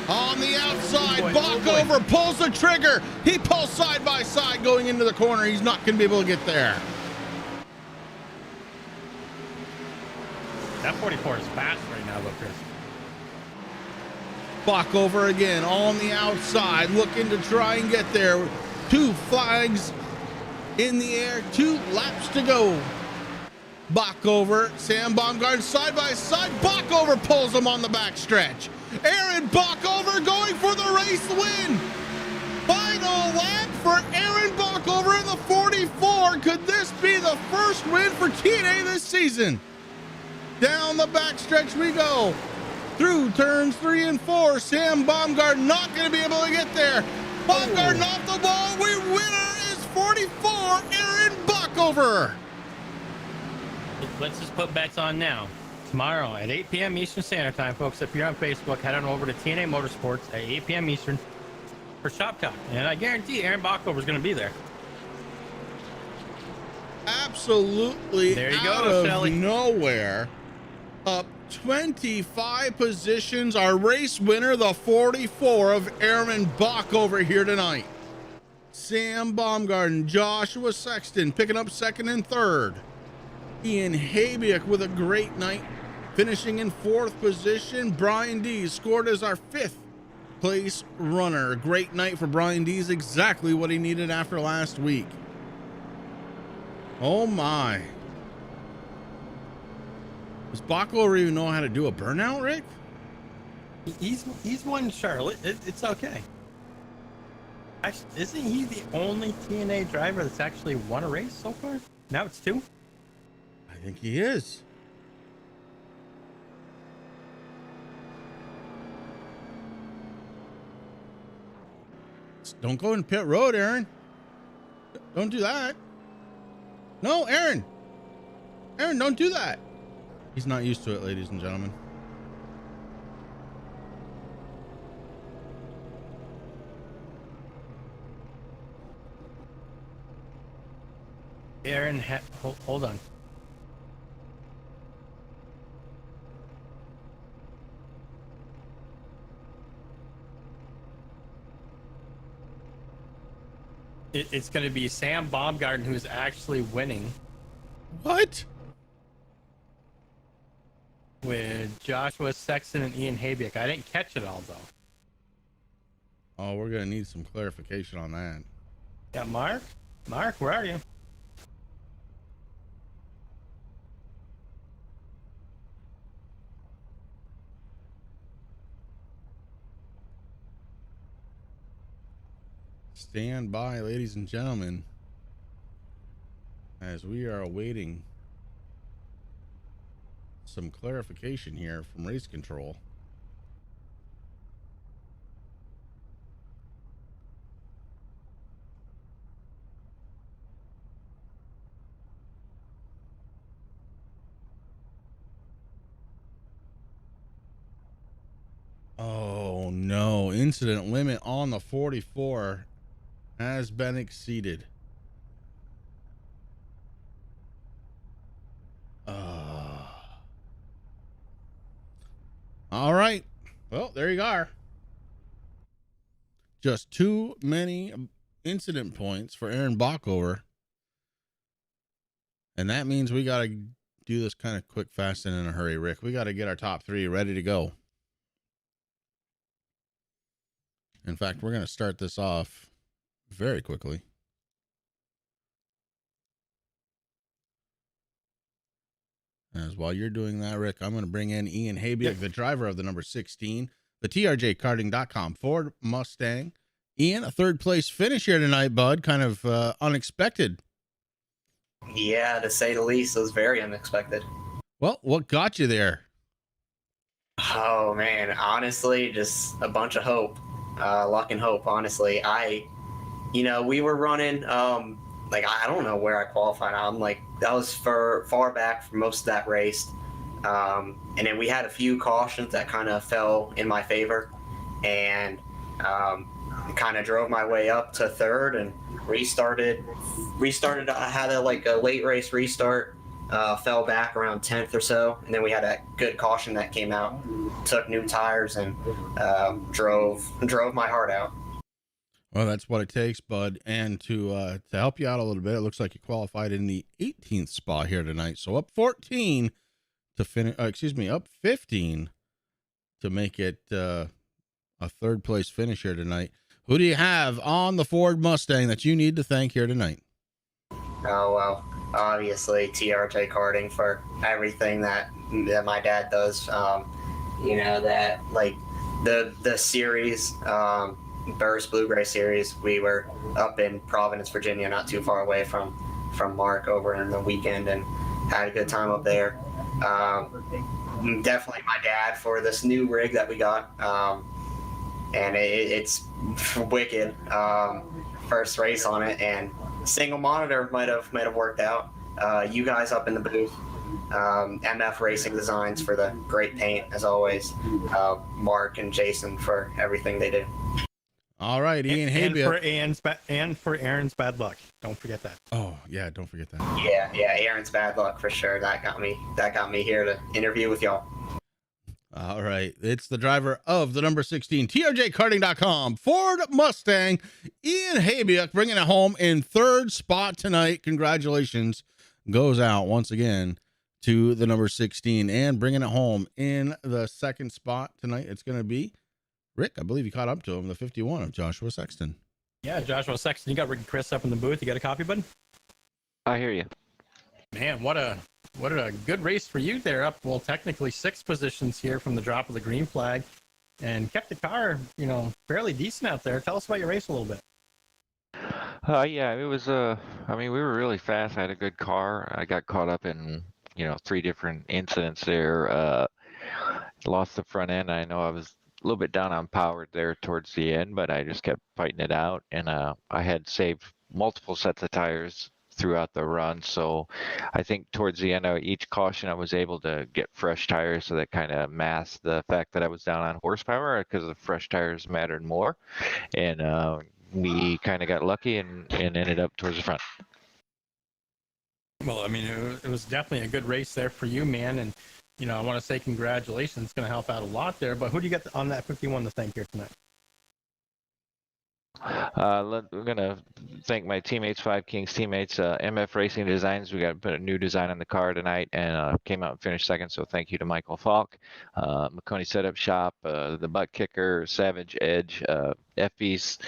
On the outside, Oh boy, Bach oh boy. over, pulls the trigger. He pulls side by side going into the corner. He's not going to be able to get there. That 44 is fast right now, though, Chris. Bach over again on the outside, looking to try and get there. 2 flags in the air, 2 laps to go. Bach over, Sam Baumgarten side by side. Bach over pulls him on the back stretch. Aaron Bach over going for the race win. Final lap for Aaron Bach over in the 44. Could this be the first win for TNA this season? Down the back stretch we go. Through turns 3 and 4. Sam Baumgarten not going to be able to get there. Baumgarten off the ball. Winner is 44. Aaron Bach over. Let's just put bets on now. Tomorrow at 8 p.m. Eastern Standard Time, folks. If you're on Facebook, head on over to TNA Motorsports at 8 p.m. Eastern for Shop Talk. And I guarantee Aaron Backover is going to be there. Absolutely There you out go, of Shelly. nowhere. Up 25 positions. Our race winner, the 44 of Aaron Bach over here tonight. Sam Baumgarten, Joshua Sexton picking up 2nd and 3rd. Ian Habiak with a great night, finishing in 4th position. Brian Dees scored as our 5th place runner. Great night for Brian Dees, exactly what he needed after last week. Oh my. Does Bachover even know how to do a burnout, Rick? He's won Charlotte. It's okay. Actually, isn't he the only TNA driver that's actually won a race so far? Now it's 2. I think he is. Don't go in pit road, Aaron. Don't do that. No, Aaron. Aaron, don't do that. He's not used to it, ladies and gentlemen. Aaron, hold on. It's going to be Sam Baumgarten who's actually winning What? with Joshua Sexton and Ian Habiak. I didn't catch it all, though. Oh, we're going to need some clarification on that. Yeah, Mark? Mark, where are you? Stand by, ladies and gentlemen, as we are awaiting some clarification here from race control. Oh no, incident limit on the 44 has been exceeded. All right. Well, there you are. Just too many incident points for Aaron Backover. And that means we got to do this kind of quick, fast, and in a hurry, Rick. We got to get our top 3 ready to go. In fact, we're going to start this off very quickly. As while you're doing that, Rick, I'm going to bring in Ian Habiak, the driver of the number 16, the TRJ Karting.com Ford Mustang. Ian, a 3rd place finish here tonight, bud. Kind of unexpected. Yeah, to say the least, it was very unexpected. Well, what got you there? Oh man, honestly, just a bunch of hope, luck and hope. Honestly, we were running. I don't know where I qualified. That was for far back for most of that race, and then we had a few cautions that kind of fell in my favor, and kind of drove my way up to 3rd and restarted. I had a late race restart, fell back around 10th or so, and then we had a good caution that came out, took new tires, and drove my heart out. Well, that's what it takes, bud. And to help you out a little bit, it looks like you qualified in the 18th spot here tonight. So up 14 to finish. Up 15 to make it a third place finish here tonight. Who do you have on the Ford Mustang that you need to thank here tonight? Oh well, obviously TRJ Karting for everything that my dad does. That like the series. Burris Blue Gray Series. We were up in Providence, Virginia, not too far away from Mark over in the weekend, and had a good time up there. Definitely my dad for this new rig that we got, and it's wicked. First race on it, and single monitor might have worked out. You guys up in the booth. MF Racing Designs for the great paint as always. Mark and Jason for everything they do. All right, Ian Habia. And for Aaron's bad luck. Don't forget that. Oh yeah, don't forget that. Yeah, Aaron's bad luck for sure. That got me here to interview with y'all. All right, it's the driver of the number 16 TRJKarting.com Ford Mustang, Ian Habia, bringing it home in third spot tonight. Congratulations goes out once again to the number 16, and bringing it home in the second spot tonight. It's going to be Rick. I believe you caught up to him, the 51 of Joshua Sexton. Yeah, Joshua Sexton. You got Rick and Chris up in the booth. You got a copy, bud? I hear you. Man, what a good race for you there. Up, well, technically 6 positions here from the drop of the green flag, and kept the car, fairly decent out there. Tell us about your race a little bit. Yeah, it was, we were really fast. I had a good car. I got caught up in, 3 different incidents there. Lost the front end. I know I was a little bit down on power there towards the end, but I just kept fighting it out, and I had saved multiple sets of tires throughout the run. So I think towards the end of each caution, I was able to get fresh tires, so that kind of masked the fact that I was down on horsepower, because the fresh tires mattered more. And we kind of got lucky and ended up towards the front. Well, it was definitely a good race there for you, man. And, I want to say congratulations. It's going to help out a lot there. But who do you get on that 51 to thank here tonight? We're going to thank my teammates, 5 Kings teammates, MF Racing Designs. We got to put a new design on the car tonight, and came out and finished second. So thank you to Michael Falk, McConey Setup Shop, the Butt Kicker, Savage Edge, FB's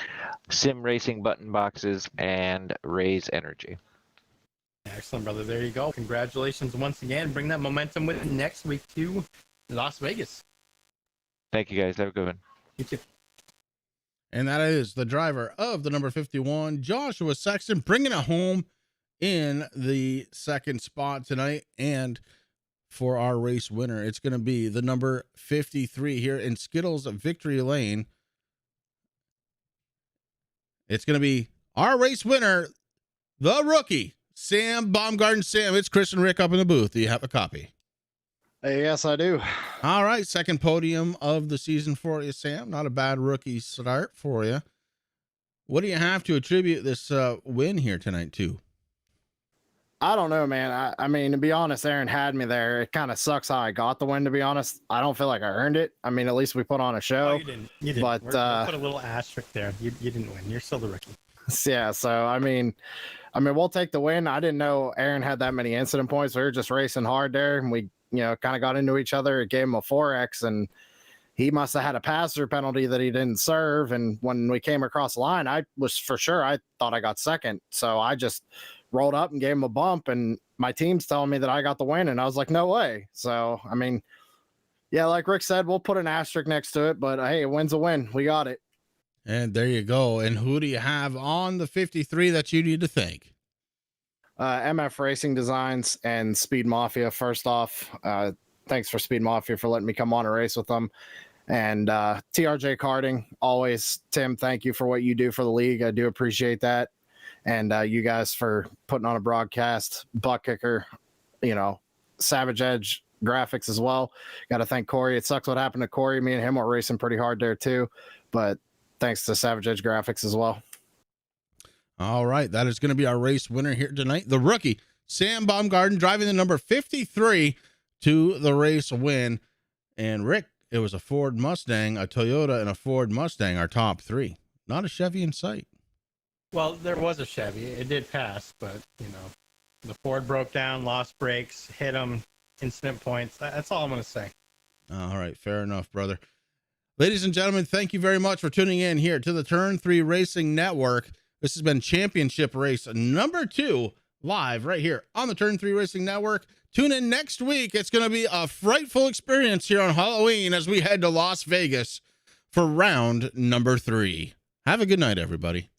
Sim Racing Button Boxes, and Raise Energy. Excellent, brother. There you go. Congratulations once again. Bring that momentum with you next week to Las Vegas. Thank you, guys. Have a good one. You too. And that is the driver of the number 51, Joshua Sexton, bringing it home in the second spot tonight. And for our race winner, it's going to be the number 53 here in Skittles Victory Lane. It's going to be our race winner, the rookie, Sam Baumgarten. Sam, it's Chris and Rick up in the booth. Do you have a copy? Yes, I do. All right, second podium of the season for you, Sam. Not a bad rookie start for you. What do you have to attribute this win here tonight to? I don't know, man. I mean, to be honest, Aaron had me there. It kind of sucks how I got the win, to be honest. I don't feel like I earned it. I mean, at least we put on a show. Oh, you didn't. But we'll put a little asterisk there. You didn't win. You're still the rookie. Yeah, so I mean, we'll take the win. I didn't know Aaron had that many incident points. We were just racing hard there, and we, kind of got into each other. It gave him a 4X, and he must have had a passenger penalty that he didn't serve. And when we came across the line, I thought I got second. So I just rolled up and gave him a bump, and my team's telling me that I got the win, and I was like, no way. So, I mean, yeah, like Rick said, we'll put an asterisk next to it, but hey, a win's a win. We got it. And there you go. And who do you have on the 53 that you need to thank? MF Racing Designs and Speed Mafia. First off, thanks for Speed Mafia for letting me come on a race with them. And TRJ Karting, always, Tim, thank you for what you do for the league. I do appreciate that. And you guys for putting on a broadcast, Butt Kicker, Savage Edge graphics as well. Got to thank Corey. It sucks what happened to Corey. Me and him were racing pretty hard there too. But thanks to Savage Edge graphics as well. All right. That is going to be our race winner here tonight. The rookie, Sam Baumgarten driving the number 53 to the race win. And Rick, it was a Ford Mustang, a Toyota, and a Ford Mustang, our top three. Not a Chevy in sight. Well, there was a Chevy. It did pass, but, the Ford broke down, lost brakes, hit him, incident points. That's all I'm going to say. All right, fair enough, brother. Ladies and gentlemen, thank you very much for tuning in here to the Turn 3 Racing Network. This has been championship race number 2 live right here on the Turn 3 Racing Network. Tune in next week. It's going to be a frightful experience here on Halloween as we head to Las Vegas for round number 3. Have a good night, everybody.